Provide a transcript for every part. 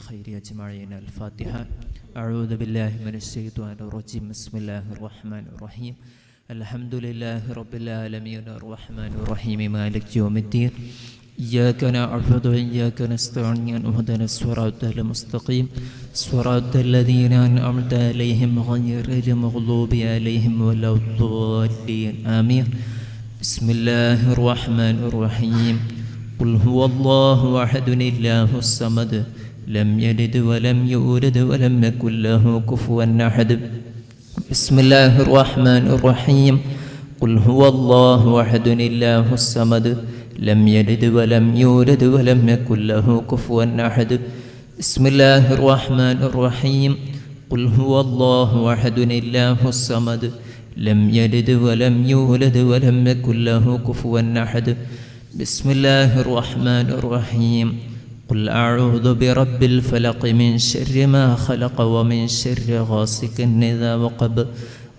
بالخير أجمعين. الفاتحة. أعوذ بالله من الشيطان الرجيم. بسم الله الرحمن الرحيم. الحمد لله رب العالمين الرحمن الرحيم مالك يوم الدين. إياك نعبد وإياك نستعين اهدنا الصراط المستقيم صراط الذين أنعمت عليهم غير المغضوب عليهم ولا الضالين آمين. بسم الله الرحمن الرحيم. قل هو الله أحد الله الصمد لم يلد ولم يولد ولم يكن له كفوا أحد. بسم الله الرحمن الرحيم. قل هو الله أحد الله الصمد لم يلد ولم يولد ولم يكن له كفوا أحد. بسم الله الرحمن الرحيم. قل هو الله أحد الله الصمد لم يلد ولم يولد ولم يكن له كفوا أحد. بسم الله الرحمن الرحيم. قل أعوذ برب الفلق من شر ما خلق ومن شر غاسق إذا وقب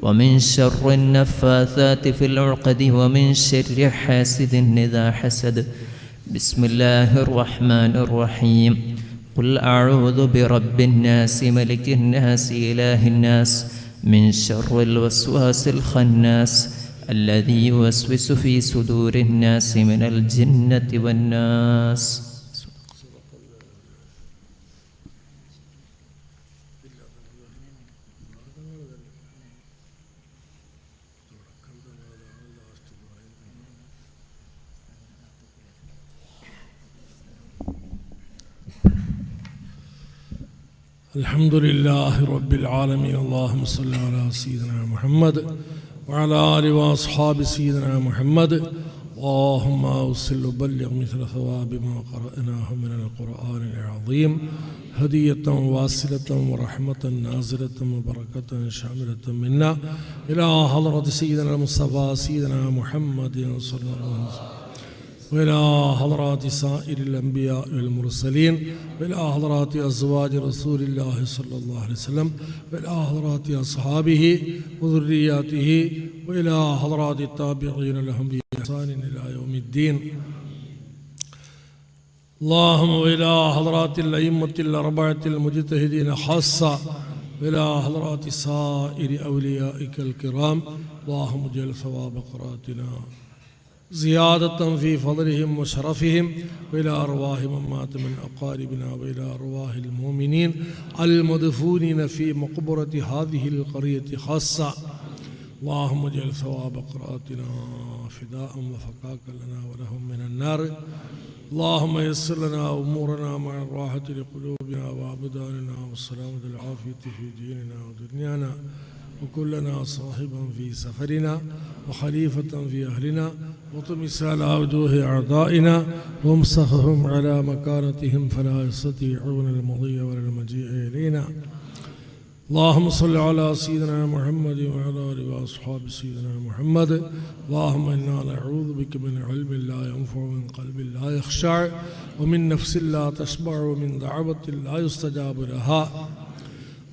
ومن شر النفاثات في العقد ومن شر حاسد إذا حسد. بسم الله الرحمن الرحيم. قل أعوذ برب الناس ملك الناس إله الناس من شر الوسواس الخناس الذي يوسوس في صدور الناس من الجنة والناس. الحمد لله رب العالمين. اللهم صل على سيدنا محمد وعلى آله وأصحاب سيدنا محمد. اللهم أوصل وبلغ مثل ثواب ما قرأناه من القرآن العظيم هدية واصلة ورحمة نازلة وبركة شاملة منا إلى حضرة سيدنا المصطفى سيدنا محمد صلى الله عليه وسلم وإلى حضرات سائر الأنبياء والمرسلين وإلى حضرات أزواج رسول الله صلى الله عليه وسلم وإلى حضرات أصحابه وذرياته وإلى حضرات التابعين لهم بإحسان إلى يوم الدين. اللهم وإلى حضرات الأئمة الأربعة المجتهدين خاصة وإلى حضرات سائر أوليائك الكرام. اللهم اجعل ثواب قراءتنا زيادة في فضلهم وشرفهم وإلى أرواح من مات من أقاربنا وإلى أرواح المؤمنين المدفونين في مقبرة هذه القرية خاصة. اللهم اجعل ثواب قراءتنا فداء وفكاك لنا ولهم من النار. اللهم يسر لنا أمورنا مع الراحة لقلوبنا وأبداننا والسلامة العافية في ديننا ودنيانا وكلنا صاحبا في سفرنا وخليفة في أهلنا وطمس على وجوه أعدائنا وامسخهم على مكانتهم فلا يستطيعون المضي ولا المجيء إلينا. اللهم صل على سيدنا محمد وعلى آله وأصحاب سيدنا محمد. اللهم إنا نعوذ بك من علم لا ينفع ومن قلب لا يخشع ومن نفس لا تشبع ومن دعوة لا يستجاب لها.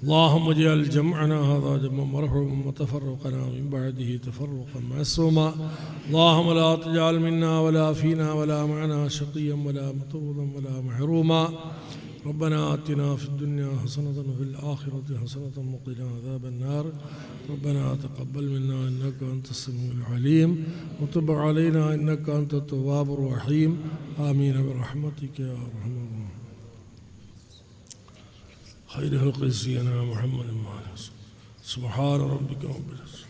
اللهم اجعل جمعنا هذا جمعا مرحوما وتفرقنا من بعده تفرقا معصوما. اللهم لا تجعل منا ولا فينا ولا معنا شقيا ولا مطرودا ولا محروما. ربنا آتنا في الدنيا حسنة وفي الآخرة حسنة وقنا عذاب النار. ربنا تقبل منا إنك أنت السميع العليم وتب علينا إنك أنت التواب الرحيم. آمين برحمتك يا أرحم الراحمين. خير خلق سيدنا محمد سبحان ربك رب العزة.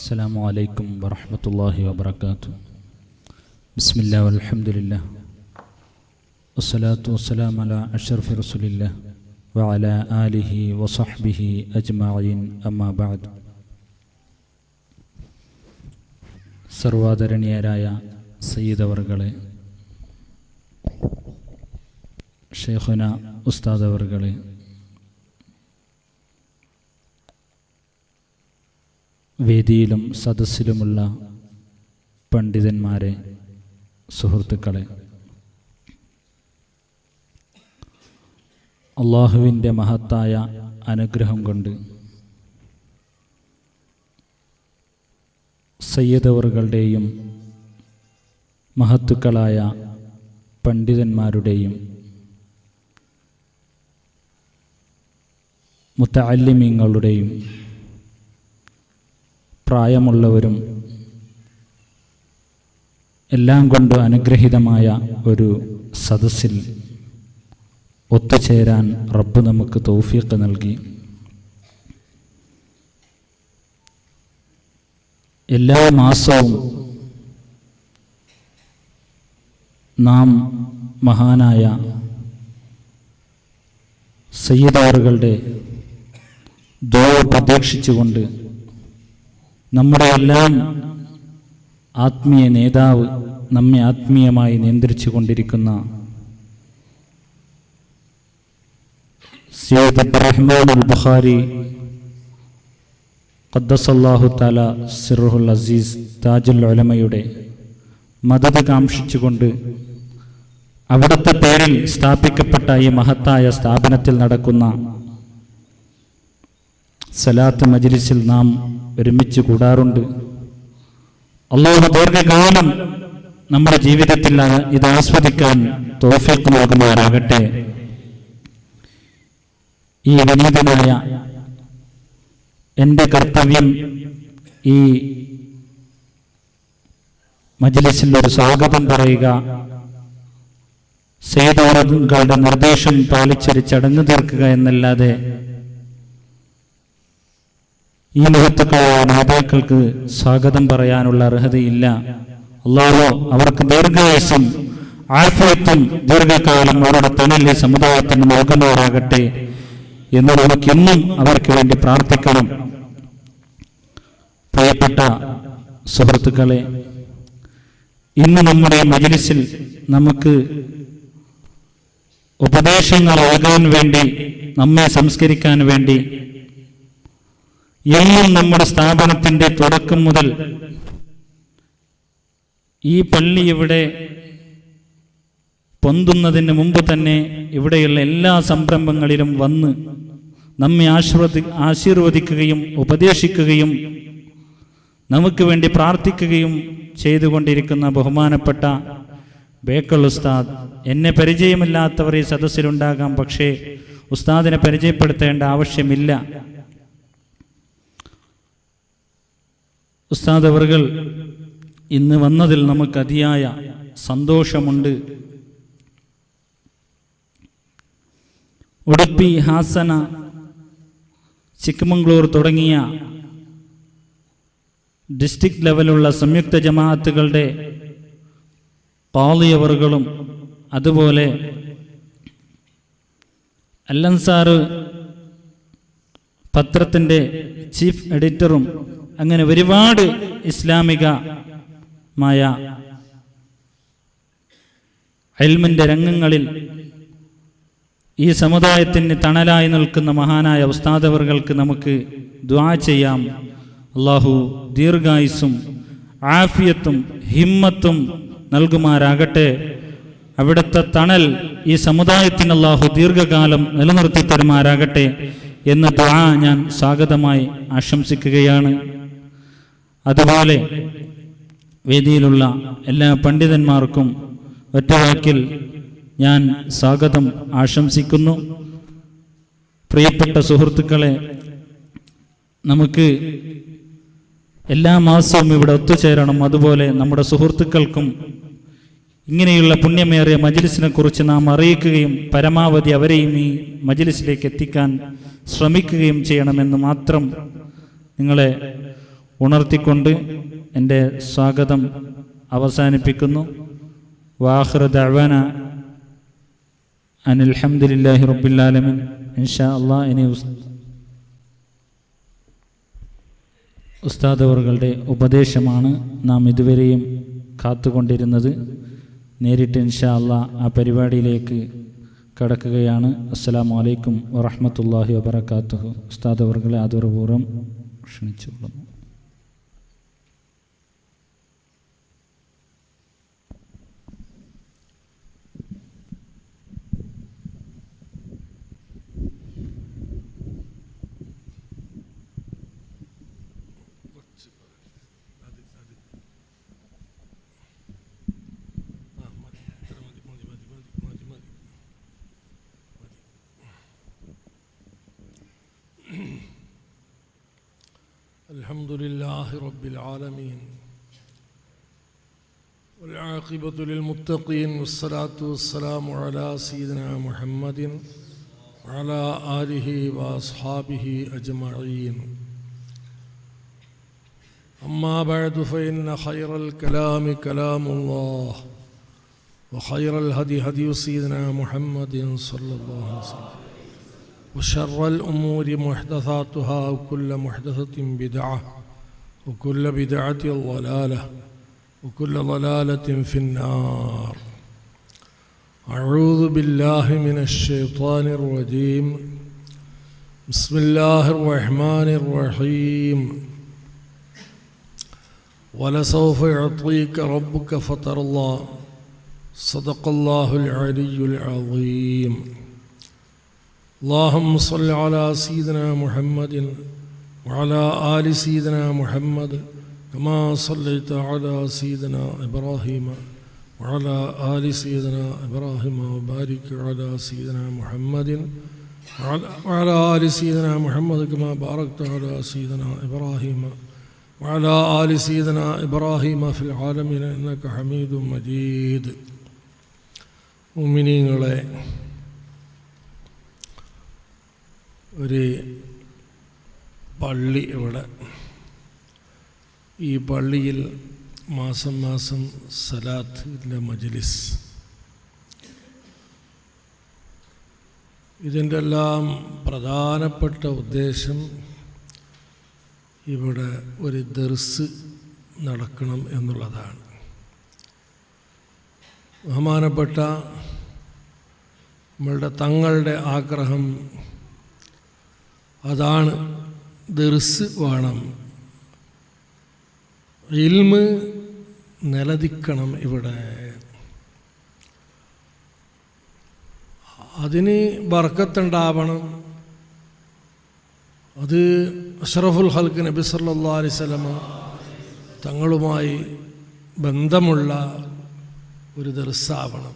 السلام عليكم ورحمة الله وبركاته. بسم الله والحمد لله والصلاة والسلام على أشرف رسول الله وعلى آله وصحبه أجمعين أما بعد. സർവാദരണീയരായ സയ്യിദ് അവർകളെ, ഷെയ്ഖുന ഉസ്താദ് അവർകളെ, വേദിയിലും സദസ്സിലുമുള്ള പണ്ഡിതന്മാരെ, സുഹൃത്തുക്കളെ, അള്ളാഹുവിൻ്റെ മഹത്തായ അനുഗ്രഹം കൊണ്ട് സയ്യിദ് അവറുകളുടെയും മഹത്തുക്കളായ പണ്ഡിതന്മാരുടെയും മുത്തഅല്ലിമീങ്ങളുടെയും പ്രായമുള്ളവരും എല്ലാം കൊണ്ട് അനുഗ്രഹീതമായ ഒരു സദസ്സിൽ ഒത്തുചേരാൻ റബ്ബ് നമുക്ക് തൗഫീഖ് നൽകി. എല്ലാ മാസവും നാം മഹാനായ സയ്യിദ് അവറുകളുടെ ദുആ പ്രതീക്ഷിച്ചുകൊണ്ട് നമ്മുടെ എല്ലാം ആത്മീയ നേതാവ്, നമ്മെ ആത്മീയമായി നിയന്ത്രിച്ചു കൊണ്ടിരിക്കുന്ന സയ്യിദ് അബ്ദുറഹ്മാൻ അൽ ബുഖാരി ഖദ്ദസല്ലാഹു തആല സിർറുൽ അസീസ് താജുൽ ഉലമയുടെ മദദ് കാംക്ഷിച്ചുകൊണ്ട് അവിടുത്തെ പേരിൽ സ്ഥാപിക്കപ്പെട്ട ഈ മഹത്തായ സ്ഥാപനത്തിൽ നടക്കുന്ന സലാത്ത് മജ്ലിസിൽ നാം ഒരുമിച്ച് കൂടാറുണ്ട്. അല്ലാഹു ദീർഘകാലം നമ്മുടെ ജീവിതത്തിൽ ഇത് ആസ്വദിക്കാൻ തൗഫീഖ് നൽകുമാറാകട്ടെ. ഈ വിനീതനായ എൻ്റെ കർത്തവ്യം ഈ മജ്ലിസിൽ ഒരു സ്വാഗതം പറയുക, സയ്യിദ് അവറുകളുടെ നിർദ്ദേശം പാലിച്ചൊരു ചടങ്ങ് തീർക്കുക എന്നല്ലാതെ ഈ മഹത്തുക്കളായ നേതാക്കൾക്ക് സ്വാഗതം പറയാനുള്ള അർഹതയില്ല. അല്ലാഹു അവർക്ക് ദീർഘായുസ്സും ആഫിയത്തും ദീർഘകാലം അവരുടെ തണൽ ഈ സമുദായത്തിന് നൽകുന്നവരാകട്ടെ എന്ന് നമുക്കെന്നും അവർക്ക് വേണ്ടി പ്രാർത്ഥിക്കണം. പ്രിയപ്പെട്ട സുഹൃത്തുക്കളെ, ഇന്ന് നമ്മുടെ മജ്ലിസിൽ നമുക്ക് ഉപദേശങ്ങൾ നൽകാൻ വേണ്ടി, നമ്മെ സംസ്കരിക്കാൻ വേണ്ടി എന്നും നമ്മുടെ സ്ഥാപനത്തിൻ്റെ തുടക്കം മുതൽ ഈ പള്ളി ഇവിടെ പൊന്തുന്നതിന് മുമ്പ് തന്നെ ഇവിടെയുള്ള എല്ലാ സംരംഭങ്ങളിലും വന്ന് നമ്മെ ആശീർവദിക്കുകയും ഉപദേശിക്കുകയും നമുക്ക് വേണ്ടി പ്രാർത്ഥിക്കുകയും ചെയ്തുകൊണ്ടിരിക്കുന്ന ബഹുമാനപ്പെട്ട ബേക്കൽ ഉസ്താദ്, എന്നെ പരിചയമില്ലാത്തവർ ഈ സദസ്സിലുണ്ടാകാം, പക്ഷേ ഉസ്താദിനെ പരിചയപ്പെടുത്തേണ്ട ആവശ്യമില്ല. ഉസ്താദ് അവറുകൾ ഇന്ന് വന്നതിൽ നമുക്ക് അതിയായ സന്തോഷമുണ്ട്. ഉടുപ്പി, ഹാസന, ചിക്കമംഗ്ലൂർ തുടങ്ങിയ ഡിസ്ട്രിക്ട് ലെവലുള്ള സംയുക്ത ജമാഅത്തുകളുടെ പാളിയവറുകളും അതുപോലെ അൽ-അൻസാർ പത്രത്തിൻ്റെ ചീഫ് എഡിറ്ററും അങ്ങനെ ഒരുപാട് ഇസ്ലാമികമായ ഇൽമിൻ്റെ രംഗങ്ങളിൽ ഈ സമുദായത്തിന് തണലായി നിൽക്കുന്ന മഹാനായ ഉസ്താദ് അവറുകൾക്ക് നമുക്ക് ദുആ ചെയ്യാം. അല്ലാഹു ദീർഘായുസ്സും ആഫിയത്തും ഹിമ്മത്തും നൽകുമാറാകട്ടെ. അവിടുത്തെ തണൽ ഈ സമുദായത്തിന് അല്ലാഹു ദീർഘകാലം നിലനിർത്തി തരുമാറാകട്ടെ എന്ന ദുആ ഞാൻ സ്വാഗതമായി ആശംസിക്കുകയാണ്. അതുപോലെ വേദിയിലുള്ള എല്ലാ പണ്ഡിതന്മാർക്കും ഒറ്റവാക്കിൽ ഞാൻ സ്വാഗതം ആശംസിക്കുന്നു. പ്രിയപ്പെട്ട സുഹൃത്തുക്കളെ, നമുക്ക് എല്ലാ മാസവും ഇവിടെ ഒത്തുചേരണം. അതുപോലെ നമ്മുടെ സുഹൃത്തുക്കൾക്കും ഇങ്ങനെയുള്ള പുണ്യമേറിയ മജ്ലിസിനെ കുറിച്ച് നാം അറിയിക്കുകയും പരമാവധി അവരെയും ഈ മജ്ലിസിലേക്ക് എത്തിക്കാൻ ശ്രമിക്കുകയും ചെയ്യണമെന്ന് മാത്രം നിങ്ങളെ ഉണർത്തിക്കൊണ്ട് എൻ്റെ സ്വാഗതം അവസാനിപ്പിക്കുന്നു. വാഖിറു ദഅ്വാന അനിൽ ഹംദുലില്ലാഹി റബ്ബിൽ ആലമീൻ. ഇൻഷാ അല്ലാഹ് ഇനി ഉസ്താദ് അവറുകളുടെ ഉപദേശമാണ് നാം ഇതുവരെയും കാത്തുകൊണ്ടിരുന്നത്. നേരിട്ട് ഇൻഷാ അല്ലാഹ് ആ പരിപാടിയിലേക്ക് കടക്കുകയാണ്. അസ്സലാമു അലൈക്കും വറഹ്മത്തുള്ളാഹി വബറകാതുഹു. ഉസ്താദ് അവർകളെ ആദരപൂർവ്വം ക്ഷണിച്ചുകൊള്ളുന്നു. الحمد لله رب العالمين والعاقبة للمتقين والصلاة والسلام على سيدنا محمد وعلى آله وأصحابه أجمعين. أما بعد فإن خير الكلام كلام الله وخير الهدي هدي سيدنا محمد صلى الله عليه وسلم وشر الأمور محدثاتها وكل محدثة بدعة وكل بدعة ضلالة وكل ضلالة في النار. أعوذ بالله من الشيطان الرجيم. بسم الله الرحمن الرحيم. ولسوف يعطيك ربك فترضى. صدق الله العلي العظيم. اللهم صل على سيدنا محمد وعلى آل سيدنا محمد كما صليت على سيدنا إبراهيم وعلى آل سيدنا إبراهيم وبارك على سيدنا محمد وعلى آل سيدنا محمد كما باركت على سيدنا إبراهيم وعلى آل سيدنا إبراهيم في العالمين إنك حميد مجيد. മുഅ്മിനീങ്ങളെ, ഒരു പള്ളി ഇവിടെ, ഈ പള്ളിയിൽ മാസം മാസം സലാത്തിൻ്റെ മജ്ലിസ്, ഇതിൻ്റെ എല്ലാം പ്രധാനപ്പെട്ട ഉദ്ദേശം ഇവിടെ ഒരു ദർസ് നടക്കണം എന്നുള്ളതാണ്. ബഹുമാനപ്പെട്ട നമ്മളുടെ തങ്ങളുടെ ആഗ്രഹം അതാണ്. ദർസ് വേണം, ഇൽമ് നിലനിൽക്കണം ഇവിടെ. അതിന് ബർക്കത്തുണ്ടാവണം. അത് അഷ്റഫുൽ ഖൽഖ് നബി സല്ലല്ലാഹു അലൈഹി വസല്ലം തങ്ങളുമായി ബന്ധമുള്ള ഒരു ദർസാവണം.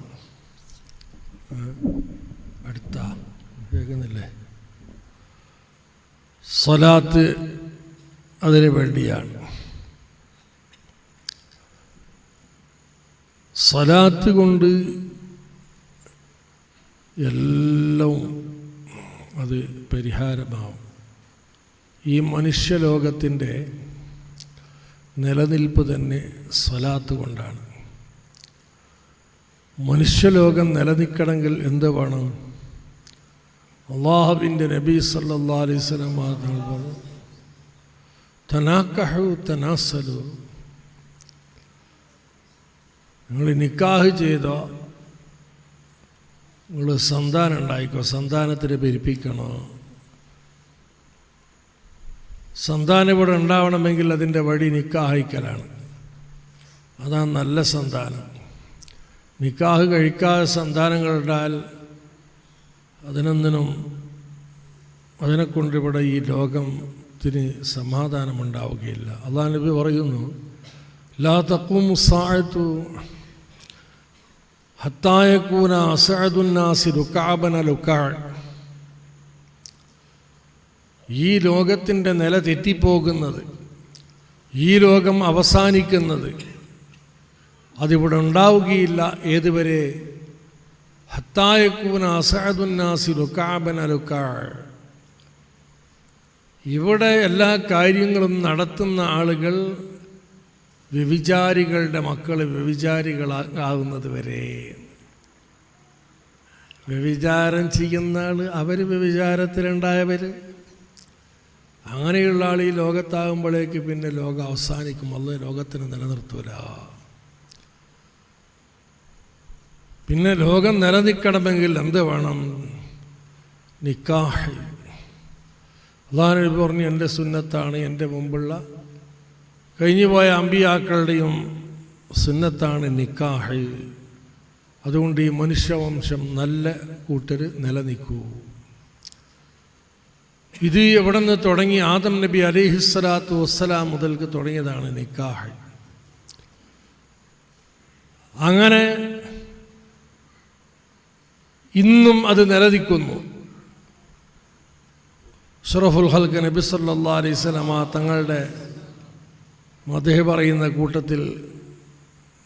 അടുത്ത കേൾക്കുന്നില്ലേ? സ്വലാത്ത് അതിനു വേണ്ടിയാണ്. സ്വലാത്ത് കൊണ്ട് എല്ലാം അത് പരിഹാരമാവും. ഈ മനുഷ്യലോകത്തിൻ്റെ നിലനിൽപ്പ് തന്നെ സ്വലാത്ത് കൊണ്ടാണ്. മനുഷ്യലോകം നിലനിൽക്കണമെങ്കിൽ എന്ത് വേണം? അല്ലാഹുവിൻ്റെ നബി സല്ലല്ലാഹു അലൈഹി വസല്ലം പറഞ്ഞു, തനാക്കഹു തനാസലു, നിങ്ങൾ നിക്കാഹ് ചെയ്തോ, നിങ്ങൾ സന്താനം ഉണ്ടായിക്കോ, സന്താനത്തിന് പെരുപ്പിക്കണോ. സന്താനം ഇവിടെ ഉണ്ടാവണമെങ്കിൽ അതിൻ്റെ വഴി നിക്കാഹിക്കലാണ്. അതാണ് നല്ല സന്താനം. നിക്കാഹ് കഴിക്കാതെ സന്താനങ്ങളുണ്ടായാൽ അതിനെക്കൊണ്ടിവിടെ ഈ ലോകത്തിന് സമാധാനമുണ്ടാവുകയില്ല. അല്ലാഹു നബി പറയുന്നു, ലാ തഖൂമു സ്സാഅതു ഹത്താ യകൂന അസ്അദുന്നാസി റുകഅബന ലുകഅ. ഈ ലോകത്തിൻ്റെ നില തെറ്റിപ്പോകുന്നത്, ഈ ലോകം അവസാനിക്കുന്നത് അതിവിടെ ഉണ്ടാവുകയില്ല. ഏതുവരെ? ഹത്താ യകൂന അസ്അദുന്നാസി റുകഅബന ലുകഅ. ഇവിടെ എല്ലാ കാര്യങ്ങളും നടത്തുന്ന ആളുകൾ വ്യഭിചാരികളുടെ മക്കൾ വ്യഭിചാരികളാകുന്നത് വരെ. വ്യഭിചാരം ചെയ്യുന്ന ആൾ അവർ വ്യഭിചാരത്തിലുണ്ടായവർ, അങ്ങനെയുള്ള ആൾ ഈ ലോകത്താകുമ്പോഴേക്ക് പിന്നെ ലോകം അവസാനിക്കും. അല്ലാഹു ലോകത്തിന് നിലനിർത്തൂല. പിന്നെ ലോകം നിലനിൽക്കണമെങ്കിൽ എന്ത് വേണം? നിക്കാഹ്. അല്ലാഹു നബി പറഞ്ഞു, എൻ്റെ സുന്നത്താണ്, എൻ്റെ മുമ്പുള്ള കഴിഞ്ഞുപോയ അമ്പിയാക്കളുടെയും സുന്നത്താണ് നിക്കാഹ്. അതുകൊണ്ട് ഈ മനുഷ്യവംശം നല്ല കൂട്ടർ നിലനിൽക്കൂ. ഇത് എവിടെ നിന്ന് തുടങ്ങി? ആദം നബി അലൈഹിസ്സലാത്തു വസ്സലാം മുതൽക്ക് തുടങ്ങിയതാണ് നിക്കാഹ്. അങ്ങനെ ഇന്നും അത് നിലനിൽക്കുന്നു. അഷ്റഫുൽ ഖൽഖ് നബി സല്ലല്ലാഹു അലൈഹി വസല്ലം തങ്ങളുടെ മദ്ഹ് പറയുന്ന കൂട്ടത്തിൽ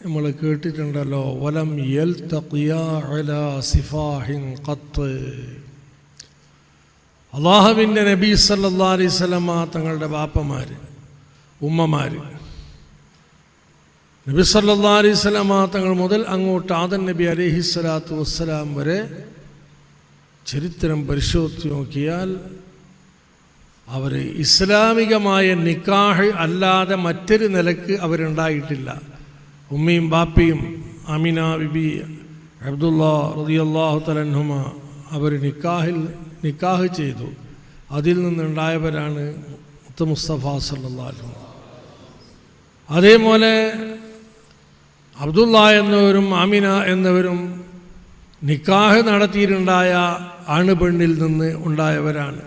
നമ്മൾ കേട്ടിട്ടുണ്ടല്ലോ, വലം യൽതഖിയാ അലാ സിഫാഹിൻ ഖത്ത്. അല്ലാഹുവിൻ്റെ നബി സല്ലല്ലാഹു അലൈഹി വസല്ലം തങ്ങളുടെ ബാപ്പമാർ, ഉമ്മമാർ, നബി സല്ലല്ലാഹു അലൈഹി വസല്ലം തങ്ങൾ മുതൽ അങ്ങോട്ട് ആദം നബി അലൈഹിസ്സലാത്തു വസ്സലാം വരെ ചരിത്രം പരിശോധിച്ച് നോക്കിയാൽ അവർ ഇസ്ലാമികമായ നിക്കാഹ് അല്ലാതെ മറ്റൊരു നിലക്ക് അവരുണ്ടായിട്ടില്ല. ഉമ്മയും ബാപ്പയും അമിന ബിബി, അബ്ദുല്ലാ റളിയല്ലാഹു തആല അൻഹുമ അവർ നിക്കാഹ് ചെയ്തു. അതിൽ നിന്നുണ്ടായവരാണ് മുത്ത് മുസ്തഫ സല്ലല്ലാഹു അലൈഹി വസല്ലം. അതേപോലെ അബ്ദുള്ള എന്നവരും ആമിന എന്നവരും നിക്കാഹ് നടത്തിയിട്ടുണ്ടായ ആണുപെണ്ണിൽ നിന്ന് ഉണ്ടായവരാണ്.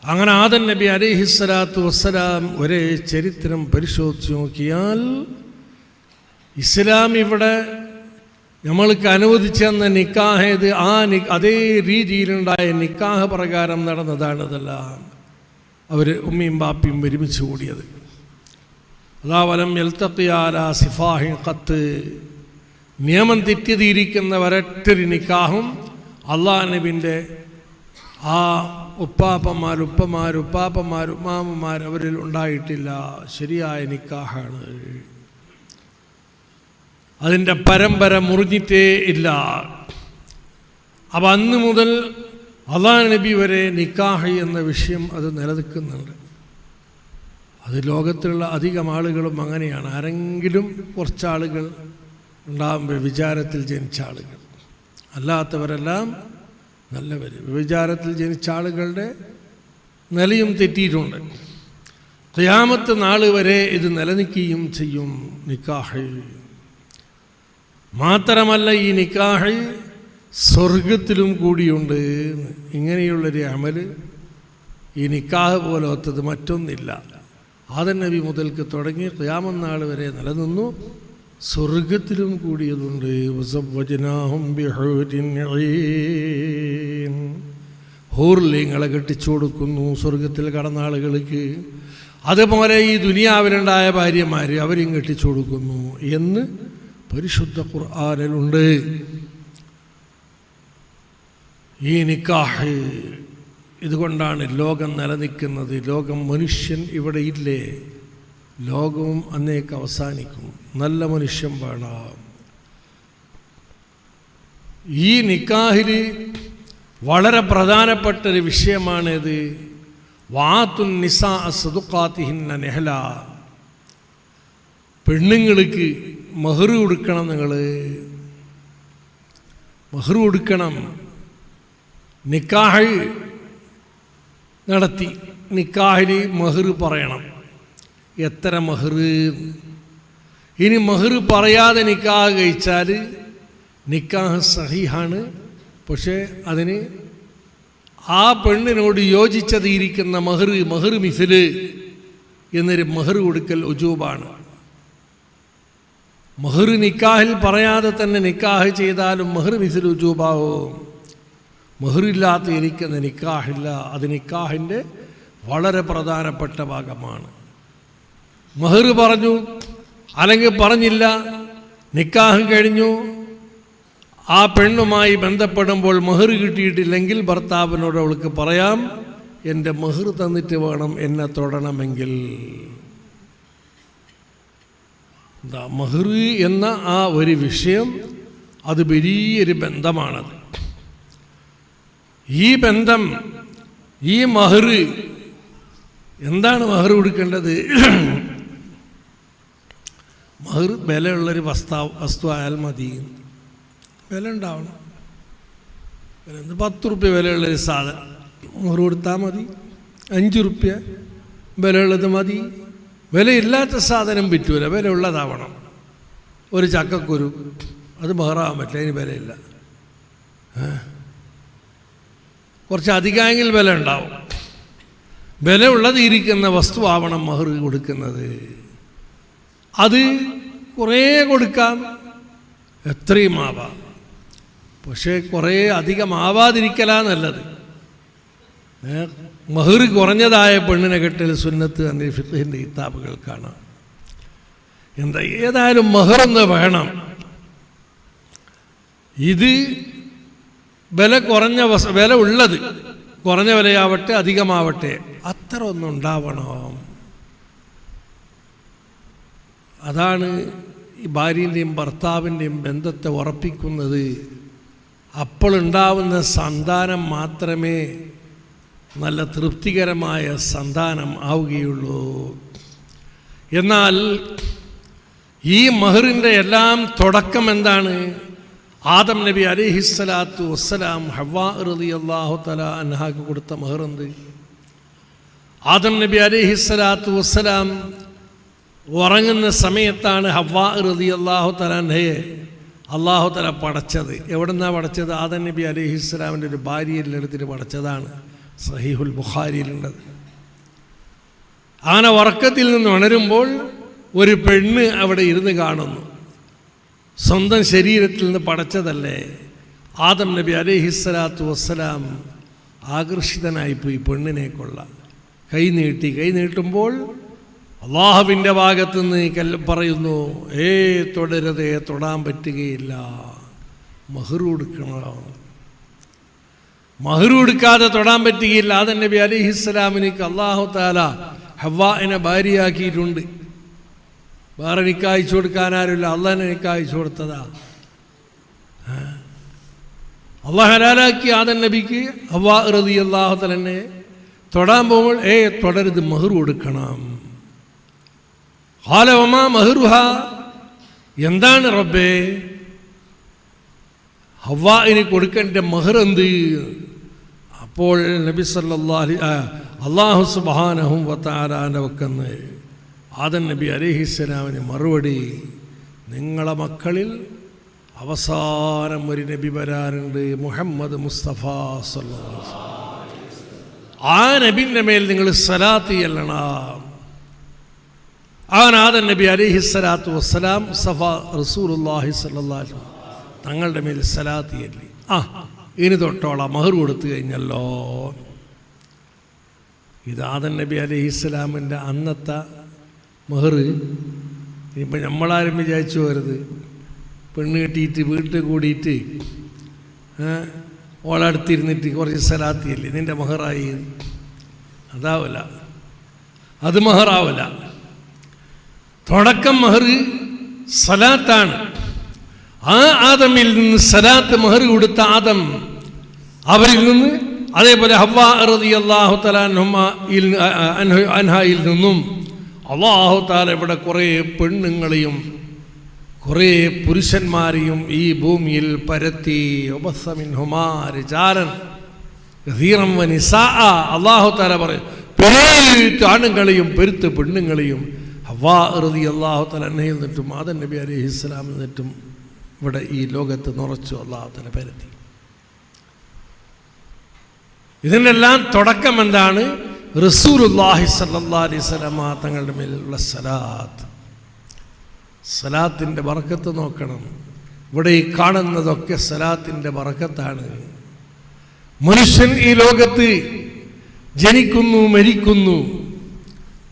അങ്ങനെ ആദം നബി അലൈഹിസ്സലാത്തു വസ്സലാം ഒരേ ചരിത്രം പരിശോധിച്ച് നോക്കിയാൽ ഇസ്ലാം ഇവിടെ നമ്മൾക്ക് അനുവദിച്ചെന്ന നിക്കാഹ് ഇത് അതേ രീതിയിലുണ്ടായ നിക്കാഹ് പ്രകാരം നടന്നതാണിതെല്ലാം. അവർ ഉമ്മയും ബാപ്പിയും ഒരുമിച്ച് കൂടിയത്. അലാവലം യൽതഖിയാ അലാ സിഫാഹിൻ ഖത്ത്. നിയമം തെറ്റിയിരിക്കുന്ന ഒരൊറ്റൊരു നിക്കാഹും അല്ലാഹു നബിൻ്റെ ആ ഉപ്പാപ്പന്മാർ, ഉമ്മാമ്മമാർ അവരിൽ ഉണ്ടായിട്ടില്ല. ശരിയായ നിക്കാഹാണ്. അതിൻ്റെ പരമ്പര മുറിഞ്ഞിട്ടേ ഇല്ല. അപ്പം അന്ന് മുതൽ അല്ലാഹു നബി വരെ നിക്കാഹ് എന്ന വിഷയം അത് നിലനിൽക്കുന്നുണ്ട്. അത് ലോകത്തിലുള്ള അധികം ആളുകളും അങ്ങനെയാണ്. ആരെങ്കിലും കുറച്ചാളുകൾ ഉണ്ടാകുമ്പോൾ വിചാരത്തിൽ ജനിച്ച ആളുകൾ, അല്ലാത്തവരെല്ലാം നല്ലവർ. വിചാരത്തിൽ ജനിച്ച ആളുകളുടെ നിലയും തെറ്റിയിട്ടുണ്ട്. ഖിയാമത്ത് നാൾ വരെ ഇത് നിലനിൽക്കുകയും ചെയ്യും നിക്കാഹ്. മാത്രമല്ല ഈ നിക്കാഹ് സ്വർഗത്തിലും കൂടിയുണ്ട്. ഇങ്ങനെയുള്ളൊരു അമല് ഈ നിക്കാഹ് പോലത്തത് മറ്റൊന്നില്ല. ആദം നബി മുതൽക്ക് തുടങ്ങി ഖിയാമത്ത് നാൾ വരെ നിലനിന്നു. സ്വർഗത്തിലും കൂടിയതുണ്ട്. ഹൂർലിങ്ങളെ കെട്ടിച്ചു കൊടുക്കുന്നു സ്വർഗത്തിൽ കടന്ന ആളുകൾക്ക്. അതുപോലെ ഈ ദുനിയാവിലുണ്ടായ ഭാര്യമാർ അവരെയും കെട്ടിച്ചു കൊടുക്കുന്നു എന്ന് പരിശുദ്ധ ഖുർആനിലുണ്ട്. ഈ നിക്കാഹ് ഇതുകൊണ്ടാണ് ലോകം നിലനിൽക്കുന്നത്. ലോകം മനുഷ്യൻ ഇവിടെ ഇല്ലേ, ലോകവും അന്നേക്ക് അവസാനിക്കും. നല്ല മനുഷ്യൻ വേണം. ഈ നിക്കാഹിൽ വളരെ പ്രധാനപ്പെട്ടൊരു വിഷയമാണിത്. വാത്തുൻ നിസാ സദുഖാത്തിഹിന്ന നെഹ്ല. പെണ്ണുങ്ങൾക്ക് മഹർ കൊടുക്കണം. നിങ്ങൾ മഹർ കൊടുക്കണം. നിക്കാഹ് നടത്തി നിക്കാഹിൽ മഹർ പറയണം. എത്ര മഹർ? ഇനി മഹർ പറയാതെ നിക്കാഹ് കഴിച്ചാൽ നിക്കാഹ് സഹീഹാണ്. പക്ഷേ അതിന് ആ പെണ്ണിനോട് യോജിച്ചതിരിക്കുന്ന മഹർ മിസ്ല് എന്നൊരു മഹർ കൊടുക്കൽ ഉജൂബാണ്. മഹർ നിക്കാഹിൽ പറയാതെ തന്നെ നിക്കാഹ് ചെയ്താലും മഹർ മിസ്ല് ഉജൂബാവും. മഹറില്ലാത്ത ഇരിക്കുന്ന നിക്കാഹില്ല. അത് നിക്കാഹിൻ്റെ വളരെ പ്രധാനപ്പെട്ട ഭാഗമാണ്. മഹർ പറഞ്ഞു അല്ലെങ്കിൽ പറഞ്ഞില്ല, നിക്കാഹ് കഴിഞ്ഞു, ആ പെണ്ണുമായി ബന്ധപ്പെടുമ്പോൾ മഹർ കിട്ടിയിട്ടില്ലെങ്കിൽ ഭർത്താവിനോട് അവൾക്ക് പറയാം, എൻ്റെ മഹർ തന്നിട്ട് വേണം എന്നെ തൊടണമെങ്കിൽ. മഹർ എന്ന ആ ഒരു വിഷയം അത് വലിയൊരു ബന്ധമാണത്. ഈ ബന്ധം, ഈ മഹർ, എന്താണ് മഹർ കൊടുക്കേണ്ടത്? മഹർ വിലയുള്ളൊരു വസ്തു ആയാൽ മതി. വില ഉണ്ടാവണം. വില 10 റുപ്യ വിലയുള്ളൊരു സാധനം മഹർ കൊടുത്താൽ മതി, 5 റുപ്യ വിലയുള്ളത് മതി. വിലയില്ലാത്ത സാധനം വിറ്റൂല, വില ഉള്ളതാവണം. ഒരു ചക്കക്കുരു അത് മഹറാവാൻ പറ്റില്ല, അതിന് വിലയില്ല. കുറച്ച് അധികമെങ്കിൽ വില ഉണ്ടാവും. വില ഉള്ളത് ഇരിക്കുന്ന വസ്തുവാവണം മഹർ കൊടുക്കുന്നത്. അത് കുറേ കൊടുക്കാം, എത്രയും ആവാം. പക്ഷേ കുറേ അധികമാവാതിരിക്കലാണ് നല്ലത്. മഹർ കുറഞ്ഞതായ പെണ്ണിനെ കെട്ടൽ സുന്നത്ത് എന്ന ഫിഖ്ഹിൻ്റെ കിതാബുകൾ കാണാം. എന്താ ഏതായാലും മഹറെന്ന് വേണം. ഇത് വില കുറഞ്ഞ വില ഉള്ളത്, കുറഞ്ഞ വിലയാവട്ടെ അധികമാവട്ടെ, അത്ര ഒന്നും ഉണ്ടാവണം. അതാണ് ഈ ഭാര്യൻ്റെയും ഭർത്താവിൻ്റെയും ബന്ധത്തെ ഉറപ്പിക്കുന്നത്. അപ്പോഴുണ്ടാവുന്ന സന്താനം മാത്രമേ നല്ല തൃപ്തികരമായ സന്താനം ആവുകയുള്ളൂ. എന്നാൽ ഈ മഹറിൻ്റെ എല്ലാം തുടക്കം എന്താണ്? ആദം നബി അലൈഹിസ്സലാത്തു വസ്സലാം ഹവ്വാ റളിയല്ലാഹു തആല അൻഹാക്ക് കൊടുത്ത മഹർ എന്ത്? ആദം നബി അലൈഹിസ്സലാത്തു വസ്സലാം ഉറങ്ങുന്ന സമയത്താണ് ഹവ്വാ റളിയല്ലാഹു തആല അൻഹയെ അല്ലാഹു തആല പടച്ചത്. എവിടുന്നാണ് പടച്ചത്? ആദം നബി അലൈഹിസ്സലാമിൻ്റെ ഒരു ഭാര്യയിൽ എടുത്തിട്ട് പടച്ചതാണ്. സഹീഹുൽ ബുഖാരിയിലുള്ളത്. അങ്ങനെ ഉറക്കത്തിൽ നിന്ന് ഉണരുമ്പോൾ ഒരു പെണ്ണ് അവിടെ ഇരുന്ന് കാണുന്നു. സ്വന്തം ശരീരത്തിൽ നിന്ന് പടച്ചതല്ലേ. ആദം നബി അലൈഹിസ്സലാത്തു വസ്സലാം ആകർഷിതനായിപ്പോയി പെണ്ണിനെ കൊള്ളാം. കൈ നീട്ടുമ്പോൾ അള്ളാഹുവിൻ്റെ ഭാഗത്തു നിന്ന് പറയുന്നു, തൊടരുതേ, തൊടാൻ പറ്റുകയില്ല, മഹർ കൊടുക്കണം. മഹർ കൊടുക്കാതെ തൊടാൻ പറ്റുകയില്ല. ആദം നബി അലൈഹിസ്സലാമിനിക്ക് അല്ലാഹു തആല ഹവ്വാഇനെ ഭാര്യയാക്കിയിട്ടുണ്ട്. വേറെ നിക്കാഹിച്ചു കൊടുക്കാൻ ആരുമില്ല, അള്ളാഹിനെ നിക്കാഹിച്ചു കൊടുത്തതാ. അള്ളാഹ് ഹലാലാക്കി ആദം നബിക്ക് ഹവ്വാ റളിയല്ലാഹു തആല തൊടാൻ പോകുമ്പോൾ തുടരുത്, മഹർ കൊടുക്കണം. ഖാല വമാ മഹറുഹാ, എന്താണ് റബ്ബേ ഹവ്വാഇന് കൊടുക്കേണ്ട മഹർ എന്ത്? അപ്പോൾ നബി സല്ലല്ലാഹു അല്ലാഹു സുബ്ഹാനഹു വ തആലാന്റെ വക്കന്ന് ആദം നബി അലൈഹിസ്സലാമിന് മറുപടി, നിങ്ങളെ മക്കളിൽ അവസാനം ഒരു നബി വരാറുണ്ട്, മുഹമ്മദ് മുസ്തഫ സല്ലല്ലാഹു അലൈഹി വസല്ലം. ആ നബിൻ്റെ മേൽ നിങ്ങൾ സ്വലാത്ത് ചൊല്ലണം. ആദം നബി അലൈഹിസ്സലാത്തു വസ്സലാം മുസ്തഫ റസൂലുള്ളാഹി സ്വല്ലല്ലാഹു അലൈഹി വസല്ലം തങ്ങളുടെ മേൽ സ്വലാത്ത് ചൊല്ലി. ഇനി തൊട്ടോളാം, മഹർ കൊടുത്തു കഴിഞ്ഞല്ലോ. ഇത് ആദം നബി അലൈഹിസ്സലാമിൻ്റെ അന്നത്തെ മഹർ. ഇപ്പം നമ്മളാരും വിചാരിച്ചു പോരുത്, പെണ്ണ് കെട്ടിയിട്ട് വീട്ടിൽ കൂടിയിട്ട് ഓളടുത്തിരുന്നിട്ട് കുറച്ച് സ്വലാത്ത് ചൊല്ലി നിൻ്റെ മഹറായി. അതാവില്ല, അത് മഹറാവില്ല. തുടക്കം മഹർ സലാത്താണ്. ആ ആദമിൽ നിന്ന് സലാത്ത് മഹർ കൊടുത്ത ആദം, അവരിൽ നിന്ന് അതേപോലെ ഹവ്വാ റളിയല്ലാഹു തആല അൻഹയിൽ നിന്നും അല്ലാഹു തആല ഇവിടെ കുറേ പെണ്ണുങ്ങളെയും കുറേ പുരുഷന്മാരെയും ഈ ഭൂമിയിൽ പരത്തി. വബസ്സ മിൻഹുമാ റിജാലൻ കസീറൻ വനിസാഅ. അല്ലാഹു തആല പറയും, പെരുത്ത് ആണുങ്ങളെയും പെരുത്ത് പെണ്ണുങ്ങളെയും ഹവ്വാ റളിയല്ലാഹു തആല അൻഹയിൽ നിന്നും ആദം നബി അലൈഹിസ്സലാമിൽ നിന്നും ഇവിടെ ഈ ലോകത്ത് നിറച്ചു അല്ലാഹു തആല പരത്തി. ഇതിനെല്ലാം തുടക്കം എന്താണ്? റസൂലുള്ളാഹി സ്വല്ലല്ലാഹു അലൈഹി വസല്ലം തങ്ങളുടെ മേലുള്ള സലാത്ത്. സലാത്തിൻ്റെ ബറക്കത്ത് നോക്കണം. ഇവിടെ ഈ കാണുന്നതൊക്കെ സലാത്തിൻ്റെ ബറക്കത്താണ്. മനുഷ്യൻ ഈ ലോകത്ത് ജനിക്കുന്നു, മരിക്കുന്നു.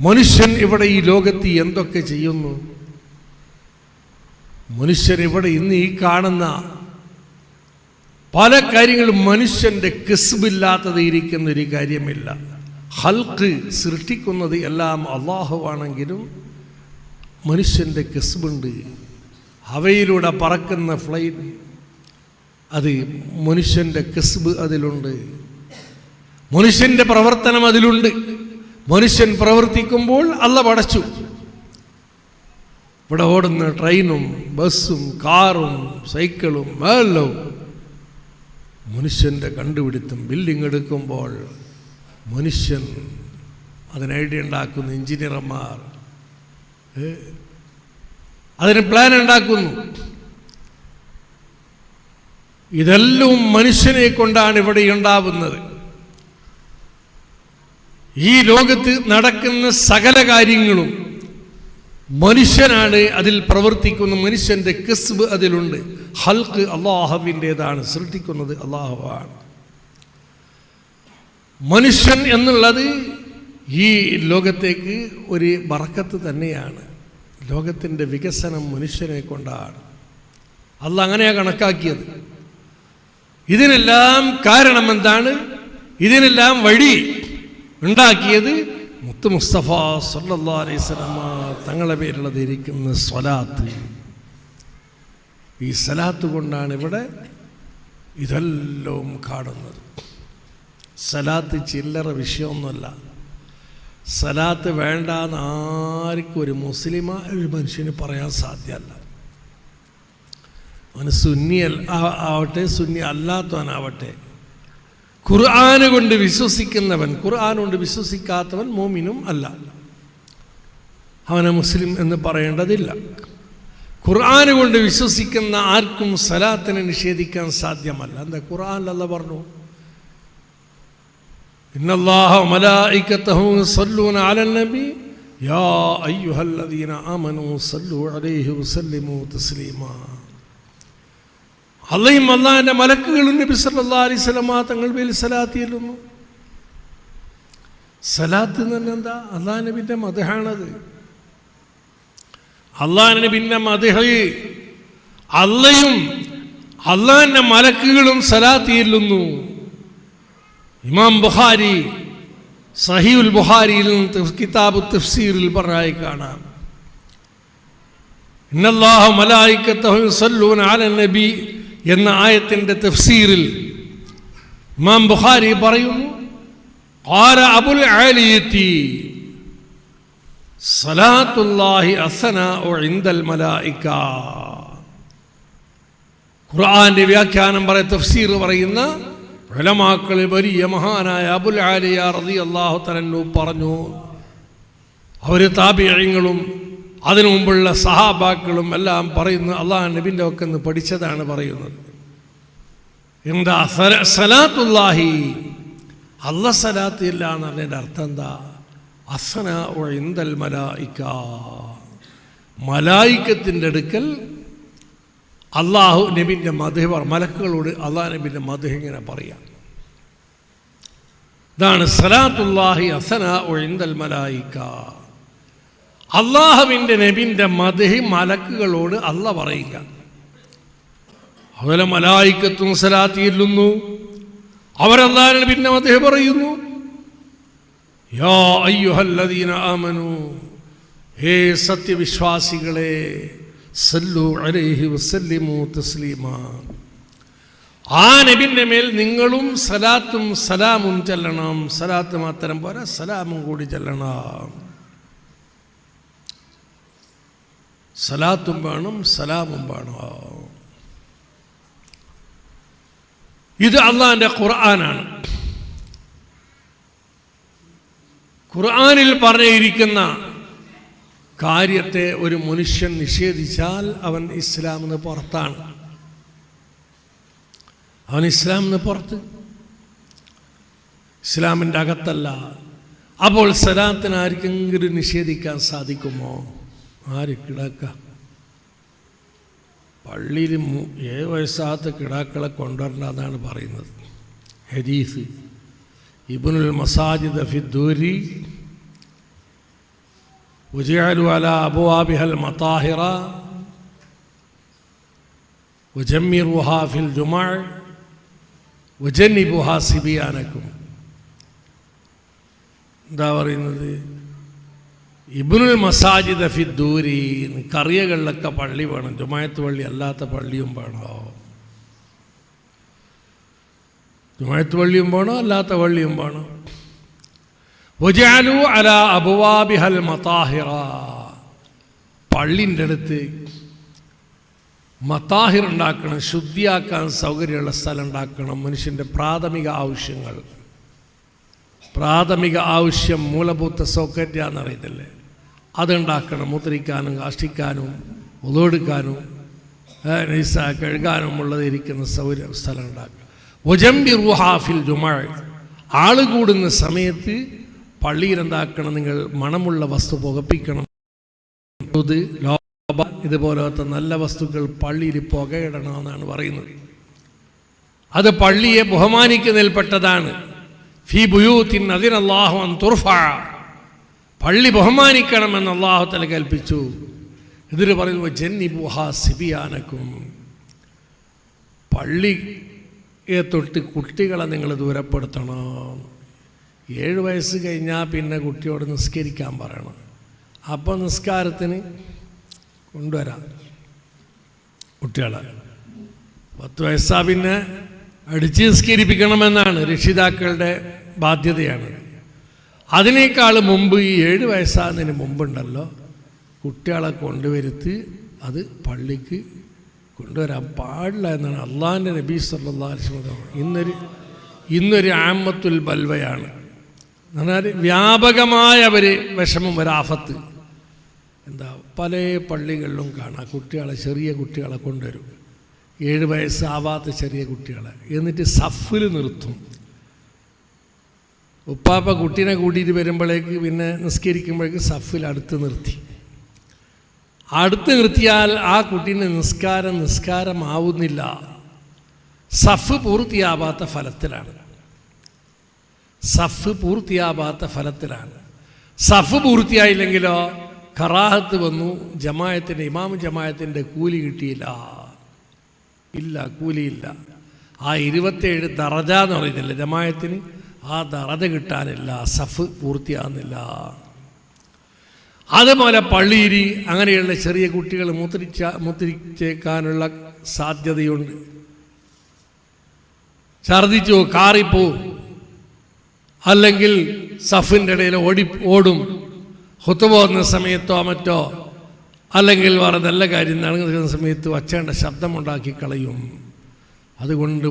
മനുഷ്യൻ ഇവിടെ ഈ ലോകത്ത് എന്തൊക്കെ ചെയ്യുന്നു? മനുഷ്യൻ ഇവിടെ ഇന്ന് ഈ കാണുന്ന പല കാര്യങ്ങളും മനുഷ്യൻ്റെ കിസ്ബില്ലാത്തത് ഇരിക്കുന്ന ഒരു കാര്യമില്ല. ഹൽക്ക് സൃഷ്ടിക്കുന്നത് എല്ലാം അള്ളാഹുവാണെങ്കിലും മനുഷ്യൻ്റെ കിസ്ബുണ്ട്. ഹവയിലൂടെ പറക്കുന്ന ഫ്ലൈറ്റ്, അത് മനുഷ്യൻ്റെ കിസ്ബ് അതിലുണ്ട്. മനുഷ്യൻ്റെ പ്രവർത്തനം അതിലുണ്ട്. മനുഷ്യൻ പ്രവർത്തിക്കുമ്പോൾ അള്ളാഹ് പടച്ചു. ഇവിടെ ഓടുന്ന ട്രെയിനും ബസ്സും കാറും സൈക്കിളും എല്ലാം മനുഷ്യൻ്റെ കണ്ടുപിടുത്തം. ബിൽഡിംഗ് എടുക്കുമ്പോൾ മനുഷ്യൻ അതിന് ഐഡിയ ഉണ്ടാക്കുന്നു, എഞ്ചിനീയർമാർ അതിന് പ്ലാൻ ഉണ്ടാക്കുന്നു. ഇതെല്ലാം മനുഷ്യനെ കൊണ്ടാണ് ഇവിടെ ഉണ്ടാവുന്നത്. ഈ ലോകത്ത് നടക്കുന്ന സകല കാര്യങ്ങളും മനുഷ്യനാണ് അതിൽ പ്രവർത്തിക്കുന്ന. മനുഷ്യൻ്റെ കസ്ബ് അതിലുണ്ട്. ഹൽക്ക് അള്ളാഹുവിൻ്റെതാണ്, സൃഷ്ടിക്കുന്നത് അള്ളാഹുവാണ്. മനുഷ്യൻ എന്നുള്ളത് ഈ ലോകത്തേക്ക് ഒരു ബറക്കത്ത് തന്നെയാണ്. ലോകത്തിൻ്റെ വികസനം മനുഷ്യനെ കൊണ്ടാണ്. അള്ളാഹ് അങ്ങനെയാണ് കണക്കാക്കിയത്. ഇതിനെല്ലാം കാരണം എന്താണ്? ഇതിനെല്ലാം വഴി ഉണ്ടാക്കിയത് മുത്ത് മുസ്തഫ സല്ലല്ലാഹു അലൈഹി വസല്ലം തങ്ങളുടെ പേരുള്ളത് ഇരിക്കുന്ന സ്വലാത്ത്. ഈ സലാത്ത് കൊണ്ടാണ് ഇവിടെ ഇതെല്ലാം കാണുന്നത്. സലാത്ത് ചില്ലറ വിഷയമൊന്നുമല്ല. സലാത്ത് വേണ്ടാന്ന് ആർക്കും ഒരു മുസ്ലിമായ ഒരു മനുഷ്യന് പറയാൻ സാധ്യമല്ല. അവന് സുന്നി ആവട്ടെ സുന്നി അല്ലാത്തവനാവട്ടെ, ഖുർആന് കൊണ്ട് വിശ്വസിക്കുന്നവൻ, ഖുർആൻ കൊണ്ട് വിശ്വസിക്കാത്തവൻ മോമിനും അല്ല. അവനെ മുസ്ലിം എന്ന് പറയേണ്ടതില്ല. ഖുർആന് കൊണ്ട് വിശ്വസിക്കുന്ന ആർക്കും സലാത്തിനെ നിഷേധിക്കാൻ സാധ്യമല്ല. എന്താ? ഖുർആനിൽ അല്ലാഹ് പറഞ്ഞു, ഇന്നല്ലാഹ വമലായികതഹു യുസല്ലൂന അലൻ നബി യാ അയ്യുഹല്ലദീന ആമനൂ സല്ലു അലൈഹി വസല്ലിമു തസ്ലീമാ. അള്ളയും അള്ളാഹിൻ്റെ മലക്കുകളും നബി സല്ലല്ലാഹു അലൈഹി വസല്ലം തങ്ങൾ മേൽ സലാത്ത് ചൊല്ലുന്നു. സലാത്ത് എന്ന് പറഞ്ഞാൽ എന്താ? അള്ളാഹ് നബിൻ്റെ മദ്ഹാണത്. അള്ളാഹ് നബിൻ്റെ മദ്ഹ്. അള്ളയും അള്ളാഹിൻ്റെ മലക്കുകളും സലാത്ത് ചൊല്ലുന്നു. ഇമാം ബുഖാരി സഹീഹുൽ ബുഖാരിയിൽ കിതാബു തഫ്സീറിൽ പറഞ്ഞായി കാണാം, ഇന്നല്ലാഹ മലായികതഹു യുസല്ലൂന അലൻ നബി എന്ന ആയത്തിൻ്റെ തഫ്സീറിൽ ഇമാം ബുഖാരി പറയുന്നു, ഖാല അബുൽ ആലിയത്തി സലാത്തുല്ലാഹി അസ്സനാഉ ഇൻദൽ മലായിക. ഖുർആന്റെ വ്യാഖ്യാനം തഫ്സീർ പറയുന്ന ഉലമാക്കളിൽ വലിയ മഹാനായ അബുൽ ആലിയ റളിയല്ലാഹു തആല അൻഹു പറഞ്ഞു, അവർ താബിഈങ്ങളും അതിനു മുമ്പുള്ള സഹാബാക്കളും എല്ലാം പറയുന്നു, അള്ളാഹു നബിൻ്റെ ഒക്കെ ഒന്ന് പഠിച്ചതാണ് പറയുന്നത്. എന്താ സലാത്തുല്ലാഹി? അല്ലാഹ് സലാത്ത് ഇല്ല എന്നതിൻ്റെ അർത്ഥം എന്താ? അസ്സനാഉ ഇൻദൽ മലായിക. മലായികത്തിൻ്റെ അടുക്കൽ അള്ളാഹു നബിൻ്റെ മദ്ഹ്, മലക്കുകളോട് അള്ളാഹു നബിൻ്റെ മദ്ഹ് ഇങ്ങനെ പറയാം. ഇതാണ് സലാത്തുല്ലാഹി അസ്സനാഉ ഇൻദൽ മലായിക. അള്ളാഹുവിൻ്റെ നബിൻ്റെ മദ്ഹ് മലക്കുകളോട് അള്ളാഹ് പറയുക. അതുപോലെ മലായികത്തും സലാത്ത് ചൊല്ലുന്നു. അവരല്ലാഹു നബിൻ്റെ മദ്ഹ് പറയുന്നു. യാ അയ്യുഹല്ലദീന ആമനൂ, ഹേ സത്യവിശ്വാസികളെ, സല്ലു അലൈഹി വസല്ലിമു തസ്ലീമാ. ആ നബിൻ്റെ മേൽ നിങ്ങളും സലാത്തും സലാമും ചൊല്ലണം. സലാത്ത് മാത്രം പോരാ, സലാമും കൂടി ചൊല്ലണം. സലാത്തും വേണം, സലാമും വേണം. ഇത് അള്ളാഹിൻ്റെ ഖുർആനാണ്. ഖുർആനിൽ പറഞ്ഞിരിക്കുന്ന കാര്യത്തെ ഒരു മനുഷ്യൻ നിഷേധിച്ചാൽ അവൻ ഇസ്ലാമിന് പുറത്താണ്. അവൻ ഇസ്ലാമിന് പുറത്ത്, ഇസ്ലാമിൻ്റെ അകത്തല്ല. അപ്പോൾ സലാത്തിന് ആർക്കെങ്കിലും നിഷേധിക്കാൻ സാധിക്കുമോ? ആര് കിടാക്ക? പള്ളിയിൽ 7 വയസ്സാത്ത കിടാക്കളെ കൊണ്ടുവരണ്ടെന്നാണ് പറയുന്നത് ഹദീസ്. ഇബ്നുൽ മസാജിദ് ഫിദ്ദൂരി വജഅലു അലാ അബ്വാബിഹൽ മതാഹിറ വജമ്മിറുഹാ ഫിൽ ജുമഅ വജന്നിബുഹാ സിബിയാനക്കും. എന്താ പറയുന്നത്? ഇബ്നുൽ മസാജിദ് ഫിദ്ദൂരി, കറിയകളിലൊക്കെ പള്ളി വേണം, ജുമായത്ത് പള്ളി അല്ലാത്ത പള്ളിയും വേണോ? ജുമായത്ത് പള്ളിയും വേണോ, അല്ലാത്ത പള്ളിയും വേണോ? വജഅലു അലാ അബ്വാബിഹൽ മതാഹിറ, പള്ളിൻ്റെ അടുത്ത് മത്താഹിർ ഉണ്ടാക്കണം, ശുദ്ധിയാക്കാൻ സൗകര്യമുള്ള സ്ഥലം ഉണ്ടാക്കണം. മനുഷ്യൻ്റെ പ്രാഥമിക ആവശ്യം മൂലഭൂത സൗകര്യം എന്നറിയത്തില്ലേ, അതുണ്ടാക്കണം. മൂത്രിക്കാനും കാഷ്ടിക്കാനും ഉളവെടുക്കാനും നൈസ കഴുകാനും ഉള്ളത് ഇരിക്കുന്ന സ്ഥലം ഉണ്ടാക്കുക. ഒജംബി റുഹാഫിൽ ജുമഅ, ആള് കൂടുന്ന സമയത്ത് പള്ളിയിൽ എന്താക്കണം, നിങ്ങൾ മണമുള്ള വസ്തു പുകപ്പിക്കണം. ഇതുപോലത്തെ നല്ല വസ്തുക്കൾ പള്ളിയിൽ പുകയിടണമെന്നാണ് പറയുന്നത്. അത് പള്ളിയെ ബഹുമാനിക്കുന്നതിൽപ്പെട്ടതാണ്. ഫീ ബുയൂത്തിൻ അദിനല്ലാഹു അൻ തുർഫഅ, പള്ളി ബഹുമാനിക്കണമെന്ന് അല്ലാഹു തആല കൽപ്പിച്ചു. ഇതിന് പറയുന്നു ജന്നിബുഹാ സിബിയാനക്കും, പള്ളിയെ തൊട്ട് കുട്ടികളെ നിങ്ങൾ ദൂരപ്പെടുത്തണം. 7 വയസ്സ് കഴിഞ്ഞാൽ പിന്നെ കുട്ടിയോട് നിസ്കരിക്കാൻ പറയണം. അപ്പോൾ നിസ്കാരത്തിന് കൊണ്ടുവരാം കുട്ടികളെ. 10 വയസ്സാ പിന്നെ അടിച്ച് നിസ്കരിപ്പിക്കണമെന്നാണ് രക്ഷിതാക്കളുടെ ബാധ്യതയാണ്. അതിനേക്കാൾ മുമ്പ് ഈ 7 വയസ്സാകുന്നതിന് മുമ്പുണ്ടല്ലോ, കുട്ടികളെ കൊണ്ടുവരുത്തി അത് പള്ളിക്ക് കൊണ്ടുവരാൻ പാടില്ല എന്നാണ് അള്ളാഹിൻ്റെ നബി സല്ലല്ലാഹു അലൈഹി വസല്ലം. ഇന്നൊരു ആമത്തുൽ ബൽവയാണ്. എന്നാൽ വ്യാപകമായ ഒരു വിഷമം, ഒരാഫത്ത്. എന്താ, പല പള്ളികളിലും കാണാം കുട്ടികളെ, ചെറിയ കുട്ടികളെ കൊണ്ടുവരും, 7 വയസ്സാവാത്ത ചെറിയ കുട്ടികളെ, എന്നിട്ട് സഫിൽ നിർത്തും. ഉപ്പാപ്പ കുട്ടീനെ കൂട്ടിയിട്ട് വരുമ്പോഴേക്ക് പിന്നെ നിസ്കരിക്കുമ്പോഴേക്ക് സഫിൽ അടുത്ത് നിർത്തിയാൽ ആ കുട്ടീൻ്റെ നിസ്കാരമാവുന്നില്ല. സഫ് പൂർത്തിയാവാത്ത ഫലത്തിലാണ്. സഫ് പൂർത്തിയായില്ലെങ്കിലോ കറാഹത്ത് വന്നു, ഇമാം ജമാഅത്തിൻ്റെ കൂലി കിട്ടിയില്ല, കൂലിയില്ല. ആ 27 ദറജ എന്ന് പറയുന്നില്ല ജമാഅത്തിന്, ആ ദറജ കിട്ടാനില്ല, സഫ് പൂർത്തിയാകുന്നില്ല. അതുപോലെ പള്ളിയിൽ അങ്ങനെയുള്ള ചെറിയ കുട്ടികൾ മൂത്രിച്ചേക്കാനുള്ള സാധ്യതയുണ്ട്. ഛർദിച്ചു കാറിപ്പോവും, അല്ലെങ്കിൽ സഫിൻ്റെ ഇടയിൽ ഓടും, ഖുതുബ ഓതുന്ന സമയത്തോ മറ്റോ, അല്ലെങ്കിൽ വേറെ നല്ല കാര്യം നടക്കുന്ന സമയത്ത് വച്ചേണ്ട ശബ്ദമുണ്ടാക്കി കളയും. അതുകൊണ്ട്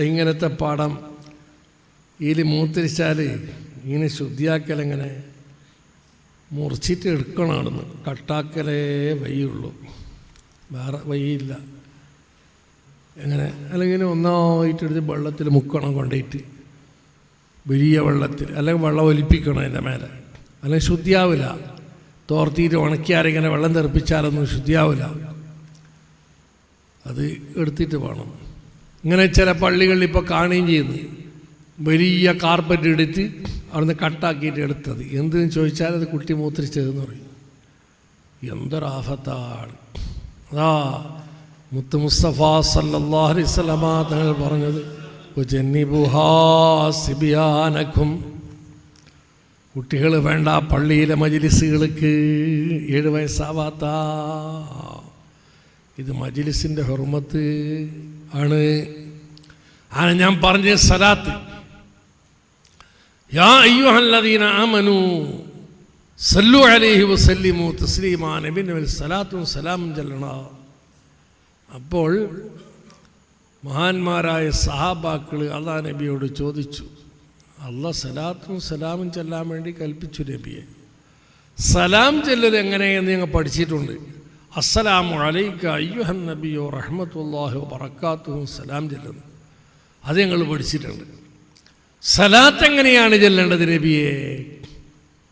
ഇങ്ങനത്തെ പാഠം ഇതിൽ മൂത്രിച്ചാൽ ഇങ്ങനെ ശുദ്ധിയാക്കലെങ്ങനെ മുറിച്ചിട്ട് എടുക്കണമെന്ന്, കട്ടാക്കലേ വഴിയുള്ളൂ, വേറെ വഴിയില്ല. എങ്ങനെ, അല്ലെങ്കിൽ ഒന്നായിട്ടെടുത്ത് വെള്ളത്തിൽ മുക്കണം, കൊണ്ടുപോയിട്ട് വലിയ വെള്ളത്തിൽ, അല്ലെങ്കിൽ വെള്ളം ഒലിപ്പിക്കണം അതിൻ്റെ മേലെ, അല്ലെങ്കിൽ ശുദ്ധിയാവില്ല. തോർത്തിയിട്ട് ഉണക്കിയാരിങ്ങനെ വെള്ളം തെറിപ്പിച്ചാലൊന്നും ശുദ്ധിയാവില്ല. അത് എടുത്തിട്ട് വേണം. ഇങ്ങനെ ചില പള്ളികളിൽ ഇപ്പോൾ കാണുകയും ചെയ്യുന്നു, വലിയ കാർപ്പറ്റ് എടുത്ത് അവിടുന്ന് കട്ടാക്കിയിട്ട് എടുത്തത്. എന്തെന്ന് ചോദിച്ചാൽ അത് കുട്ടി മൂത്രിച്ചതെന്ന് പറയും. എന്തൊരാഫത്താണ്! അതാ മുത്ത് മുസ്തഫ സല്ലല്ലാഹു അലൈഹി വസല്ലമ തങ്ങൾ പറഞ്ഞത്, ജന്നിബുഹാ സിബിയാനക്കും, കുട്ടികൾ വേണ്ട പള്ളിയിലെ മജ്ലിസുകൾക്ക് 7 വയസ്സാവാത്ത. ഇത് മജ്ലിസിൻ്റെ ഹുർമത്ത് ആണ്. ഞാൻ പറഞ്ഞ സലാത്ത്, യാ അയ്യുഹല്ലദീന ആമനൂ സല്ലു അലൈഹി വസല്ലിമു തസ്ലീമാ, നബിയുടെ സലാത്തും സലാമും ചൊല്ലണം. അപ്പോൾ മഹാന്മാരായ സഹാബാക്കൾ അല്ലാഹു നബിയോട് ചോദിച്ചു, അല്ലാഹ് സലാത്തും സലാമും ചൊല്ലാൻ വേണ്ടി കൽപ്പിച്ചു നബിയെ, സലാം ചൊല്ലൽ എങ്ങനെയെന്ന് ഞങ്ങൾ പഠിച്ചിട്ടുണ്ട്. അസ്സലാമു അലൈക അയ്യുഹൻ നബിയോ റഹ്മത്തുള്ളാഹി വബറകാതുഹു, സലാം ചൊല്ലുന്നു, അത് ഞങ്ങൾ പഠിച്ചിട്ടുണ്ട്. സലാത്ത് എങ്ങനെയാണ് ചൊല്ലേണ്ടത് നബിയെ?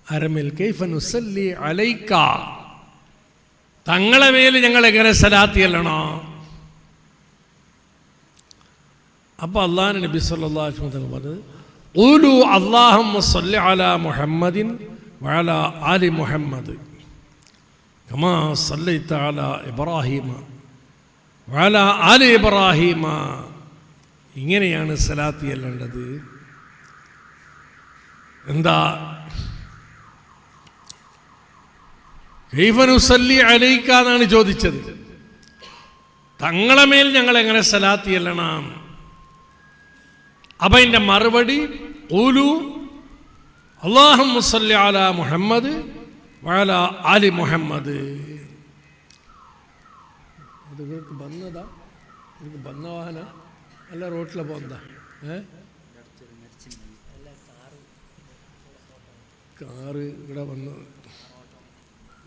അരമിൽ കൈഫ നുസല്ലി അലൈക, തങ്ങളെ മേൽ ഞങ്ങൾ എങ്ങനെ സലാത്ത് ചൊല്ലണോ? അപ്പോൾ അല്ലാഹു നബി സല്ലല്ലാഹു അലൈഹി വസല്ലം പറഞ്ഞത്, ഖൂലു അല്ലാഹുമ്മ സ്വല്ലി അലാ മുഹമ്മദിൻ വഅലാ ആലി മുഹമ്മദ് കമാ സല്ലൈത അലാ ഇബ്രാഹീമ വഅലാ ആലി ഇബ്രാഹീമ. ഇങ്ങനെയാണ് സലാത്ത് ചൊല്ലേണ്ടത്. എന്താ, കൈഫ നുസല്ലി അലൈക എന്നാണ് ചോദിച്ചത്. തങ്ങളെ മേൽ ഞങ്ങൾ എങ്ങനെ സലാത്ത് ചൊല്ലണം? അപ്പം അതിൻ്റെ മറുപടി ഖൂലു അല്ലാഹുമ്മ സ്വല്ലി അലാ മുഹമ്മദ് വഅലാ ആലി മുഹമ്മദ്. അത് നിങ്ങൾക്ക് വന്നതാ? നിങ്ങൾക്ക് വന്ന വാഹന അല്ല റോട്ടിലെ പോകുന്നതാ? കാറ് ഇവിടെ വന്ന്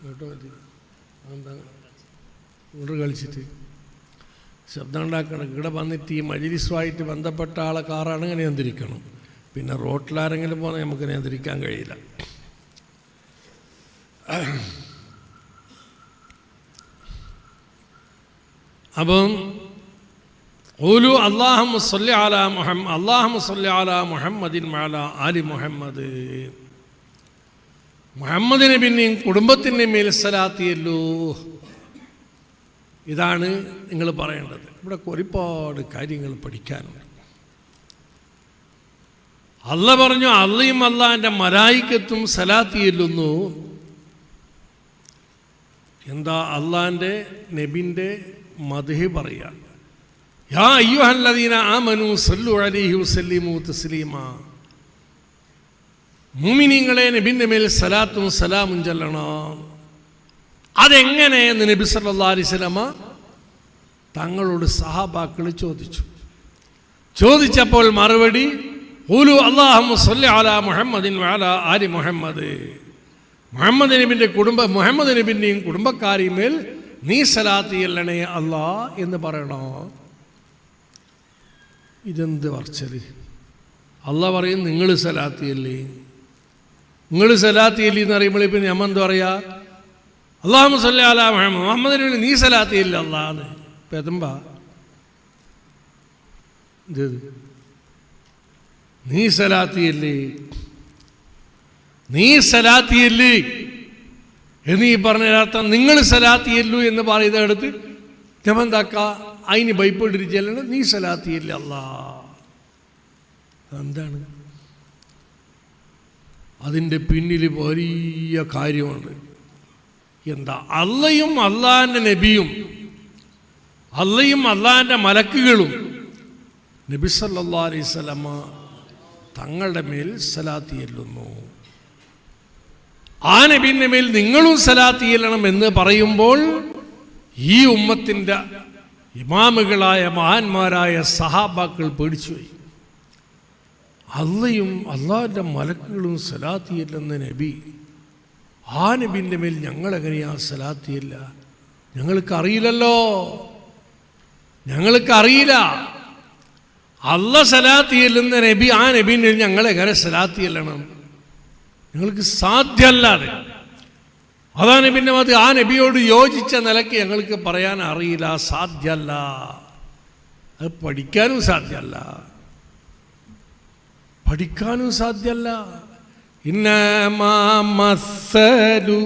കേട്ടോ മതി. എന്താ ഇവിടെ കളിച്ചിട്ട് ശബ്ദം ഉണ്ടാക്കണം. ഇവിടെ വന്നിട്ട് ഈ മജ്‌ലിസുമായിട്ട് ബന്ധപ്പെട്ട ആളെ കാറാണെങ്കിൽ നിയന്ത്രിക്കണം. പിന്നെ റോട്ടിലാരെങ്കിലും പോകാൻ നമുക്ക് നിയന്ത്രിക്കാൻ കഴിയില്ല. അപ്പം ഖൂലു അല്ലാഹുമ്മ സ്വല്ലി അലാ മുഹമ്മദ് അല്ലാഹുമ്മ സ്വല്ലി അലാ മുഹമ്മദിൻ വഅലാ ആലി മുഹമ്മദ്. മുഹമ്മദ് നബിൻ്റെയും കുടുംബത്തിൻ്റെയും മേൽ സ്വലാത്ത് ചൊല്ലൂ. ഇതാണ് നിങ്ങൾ പറയേണ്ടത്. ഇവിടെ ഒരുപാട് കാര്യങ്ങൾ പഠിക്കാനുണ്ട്. അല്ല പറഞ്ഞു, അള്ളയും അള്ളാൻ്റെ മലായിക്കത്തും സ്വലാത്ത് ചൊല്ലുന്നു. എന്താ? അള്ളാൻ്റെ നബിൻ്റെ മദ്ഹ് പറയുക. യാ അയ്യുഹല്ലദീന ആമനൂ സല്ലു അലൈഹി വസല്ലിമു തസ്ലീമാ. മുഅ്മിനീങ്ങളെ, നബിൻ്റെ മേൽ സലാത്തും സലാമും ചൊല്ലണം. അതെങ്ങനെ എന്ന് നബി സല്ലല്ലാഹു അലൈഹി വസല്ലമ തങ്ങളോട് സഹാബാക്കൾ ചോദിച്ചപ്പോൾ മറുപടി ഖൂലു അല്ലാഹുമ്മ സ്വല്ലി അലാ മുഹമ്മദിൻ വഅലാ ആലി മുഹമ്മദ്. മുഹമ്മദ് നബിൻ്റെയും കുടുംബക്കാരെയും മേൽ നീ സലാത്ത് ചൊല്ലണേ അല്ലാ എന്ന് പറയണോ? ഇതെന്ത് പറച്ചല്? അല്ലാഹ് പറയും നിങ്ങൾ സലാത്ത് ചൊല്ലി. നിങ്ങൾ സലാത്ത് ചൊല്ലി എന്ന് പറയുമ്പോൾ ഇപ്പം നമ്മൾ എന്താ പറയുക? അല്ലാഹുമ്മ സ്വല്ലി അലാ മുഹമ്മദ്, മുഹമ്മദിന് വേണ്ടി നീ സലാത്ത് ചൊല്ലി അല്ലാന്ന്. പെതമ്പാ ഇത്? നീ സലാത്ത് ചൊല്ലി എന്നീ പറഞ്ഞതിനർത്ഥം നിങ്ങൾ സലാത്ത് ചൊല്ലു എന്ന് പറയുന്നിടത്ത് ഞമെന്താക്ക അതിന് ഭയപ്പെട്ടിരിച്ചല്ല നീ സലാത്ത് ചൊല്ലി അല്ലാ. എന്താണ് അതിൻ്റെ പിന്നിൽ? വലിയ കാര്യമുണ്ട്. എന്താ? അള്ളയും അള്ളാൻ്റെ നബിയും അള്ളയും അള്ളാൻ്റെ മലക്കുകളും നബി സല്ലല്ലാഹു അലൈഹി വസല്ലമ തങ്ങളുടെ മേൽ സലാത്ത് ചൊല്ലുന്നു. ആ നബിൻ്റെ മേൽ നിങ്ങളും സലാത്ത് ചൊല്ലണം എന്ന് പറയുമ്പോൾ ഈ ഉമ്മത്തിൻ്റെ ഇമാമുകളായ മഹാന്മാരായ സഹാബാക്കൾ പേടിച്ചുപോയി. അള്ളയും അള്ളാഹിൻ്റെ മലക്കുകളും സലാത്ത് ചൊല്ലുന്ന നബി, ആ നബിൻ്റെ മേൽ ഞങ്ങളെങ്ങനെയാ സലാത്ത് ചൊല്ലുക? ഞങ്ങൾക്കറിയില്ല. അള്ള സലാത്ത് ചൊല്ലുന്ന നബി, ആ നബിൻ്റെ ഞങ്ങളെങ്ങനെ സലാത്ത് ചൊല്ലണം? ഞങ്ങൾക്ക് സാധ്യമല്ലാതെ. അതാണ് പിന്നെ അത് ആ നബിയോട് യോജിച്ച നിലയ്ക്ക് ഞങ്ങൾക്ക് പറയാൻ അറിയില്ല, സാധ്യമല്ല. അത് പഠിക്കാനും സാധ്യമല്ല. ഇന്നമാ മസ്സലു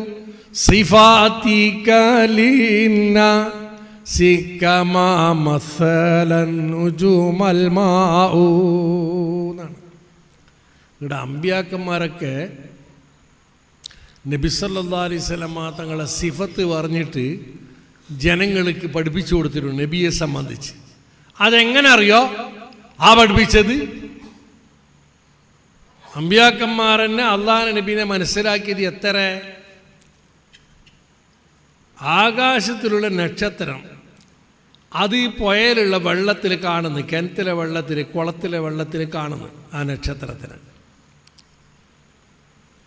സിഫാതിക ലിന്നാസി കമാ മസ്സലൻ നുജുമൽ മാഉ. ഇവിടെ അമ്പിയാക്കന്മാരൊക്കെ നബി സല്ലല്ലാഹു അലൈഹി വസല്ലമ തങ്ങളെ സിഫത്ത് പറഞ്ഞിട്ട് ജനങ്ങൾക്ക് പഠിപ്പിച്ചു കൊടുത്തിട്ടുണ്ട് നബിയെ സംബന്ധിച്ച്. അതെങ്ങനെ അറിയോ? ആ പഠിപ്പിച്ചത് അമ്പിയാക്കന്മാരെന്നെ അള്ളാഹുവിൻ്റെ നബീനെ മനസ്സിലാക്കിയത് എത്ര? ആകാശത്തിലുള്ള നക്ഷത്രം അത് ഈ പുഴയിലുള്ള വെള്ളത്തിൽ കാണുന്നു, കിണറ്റിലെ വെള്ളത്തിൽ, കുളത്തിലെ വെള്ളത്തിൽ കാണുന്നു ആ നക്ഷത്രത്തിന്.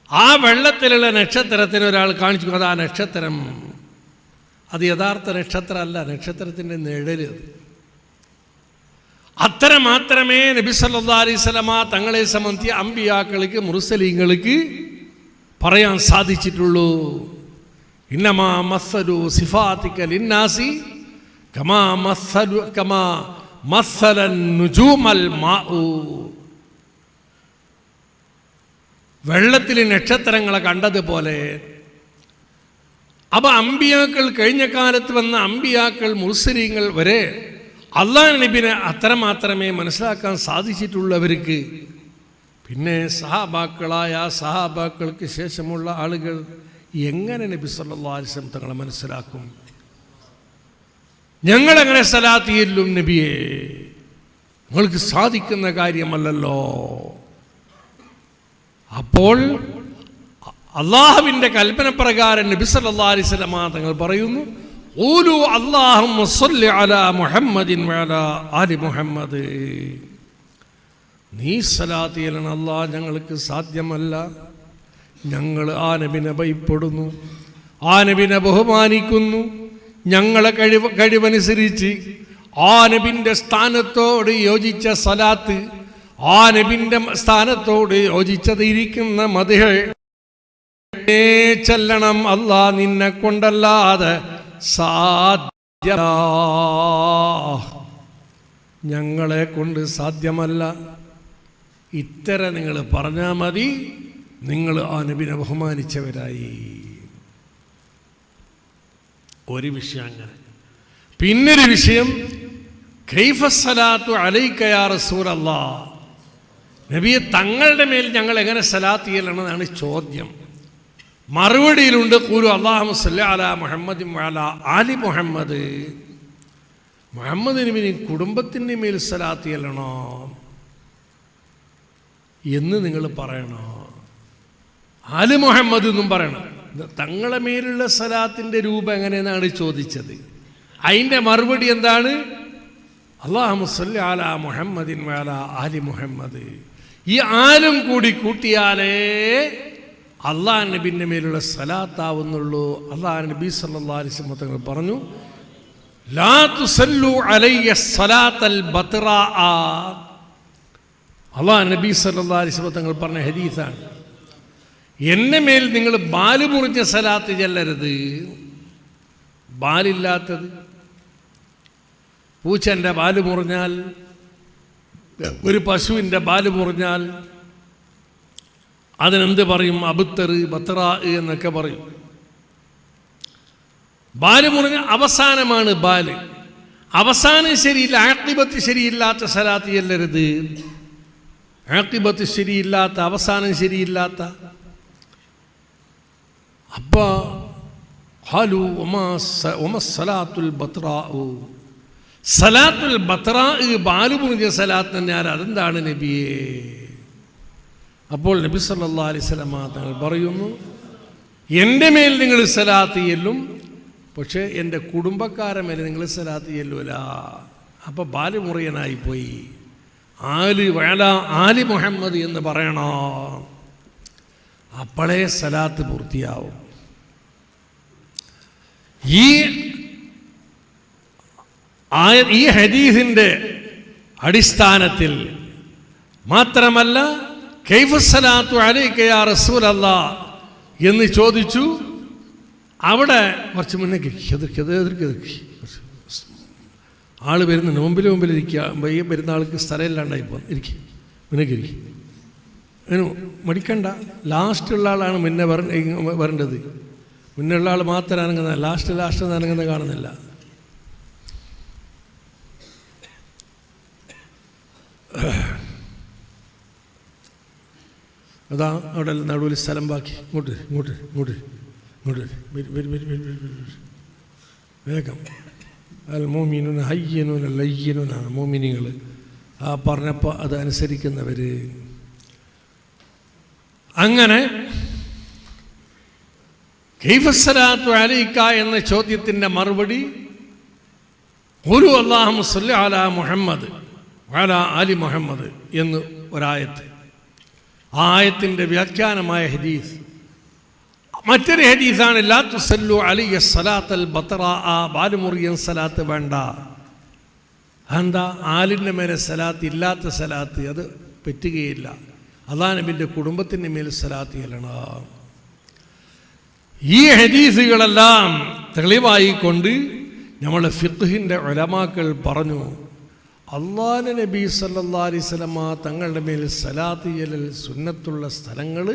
ആ വെള്ളത്തിലുള്ള നക്ഷത്രത്തിന് ഒരാൾ കാണിച്ചു, അത് ആ നക്ഷത്രം, അത് യഥാർത്ഥ നക്ഷത്രമല്ല, നക്ഷത്രത്തിൻ്റെ നിഴല്. അത്ര മാത്രമേ നബി സല്ലല്ലാഹു അലൈഹി വസല്ലമ തങ്ങളെ സംബന്ധിച്ച് അമ്പിയാക്കൾക്ക് മുർസലീങ്ങൾക്ക് പറയാൻ സാധിച്ചിട്ടുള്ളൂ. ഇന്നമാ മസ്സലു സിഫാതിക ലിന്നാസി കമാ മസ്സലൻ നുജൂമൽ മാഉ. വെള്ളത്തിൽ നക്ഷത്രങ്ങളെ കണ്ടതുപോലെ. അപ്പോൾ അമ്പിയാക്കൾ, കഴിഞ്ഞ കാലത്ത് വന്ന അമ്പിയാക്കൾ, മുർസലീങ്ങൾ വരെ അള്ളാഹു നബിനെ അത്രമാത്രമേ മനസ്സിലാക്കാൻ സാധിച്ചിട്ടുള്ളവർക്ക് പിന്നെ സഹാബാക്കൾക്ക് ശേഷമുള്ള ആളുകൾ എങ്ങനെ നബി സല്ലല്ലാഹു അലൈഹി വസല്ലം തങ്ങളെ മനസ്സിലാക്കും? ഞങ്ങളെങ്ങനെ സലാത്ത് ചൊല്ലും നബിയെ? നിങ്ങൾക്ക് സാധിക്കുന്ന കാര്യമല്ലല്ലോ അപ്പോൾ അള്ളാഹുവിൻ്റെ കൽപ്പന പ്രകാരം നബി സല്ലല്ലാഹു അലൈഹി വസല്ലം തങ്ങൾ പറയുന്നു, ഖൂലു അല്ലാഹുമ്മ സ്വല്ലി അലാ മുഹമ്മദിൻ വഅലാ ആലി മുഹമ്മദ്. നീ സലാത്ത് ചെയ്യണം അല്ലാഹ്, ഞങ്ങൾക്ക് സാധ്യമല്ല. ഞങ്ങൾ ആ നബിനെ ഭയപ്പെടുന്നു, ആ നബിനെ ബഹുമാനിക്കുന്നു. ഞങ്ങളെ കഴിവനുസരിച്ച് ആ നബിൻ്റെ സ്ഥാനത്തോട് യോജിച്ച സലാത്ത്, ആ നബിൻ്റെ സ്ഥാനത്തോട് യോജിച്ചതിരിക്കുന്ന മദ്ഹ് ചെല്ലണം. അല്ലാഹ് നിന്നെ കൊണ്ടല്ലാതെ സാധ്യമല്ല, ഞങ്ങളെ കൊണ്ട് സാധ്യമല്ല. ഇത്തര നിങ്ങൾ പറഞ്ഞാൽ മതി, നിങ്ങൾ ആ നബിനെ ബഹുമാനിച്ചവരായി. ഒരു വിഷയം അങ്ങനെ. പിന്നൊരു വിഷയം, കൈഫ സലാത്തു അലൈക യാ റസൂലല്ലാഹ്, നബിയെ തങ്ങളുടെ മേൽ ഞങ്ങൾ എങ്ങനെ സലാത്ത് ചെയ്യണമെന്നാണ് ചോദ്യം. മറുപടിയിലുണ്ട്, ഖൂലു അല്ലാഹുമ്മ സ്വല്ലി അലാ മുഹമ്മദിൻ വഅലാ ആലി മുഹമ്മദ്. മുഹമ്മദ് നബിന് കുടുംബത്തിൻ്റെ മേൽ സലാത്ത് ചെയ്യണോ എന്ന് നിങ്ങൾ പറയണോ? ആലി മുഹമ്മദ് എന്നും പറയണം. തങ്ങളെ മേലുള്ള സലാത്തിൻ്റെ രൂപം എങ്ങനെയെന്നാണ് ചോദിച്ചത്. അതിൻ്റെ മറുപടി എന്താണ്? അല്ലാഹുമ്മ സ്വല്ലി അലാ മുഹമ്മദിൻ വഅലാ ആലി മുഹമ്മദ്. ഈ ആലും കൂടി കൂട്ടിയാലേ അള്ളാഹ് നബിൻ്റെ മേലുള്ള സലാത്താവുന്നുള്ളൂ. അള്ളാഹ് നബി സല്ലല്ലാഹു അലൈഹി വസല്ലം തങ്ങൾ പറഞ്ഞു, ലാ തുസല്ലു അലയ്യ സലാത്തൽ ബത്റാ. അള്ളാഹ് നബി സല്ലല്ലാഹു അലൈഹി വസല്ലം തങ്ങൾ പറഞ്ഞ ഹദീസാണ്, എൻ്റെ മേൽ നിങ്ങൾ ബാല് മുറിഞ്ഞ സലാത്ത് ചെല്ലരുത്. ബാലില്ലാത്തത്, പൂച്ചൻ്റെ ബാല് മുറിഞ്ഞാൽ, ഒരു പശുവിൻ്റെ ബാല് മുറിഞ്ഞാൽ അതിനെന്ത് പറയും? അബുത്തർ, ബത്റാ എന്നൊക്കെ പറയും. ബാല് മുറിഞ്ഞ അവസാനമാണ് ബാല്. അവസാനം ശരിയില്ല, ആഖിബത്ത് ശരിയില്ലാത്ത സലാത്ത് ചെല്ലരുത്. ആഖിബത്ത് ശരിയില്ലാത്ത, അവസാനം ശരിയില്ലാത്ത. അപ്പോൾ ഖാലു വമാ സലാത്തുൽ ബത്റാ. സലാത്തുൽ ബത്റാ ബാല് മുറിഞ്ഞ സലാത്ത് തന്നെയാണ്. അതെന്താണ് നബിയേ? അപ്പോൾ നബി സല്ലല്ലാഹു അലൈഹി വസല്ലം തങ്ങൾ പറയുന്നു, എൻ്റെ മേൽ നിങ്ങൾ സലാത്ത് ചെല്ലും, പക്ഷേ എൻ്റെ കുടുംബക്കാരെ മേലെ നിങ്ങൾ സലാത്ത് ചെല്ലൂല. അപ്പോൾ ബാല് മുറിയനായിപ്പോയി. ആലി വഅലാ ആലി മുഹമ്മദ് എന്ന് പറയണോ? അപ്പോഴേ സലാത്ത് പൂർത്തിയാവും. ഈ ഹദീസിൻ്റെ അടിസ്ഥാനത്തിൽ മാത്രമല്ല, കൈഫ സലാത്തു അലൈക യാ റസൂലല്ലാഹ് എന്ന് ചോദിച്ചു. അവിടെ കുറച്ച് മുന്നേ ആൾ വരുന്നുണ്ട്, മുമ്പിലിരിക്കുക. വരുന്ന ആൾക്ക് സ്ഥലമില്ലാണ്ടായിപ്പോൾ ഇരിക്കും, മുന്നേക്ക് ഇരിക്കും. അതിന് മടിക്കണ്ട. ലാസ്റ്റുള്ള ആളാണ് മുന്നേ വരേണ്ടത്. മുന്നുള്ള ആൾ മാത്രം അനങ്ങുന്ന, ലാസ്റ്റ് അനങ്ങുന്ന കാണുന്നില്ല. അതാ അവിടെ നടുവിൽ സ്ഥലം ബാക്കി. ഇങ്ങോട്ട് വേഗം. അൽ മോമിനുന ഹയ്യനുന ലയ്യനുനാണ് മോമിനികൾ. ആ പറഞ്ഞപ്പോൾ അത് അനുസരിക്കുന്നവർ. അങ്ങനെ കൈഫ സലാത്തു അലൈക എന്ന ചോദ്യത്തിൻ്റെ മറുപടി, ഖുലു അല്ലാഹുമ്മ സ്വല്ലി അലാ മുഹമ്മദ് വഅലാ ആലി മുഹമ്മദ് എന്ന് ഒരായത്ത്. ആ ആയത്തിൻ്റെ വ്യാഖ്യാനമായ ഹദീസ്. മറ്റൊരു ഹദീസാണ്, ലാ തുസല്ലു അലയ്യ സലാത്തൽ ബത്റാ. ബാല് മുറിയൻ സലാത്ത് വേണ്ട. എന്താ? ആലിൻ്റെ മേലെ സലാത്ത്, ഇല്ലാത്ത സലാത്ത് അത് പറ്റുകയില്ല. അല്ലാഹു നബിൻ്റെ കുടുംബത്തിൻ്റെ മേൽ സലാത്ത് ചെല്ലണം. ഈ ഹദീസുകളെല്ലാം തെളിവായിക്കൊണ്ട് നമ്മളെ ഫിഖ്ഹിൻ്റെ ഉലമാക്കൾ പറഞ്ഞു, അല്ലാഹു നബി സല്ലല്ലാഹു അലൈഹി വസല്ലം തങ്ങളുടെ മേൽ സലാത്ത് ചെല്ലൽ സുന്നത്തുള്ള സ്ഥലങ്ങൾ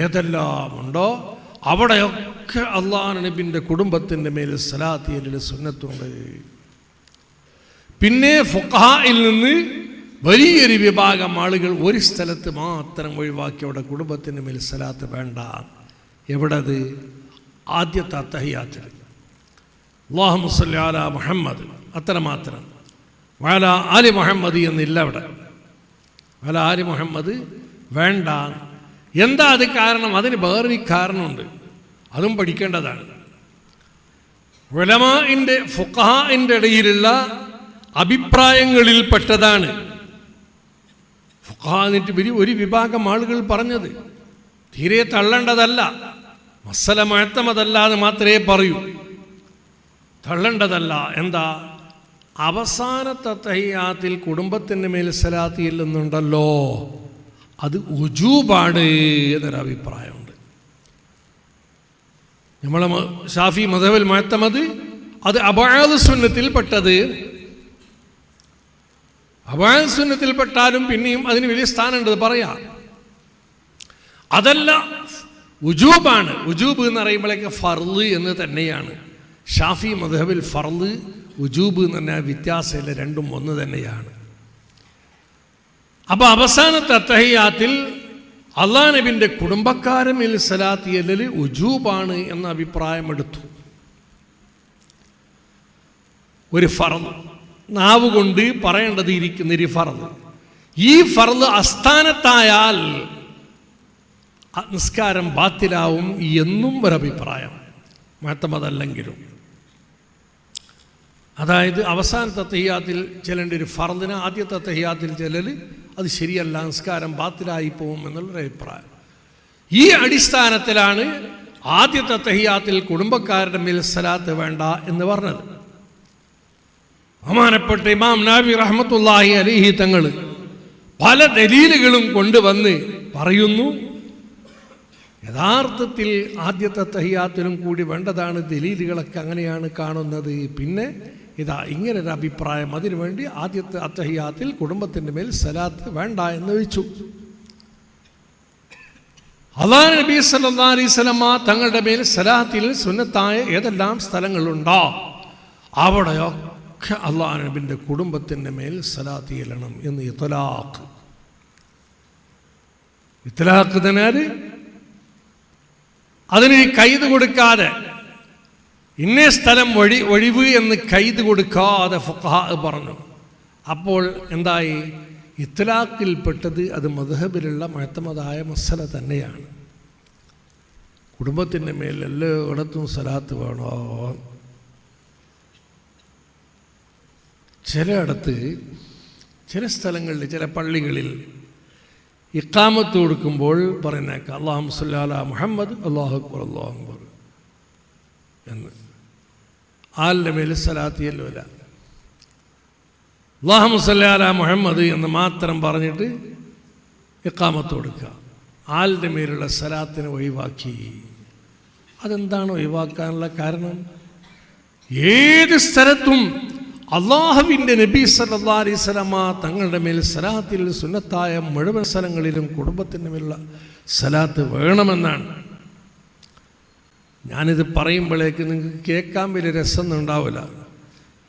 ഏതെല്ലാം ഉണ്ടോ അവിടെയൊക്കെ അല്ലാഹു നബിൻ്റെ കുടുംബത്തിൻ്റെ മേൽ സലാത്ത് ചെല്ലൽ സുന്നത്തുണ്ട്. പിന്നെ ഫുഖഹായിൽ നിന്ന് വലിയൊരു വിഭാഗം ആളുകൾ ഒരു സ്ഥലത്ത് മാത്രം ഒഴിവാക്കി അവിടെ കുടുംബത്തിൻ്റെ മേൽ സലാത്ത് വേണ്ട. എവിടത്? ആദ്യത്തെ തഹിയ്യാത്തിൽ അല്ലാഹുമ്മ സ്വല്ലി അലാ മുഹമ്മദ് അത്രമാത്രം. വഅലാ ആലി മുഹമ്മദ് എന്നില്ല അവിടെ. വഅലാ ആലി മുഹമ്മദ് വേണ്ട. എന്താ അത് കാരണം? അതിന് വേറൊരു കാരണമുണ്ട്, അതും പഠിക്കേണ്ടതാണ്. ഉലമാഇന്റെ ഫുഖഹാഇന്റെ ഇടയിലുള്ള അഭിപ്രായങ്ങളിൽപ്പെട്ടതാണ്. ഫുഖഹാ എന്നിട്ട് ഒരു വിഭാഗം ആളുകൾ പറഞ്ഞത് തീരെ തള്ളേണ്ടതല്ല, മസല മുഅത്തമദല്ലാതെ മാത്രമേ പറയൂ, തള്ളേണ്ടതല്ല. എന്താ? അവസാനത്തെ തഹിയ്യാത്തിൽ കുടുംബത്തിൻ്റെ മേൽ സലാത്ത് ചെല്ലുന്നുണ്ടല്ലോ, അത് ഉജൂബാണ് എന്നൊരഭിപ്രായമുണ്ട്. നമ്മളെ ഷാഫി മദ്ഹബിൽ മുഅത്തമദ് അത് അബഅദ് സുന്നത്തിൽപ്പെട്ടത്. അബഅദ് സുന്നത്തിൽപ്പെട്ടാലും പിന്നെയും അതിന് വലിയ സ്ഥാനമുണ്ട് പറയാം. അതല്ല, ഉജൂബാണ്. ഉജൂബ് എന്ന് പറയുമ്പോഴേക്ക് ഫർള് എന്ന് തന്നെയാണ്. ഷാഫി മദ്ഹബിൽ ഫർള് ഉജൂബ് എന്ന് പറഞ്ഞാൽ വ്യത്യാസമില്ല, രണ്ടും ഒന്ന് തന്നെയാണ്. അപ്പോൾ അവസാനത്തെ അത്തഹിയ്യാത്തിൽ അല്ലാഹു നബിൻ്റെ കുടുംബക്കാരമിൽ സലാത്ത് ചെല്ലൽ ഉജൂബാണ് എന്ന അഭിപ്രായം എടുത്തു. ഒരു ഫർള്, നാവ് കൊണ്ട് പറയേണ്ടത് ഇരിക്കുന്നൊരു ഫർള്. ഈ ഫർള് അസ്ഥാനത്തായാൽ നിസ്കാരം ബാത്തിലാവും എന്നും ഒരഭിപ്രായം, മുഅത്തമദല്ലെങ്കിലും. അതായത് അവസാനത്തെ തഹിയ്യാത്തിൽ ചെല്ലേണ്ട ഒരു ഫർദിനെ ആദ്യത്തെ തഹിയ്യാത്തിൽ ചെല്ലൽ അത് ശരിയല്ല, നിസ്കാരം ബാത്തിലായി പോകും എന്നുള്ളൊരു അഭിപ്രായം. ഈ അടിസ്ഥാനത്തിലാണ് ആദ്യത്തെ തഹിയ്യാത്തിൽ കുടുംബക്കാരുടെ മേൽ സലാത്ത് വേണ്ട എന്ന് പറഞ്ഞത്. ബഹുമാനപ്പെട്ട ഇമാം നവവി റഹ്മത്തുള്ളാഹി അലൈഹി തങ്ങൾ പല ദലീലുകളും കൊണ്ടുവന്ന് പറയുന്നു, യഥാർത്ഥത്തിൽ ആദ്യത്തെ തഹിയ്യാത്തിലും കൂടി വേണ്ടതാണ്. ദലീലുകളൊക്കെ അങ്ങനെയാണ് കാണുന്നത്. പിന്നെ ഇതാ ഇങ്ങനൊരു അഭിപ്രായം, അതിനുവേണ്ടി ആദ്യത്തെ അത്തഹിയ്യാത്തിൽ കുടുംബത്തിൻ്റെ മേൽ സലാത്ത് വേണ്ട എന്ന് വെച്ചു. അല്ലാഹു നബി സല്ലല്ലാഹു അലൈഹി വസല്ലം തങ്ങളുടെ മേൽ സലാത്തിൽ സുന്നത്തായ ഏതെല്ലാം സ്ഥലങ്ങളുണ്ടോ അവിടെയൊക്കെ അല്ലാഹു നബിൻ്റെ കുടുംബത്തിൻ്റെ മേൽ സലാത്ത് ചെല്ലണം എന്ന് ഇത്ലാഖ്. ഇത്ലാഖ് എന്നാൽ അതിന് കൈത് കൊടുക്കാതെ, ഇന്നേ സ്ഥലം ഒഴിവ് എന്ന് കൈത് കൊടുക്കാതെ ഫുഖഹാ പറഞ്ഞു. അപ്പോൾ എന്തായി? ഇത്ലാഖിൽപ്പെട്ടത് അത് മദ്ഹബിലുള്ള മുഅത്തമദായ മസല തന്നെയാണ്. കുടുംബത്തിൻ്റെ മേൽ എല്ലായിടത്തും സലാത്ത് വേണോ? ചിലയിടത്ത്, ചില സ്ഥലങ്ങളിൽ, ചില പള്ളികളിൽ ഇഖാമത്ത് കൊടുക്കുമ്പോൾ പറയുന്നേക്കാം അല്ലാഹുമ്മ സ്വല്ലി അലാ മുഹമ്മദ്, അല്ലാഹു അക്ബർ, അല്ലാഹു അക്ബർ എന്ന്. ആലിൻ്റെ മേൽ സലാത്ത് ചെല്ലൂല. അല്ലാഹുമ്മ സ്വല്ലി അലാ മുഹമ്മദ് എന്ന് മാത്രം പറഞ്ഞിട്ട് ഇഖാമത്ത് കൊടുക്കുക. ആലിൻ്റെ മേലുള്ള സലാത്തിനെ ഒഴിവാക്കി. അതെന്താണ് ഒഴിവാക്കാനുള്ള കാരണം? ഏത് സ്ഥലത്തും അള്ളാഹുവിൻ്റെ നബി സല്ലല്ലാഹു അലൈഹി വസല്ലം തങ്ങളുടെ മേൽ സലാത്തിൽ സുന്നത്തായ മുഴുവൻ സ്ഥലങ്ങളിലും കുടുംബത്തിൻ്റെ മേലുള്ള സലാത്ത് വേണമെന്നാണ്. ഞാനിത് പറയുമ്പോഴേക്ക് നിങ്ങൾക്ക് കേൾക്കാൻ വലിയ രസമൊന്നും ഉണ്ടാവില്ല.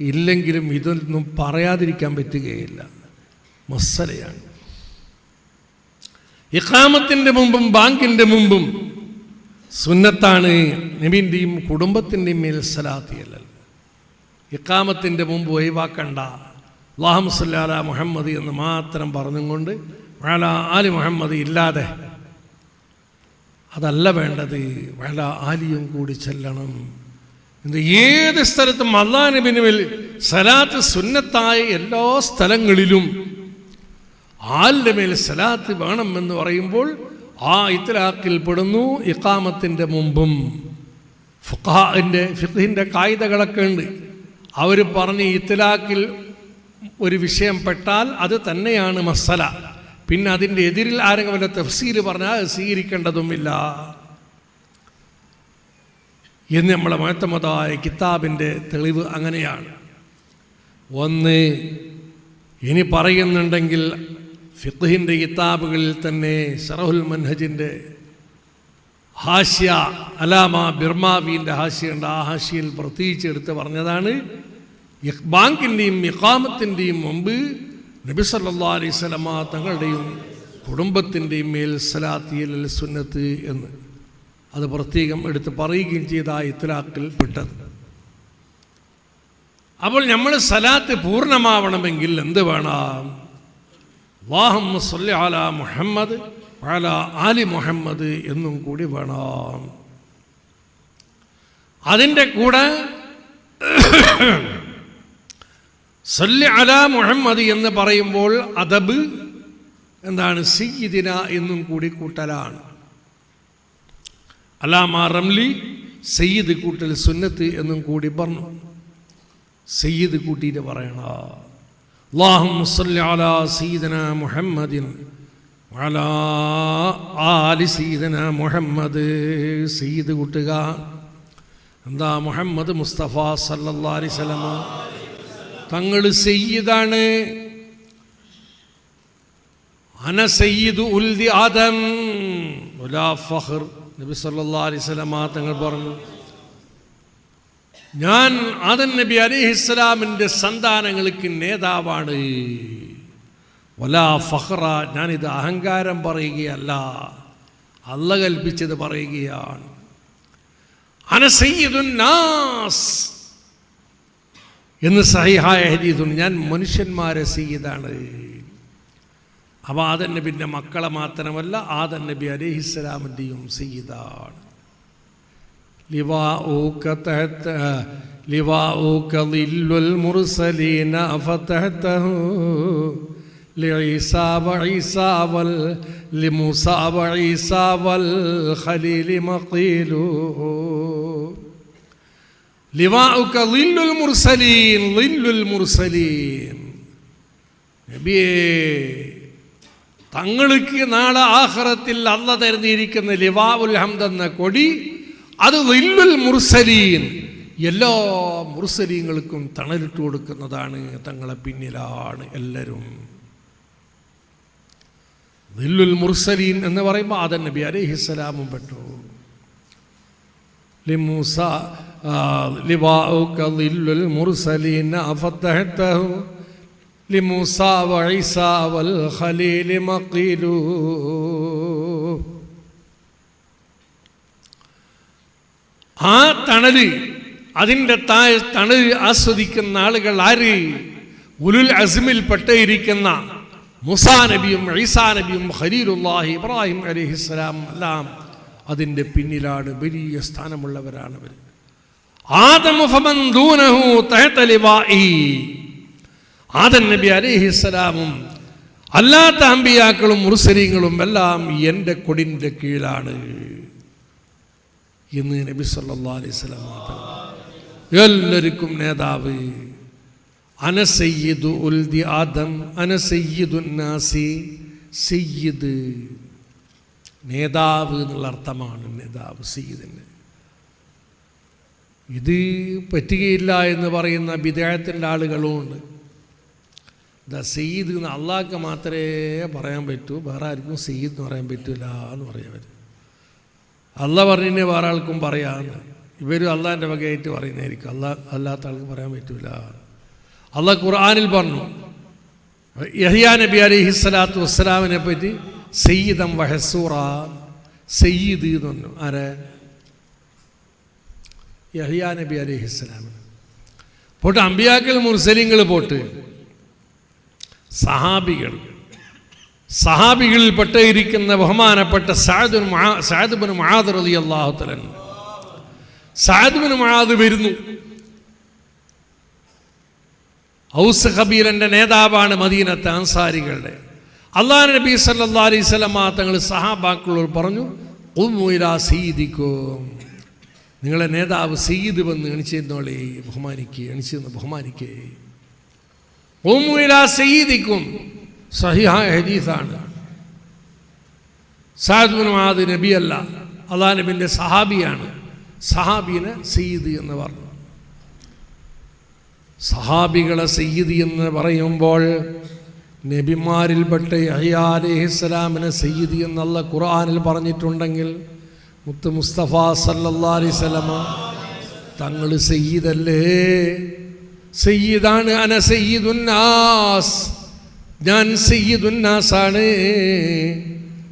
ഇല്ലെങ്കിലും ഇതൊന്നും പറയാതിരിക്കാൻ പറ്റുകയില്ല. മസലയാണ്. ഇഖാമത്തിൻ്റെ മുമ്പും ബാങ്കിൻ്റെ മുമ്പും സുന്നത്താണ് നബിൻ്റെയും കുടുംബത്തിൻ്റെയും മേൽ സലാത്ത് ചെല്ലൽ. ഇഖാമത്തിൻ്റെ മുമ്പ് ഒഴിവാക്കണ്ട. അല്ലാഹുമ്മ സ്വല്ലി അലാ മുഹമ്മദ് എന്ന് മാത്രം പറഞ്ഞുകൊണ്ട് വഅലാ ആലി മുഹമ്മദ് ഇല്ലാതെ, അതല്ല വേണ്ടത്. വഅലാ ആലിയും കൂടി ചെല്ലണം. ഏത് സ്ഥലത്തും അല്ലാഹു നബിയുടെ മേൽ സലാത്ത് സുന്നത്തായ എല്ലാ സ്ഥലങ്ങളിലും ആലിൻ്റെ മേൽ സലാത്ത് വേണമെന്ന് പറയുമ്പോൾ ആ ഇത്ലാഖിൽ പെടുന്നു. ഇഖാമത്തിൻ്റെ മുമ്പും ഫിഖ്ഹിൻ്റെ കായിദകളൊക്കെ ഉണ്ട്. അവർ പറഞ്ഞ് ഇത്ലാഖിൽ ഒരു വിഷയം പെട്ടാൽ അത് തന്നെയാണ് മസല. പിന്നെ അതിൻ്റെ എതിരിൽ ആരെങ്കിലും വല്ല തഫ്സീർ പറഞ്ഞാൽ അത് സ്വീകരിക്കേണ്ടതുമില്ല എന്ന് നമ്മളെ മുഅത്തമദായ കിതാബിൻ്റെ തെളിവ് അങ്ങനെയാണ്. ഒന്ന്, ഇനി പറയുന്നുണ്ടെങ്കിൽ ഫിഖ്ഹിൻ്റെ കിതാബുകളിൽ തന്നെ ശറഹുൽ മൻഹജിൻ്റെ ഹാഷ്യ അലാമ ബിർമാവിൻ്റെ ഹാഷ്യയുണ്ട്. ആ ഹാഷ്യയിൽ പ്രത്യേകിച്ച് എടുത്ത് പറഞ്ഞതാണ്, ബാങ്കിൻ്റെയും ഇഖാമത്തിൻ്റെയും മുമ്പ് നബി സല്ലല്ലാഹു അലൈഹി വസല്ലം തങ്ങളുടെയും കുടുംബത്തിൻ്റെയും മേൽ സലാത്ത് ചെല്ലൽ സുന്നത്ത് എന്ന് അത് പ്രത്യേകം എടുത്ത് പറയുകയും ചെയ്ത ആ ഇത്ലാഖിൽ പെട്ടത്. അപ്പോൾ നമ്മൾ സലാത്ത് പൂർണ്ണമാവണമെങ്കിൽ എന്ത് വേണം? അല്ലാഹുമ്മ സ്വല്ലി അലാ മുഹമ്മദ്, അലാ ആലി മുഹമ്മദ് എന്നും കൂടി വേണം. അതിൻ്റെ കൂടെ സല്ലി അലാ മുഹമ്മദ് എന്ന് പറയുമ്പോൾ അദബ് എന്താണ്? സയ്യിദിന എന്നും കൂടി കൂട്ടലാണ്. അലാമ റംലി സയ്യിദ് കൂട്ടൽ സുന്നത്ത് എന്നും കൂടി പറഞ്ഞു. സയ്യിദ് കൂട്ടിയിട്ട് പറയണ അല്ലാഹുമ്മ സല്ലി അലാ സയ്യിദിന മുഹമ്മദിൻ വഅലാ ആലി സയ്യിദിന മുഹമ്മദ്. സയ്യിദ് കൂട്ടുക. എന്താ? മുഹമ്മദ് മുസ്തഫ സല്ലല്ലാഹു അലൈഹി വസല്ലം തങ്ങൾ സയ്യിദാണ്. അന സയ്യിദു ഉൽദി ആദം വലാ ഫഖർ. നബി സല്ലല്ലാഹു അലൈഹി വസല്ലം തങ്ങൾ പറഞ്ഞു, ഞാൻ ആദം നബി അലൈഹിസ്സലാമിൻ്റെ സന്താനങ്ങൾക്ക് നേതാവാണ്. വലാ ഫഖറ, ഞാനിത് അഹങ്കാരം പറയുകയല്ല, അല്ലാഹ് കൽപ്പിച്ചത് പറയുകയാണ്. അന സയ്യിദുൻ നാസ് എന്ന് സഹിഹായ ഹദീസുണ്ട്. ഞാൻ മനുഷ്യന്മാരെ സയ്യിദാണ്. അപ്പോൾ ആദം നബിൻ്റെ മക്കളെ മാത്രമല്ല, ആദം നബി അലൈഹിസ്സലാമിൻ്റെയും സയ്യിദാണ്. ലിവാഊക ളില്ലുൽ മുർസലീന ഫതഹതഹു لعيسى وعيسى لموسى وعيسى والخليل مقيل لواءك ظل المرسلين ظل المرسلين. നബിയേ, തങ്ങൾക്ക് നാളെ ആഖിറത്തിൽ അല്ലാഹ് തരുന്നിരിക്കുന്ന ലിവാഉൽ ഹംദ് എന്ന കൊടി, അത് ളില്ലുൽ മുർസലീൻ, എല്ലാ മുർസലീങ്ങൾക്കും തണലിട്ട് കൊടുക്കുന്നതാണ്. തങ്ങളെ പിന്നിലാണ് എല്ലാവരും. ളില്ലുൽ മുർസലീൻ എന്ന് പറയുമ്പോൾ ആദം നബി അലൈഹിസ്സലാമും പെട്ടു. ലിമൂസ ലിവാഉക ളില്ലുൽ മുർസലീൻ ഫതഹതഹു ലിമൂസ വഈസ വൽ ഖലീൽ മഖീലു. ആ തണല്, അതിൻ്റെ തണൽ ആസ്വദിക്കുന്ന ആളുകൾ ആര്? ഉലുൽ അസ്മിൽ പെട്ടിരിക്കുന്ന മൂസാ നബിയും ഈസാ നബിയും ഖലീലുല്ലാഹി ഇബ്രാഹിം അലൈഹിസ്സലാം എല്ലാം അതിൻ്റെ പിന്നിലാണ്. വലിയ സ്ഥാനമുള്ളവരാണ് അവർ. ആദം ഫമൻ ദൂനഹു തഹത ലിവാഇ. ആദം നബി അലൈഹിസ്സലാമും അല്ലാത്ത അമ്പിയാക്കളും മുർസലീങ്ങളും എല്ലാം എൻ്റെ കൊടിൻ്റെ കീഴിലാണ് എന്ന് നബി സല്ലല്ലാഹു അലൈഹി വസല്ലം എല്ലാവർക്കും നേതാവ്. അന സയ്യിദു ഉൽദി ആദം അന സയ്യിദുൻ നാസി. സയ്യിദ് നേതാവ് എന്നുള്ള അർത്ഥമാണ്. നേതാവ് സയ്യിദിന്. ഇത് പറ്റുകയില്ല എന്ന് പറയുന്ന ബിദ്അത്തിൻ്റെ ആളുകളുമുണ്ട്. സയ്യിദ് എന്ന് അള്ളാഹ്ക്ക് മാത്രമേ പറയാൻ പറ്റൂ, വേറെ ആർക്കും സയ്യിദ് എന്ന് പറയാൻ പറ്റില്ല എന്ന് പറയവർ. അള്ളാഹ് പറഞ്ഞതിനെ വേറെ ആൾക്കും പറയാമെന്ന് ഇവരും അള്ളാഹിൻ്റെ വകയായിട്ട് പറയുന്നതായിരിക്കും. അല്ലാത്ത ആൾക്ക് പറയാൻ പറ്റില്ല. അള്ളാഹ് ഖുർആനിൽ പറഞ്ഞു, യഹ്യാ നബി അലൈഹിസ്സലാത്തു വസ്സലാമിനെ പറ്റി സയ്യിദം വഹസൂറ. സയ്യിദ് എന്ന് പറഞ്ഞു. ആരെ? യഹ്യാ നബി അലൈഹിസ്സലാമിന്. പോട്ട് അമ്പിയാക്കൾ മുർസലീങ്ങൾ പോട്ട് സഹാബികളിൽ പെട്ടിരിക്കുന്ന ബഹുമാനപ്പെട്ട സഅദ് ബിൻ മുആദ് റളിയല്ലാഹു തആല. സഅദ് ബിൻ മുആദ് വരുന്നു. ഔസ് ഖബീലൻ്റെ നേതാവാണ് മദീനത്തെ അൻസാരികളുടെ. അല്ലാഹു നബി സല്ലല്ലാഹു അലൈഹി വസല്ലം തങ്ങൾ സഹാബാക്കളോട് പറഞ്ഞു, ഖുമു ഇലാ സയ്യിദിക്കും, നിങ്ങളെ നേതാവ് സയ്യിദ് വന്ന് എണിച്ചെന്നോളെ, ബഹുമാനിക്കേ. ഖുമു ഇലാ സയ്യിദിക്കും സഹിഹായ ഹദീസാണ്. സഅദ് ബിൻ മുആദ് നബിയല്ല, അല്ലാഹു നബിൻ്റെ സഹാബിയാണ്. സഹാബീനെ സയ്യിദ് എന്ന് പറഞ്ഞു. സഹാബികളെ സയ്യിദ് എന്ന് പറയുമ്പോൾ നബിമാരിൽപ്പെട്ട യഹ്യാ അലൈഹിസ്സലാമിനെ സയ്യിദ് എന്നുള്ള ഖുർആനിൽ പറഞ്ഞിട്ടുണ്ടെങ്കിൽ മുത്ത് മുസ്തഫ സല്ലല്ലാഹു അലൈഹി വസല്ലം തങ്ങൾ സയ്യിദല്ലേ? സയ്യിദാണ്. അന സയ്യിദുൻ നാസ്, ഞാൻ സയ്യിദുൻ നാസാണ്.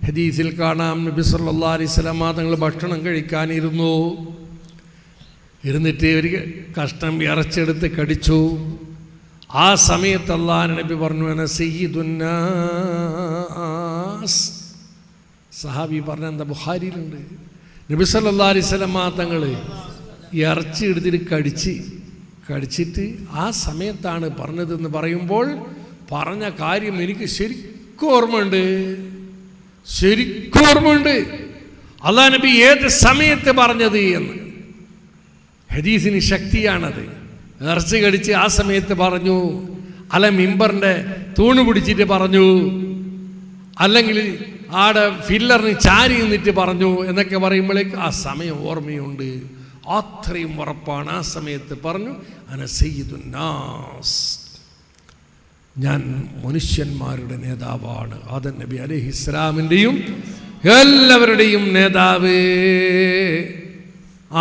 ഹദീസിൽ കാണാം, നബി സല്ലല്ലാഹു അലൈഹി വസല്ലം തങ്ങൾ ഭക്ഷണം കഴിക്കാനിരുന്നു. ഇരുന്നിട്ട് ഒരു കഷ്ണം ഇറച്ചെടുത്ത് കടിച്ചു. ആ സമയത്ത് അല്ലാഹു നബി പറഞ്ഞു, അന സയ്യിദുൻ നാസ്, സഹാബി പറഞ്ഞ എന്താ ബുഖാരിയിലുണ്ട്, നബി സല്ലല്ലാഹു അലൈഹി വസല്ലം തങ്ങൾ ഇറച്ചി എടുത്തിട്ട് കടിച്ചിട്ട് ആ സമയത്താണ് പറഞ്ഞതെന്ന് പറയുമ്പോൾ പറഞ്ഞ കാര്യം എനിക്ക് ശരിക്കും ഓർമ്മയുണ്ട്. അല്ലാഹു നബി ഏത് സമയത്ത് പറഞ്ഞത് എന്ന്. ഹദീസിന് ശക്തിയാണത്. ഇറച്ചി കടിച്ച് ആ സമയത്ത് പറഞ്ഞു, അല്ല മിമ്പറിൻ്റെ തൂണ് പിടിച്ചിട്ട് പറഞ്ഞു, അല്ലെങ്കിൽ ആടെ ഫില്ലറിന് ചാരി നിന്നിട്ട് പറഞ്ഞു എന്നൊക്കെ പറയുമ്പോഴേക്ക് ആ സമയം ഓർമ്മയുണ്ട്. അത്രയും ഉറപ്പാണ്. ആ സമയത്ത് പറഞ്ഞു, അന സയ്യിദുൻ നാസ്, ഞാൻ മനുഷ്യന്മാരുടെ നേതാവാണ്. ആദം നബി അലൈഹിസ്സലാമിൻ്റെയും എല്ലാവരുടെയും നേതാവ്.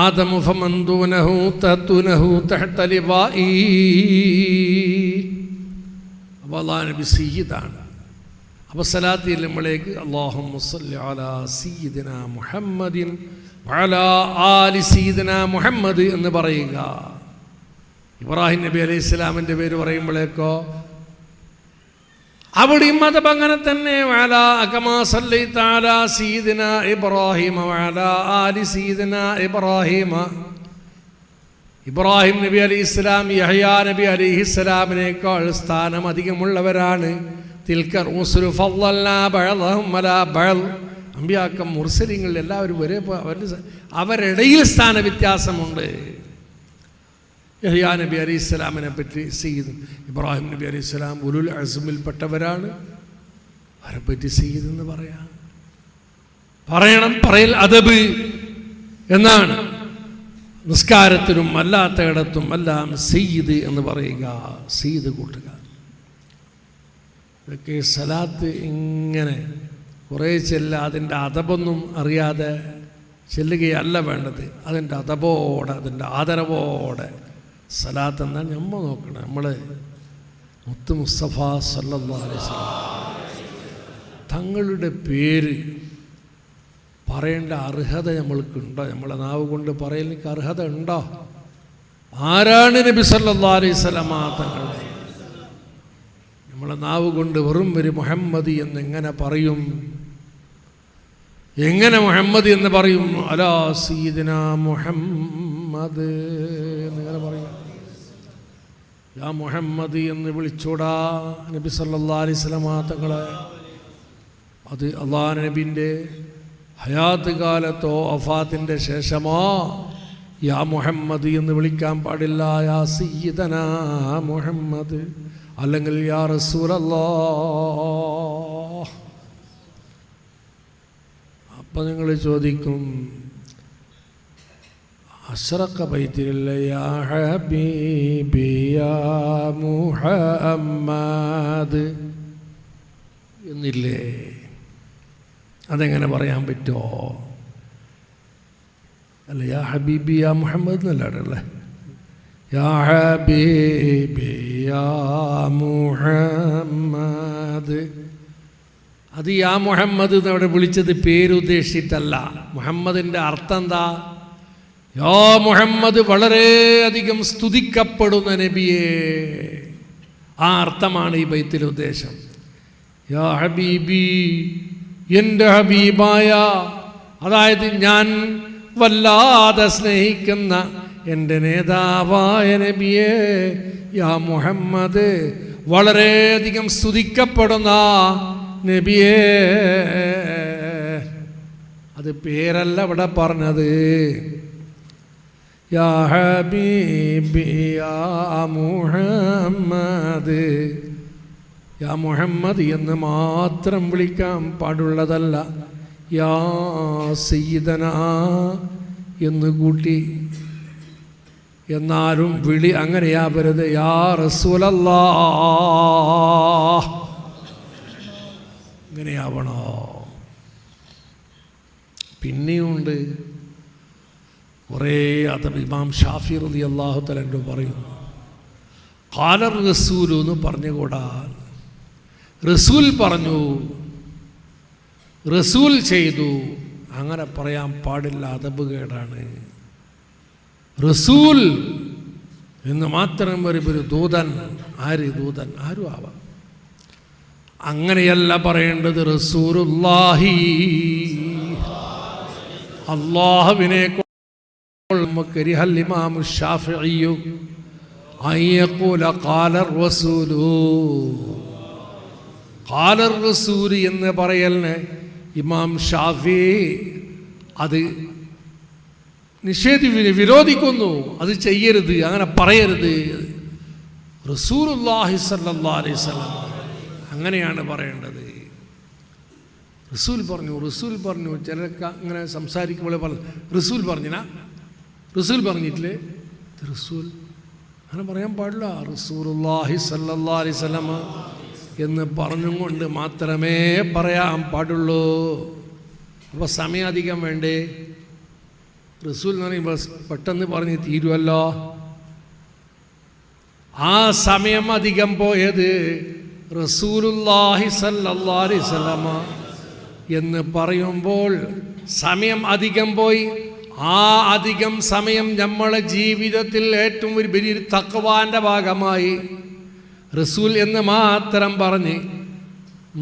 ആദമു ഫമൻ ദൂനഹു തതുനഹു തഹ്ത ലിവാഇ. അപ്പോൾ അല്ലാഹു നബി സയ്യിദാണ്. അപ്പോൾ സലാത്ത് ചെല്ലുമ്പോഴേക്ക് അല്ലാഹുമ്മ സ്വല്ലി അലാ സയ്യിദിനാ മുഹമ്മദിൻ വഅലാ ആലി സയ്യിദിനാ മുഹമ്മദ് എന്ന് പറയുക. ഇബ്രാഹിം നബി അലൈഹി സ്വലാമിൻ്റെ പേര് പറയുമ്പോഴേക്കോ അവിടെയും മതം അങ്ങനെ തന്നെ. വഅലാ കമാ സല്ലൈത അലാ സയ്യിദിനാ ഇബ്രാഹിം വഅലാ ആലി സയ്യിദിനാ ഇബ്രാഹിം. ഇബ്രാഹിം നബി അലൈഹി സ്വലാം യഹ്യാ നബി അലൈഹി സ്വലാമിനേക്കാൾ സ്ഥാനം അധികമുള്ളവരാണ്. തിൽക റൂസുലു ഫളൽനാ ബഅദഹും അലാ ബഅദ്. അമ്പിയാക്കം മുർസലിങ്ങൾ എല്ലാവരും ഒരേ അവരിടയിൽ സ്ഥാന വ്യത്യാസമുണ്ട്. യഹ്യാ നബി അലൈഹി സ്വലാമിനെ പറ്റി സയ്യിദ്, ഇബ്രാഹിം നബി അലൈഹി സ്വലാം ഉലുൽ അസ്മിൽപ്പെട്ടവരാണ്. അവരെ പറ്റി സയ്യിദ് എന്ന് പറയൽ അദബ് എന്നാണ്. നിസ്കാരത്തിലും അല്ലാത്ത ഇടത്തും എല്ലാം സയ്യിദ് എന്ന് പറയുക, സയ്യിദ് കൂട്ടുക. ഇതൊക്കെ സലാത്ത് ഇങ്ങനെ കുറേ അതിൻ്റെ അദബൊന്നും അറിയാതെ ചെല്ലുകയല്ല വേണ്ടത്. അതിൻ്റെ അദബോടെ, അതിൻ്റെ ആദരവോടെ സലാത്ത് എന്നാൽ നമ്മൾ നോക്കണം. നമ്മൾ മുത്ത് മുസ്തഫ സല്ലല്ലാഹു അലൈഹി വസല്ലം തങ്ങളുടെ പേര് പറയേണ്ട അർഹത നമ്മൾക്കുണ്ടോ? നമ്മളെ നാവ് കൊണ്ട് പറയലിന് അർഹത ഉണ്ടോ? ആരാണ് നബി സല്ലല്ലാഹു അലൈഹി വസല്ലം തങ്ങൾ? നമ്മളെ നാവ് കൊണ്ട് വെറും ഒരു മുഹമ്മദി എന്നെങ്ങനെ പറയും? എങ്ങനെ മുഹമ്മദ് എന്ന് പറയും? അലാ സയ്യിദിനാ മുഹമ്മദ് എന്നിങ്ങനെ പറയും. യാ മുഹമ്മദ് എന്ന് വിളിച്ചൂടാ നബി സല്ലല്ലാഹു അലൈഹി വസല്ലം തങ്ങളെ. അത് അല്ലാഹു നബിൻ്റെ ഹയാത്ത് കാലത്തോ വഫാത്തിൻ്റെ ശേഷമോ യാ മുഹമ്മദ് എന്ന് വിളിക്കാൻ പാടില്ല. യാ സയ്യിദനാ മുഹമ്മദ്, അല്ലെങ്കിൽ യാ റസൂലല്ലാഹ്. അപ്പം നിങ്ങൾ ചോദിക്കും, അശ്റഖ ബൈത്തില്ല യാ ഹബീബി യാ മുഹമ്മദ് എന്നില്ലേ? അതെങ്ങനെ പറയാൻ പറ്റുമോ? അല്ല, യാ ഹബീബി യാ മുഹമ്മദ് എന്നല്ലേ? യാ ഹബീബി യാ മുഹമ്മദ്. അത് യാ മുഹമ്മദ് എന്നവിടെ വിളിച്ചത് പേരുദ്ദേശിച്ചിട്ടല്ല. മുഹമ്മദിൻ്റെ അർത്ഥം എന്താ? യാ മുഹമ്മദ്, വളരെയധികം സ്തുതിക്കപ്പെടുന്ന നബിയെ. ആ അർത്ഥമാണ് ഈ ബൈത്തിലെ ഉദ്ദേശം. യാ ഹബീബി, എൻ്റെ ഹബീബായ, അതായത് ഞാൻ വല്ലാതെ സ്നേഹിക്കുന്ന എൻ്റെ നേതാവായ നബിയെ. യാ മുഹമ്മദ്, വളരെയധികം സ്തുതിക്കപ്പെടുന്ന നബിയെ. അത് പേരല്ല ഇവിടെ പറഞ്ഞത്. യാ ഹബീബി യാ മുഹമ്മദ്, യാ മുഹമ്മദ് എന്ന് മാത്രം വിളിക്കാൻ പാടുള്ളതല്ല. യാ സയ്യിദന എന്ന് കൂട്ടി. എന്നാലും വിളി അങ്ങനെയാവരുത്. യാ റസൂലല്ലാഹ് ഇങ്ങനെയാവണോ? പിന്നെയുണ്ട് കുറേ അതബ്. ഇമാം ഷാഫി റളിയല്ലാഹു തആല പറയുന്നു, ഖാലർ റസൂലു എന്ന് പറഞ്ഞുകൂടാ. റസൂൽ പറഞ്ഞു, റസൂൽ ചെയ്തു, അങ്ങനെ പറയാൻ പാടില്ല. അതബ് കേടാണ്. റസൂൽ എന്ന് മാത്രം ഒരു ദൂതൻ. ആര് ദൂതൻ? ആരും ആവാം. അങ്ങനെയല്ല പറയേണ്ടത്. റസൂലുള്ളാഹി അല്ലാഹുവിനെ കരിഹൽ ഇമാം ശാഫിഈ അയ്യഖൂല ഖാല റസൂലു ഖാല റസൂൽ എന്ന് പറയലിനെ ഇമാം ഷാഫിഈ അത് വിരോധിക്കുന്നു. അത് ചെയ്യരുത്, അങ്ങനെ പറയരുത്. റസൂലുള്ളാഹി സ്വല്ലല്ലാഹു അലൈഹി വസല്ലം അങ്ങനെയാണ് പറയേണ്ടത്. റസൂൽ പറഞ്ഞു. ചിലരൊക്കെ അങ്ങനെ സംസാരിക്കുമ്പോൾ പറഞ്ഞു റസൂൽ പറഞ്ഞിട്ടില്ലേ? റസൂൽ അങ്ങനെ പറയാൻ പാടില്ല. റസൂലുള്ളാഹി സ്വല്ലല്ലാഹു അലൈഹി വസല്ലം എന്ന് പറഞ്ഞും കൊണ്ട് മാത്രമേ പറയാൻ പാടുള്ളൂ. അപ്പോൾ സമയം അധികം വേണ്ടേ? റസൂൽ എന്ന് പറയുമ്പോൾ പെട്ടെന്ന് പറഞ്ഞ് തീരുമല്ലോ. ആ സമയം അധികം പോയത് റസൂലുള്ളാഹി സ്വല്ലല്ലാഹു അലൈഹി വസല്ലം എന്ന് പറയുമ്പോൾ സമയം അധികം പോയി. ആ അധികം സമയം നമ്മളെ ജീവിതത്തിൽ ഏറ്റവും ഒരു വലിയ തഖ്വാന്റെ ഭാഗമായി റസൂൽ എന്ന് മാത്രം പറഞ്ഞ്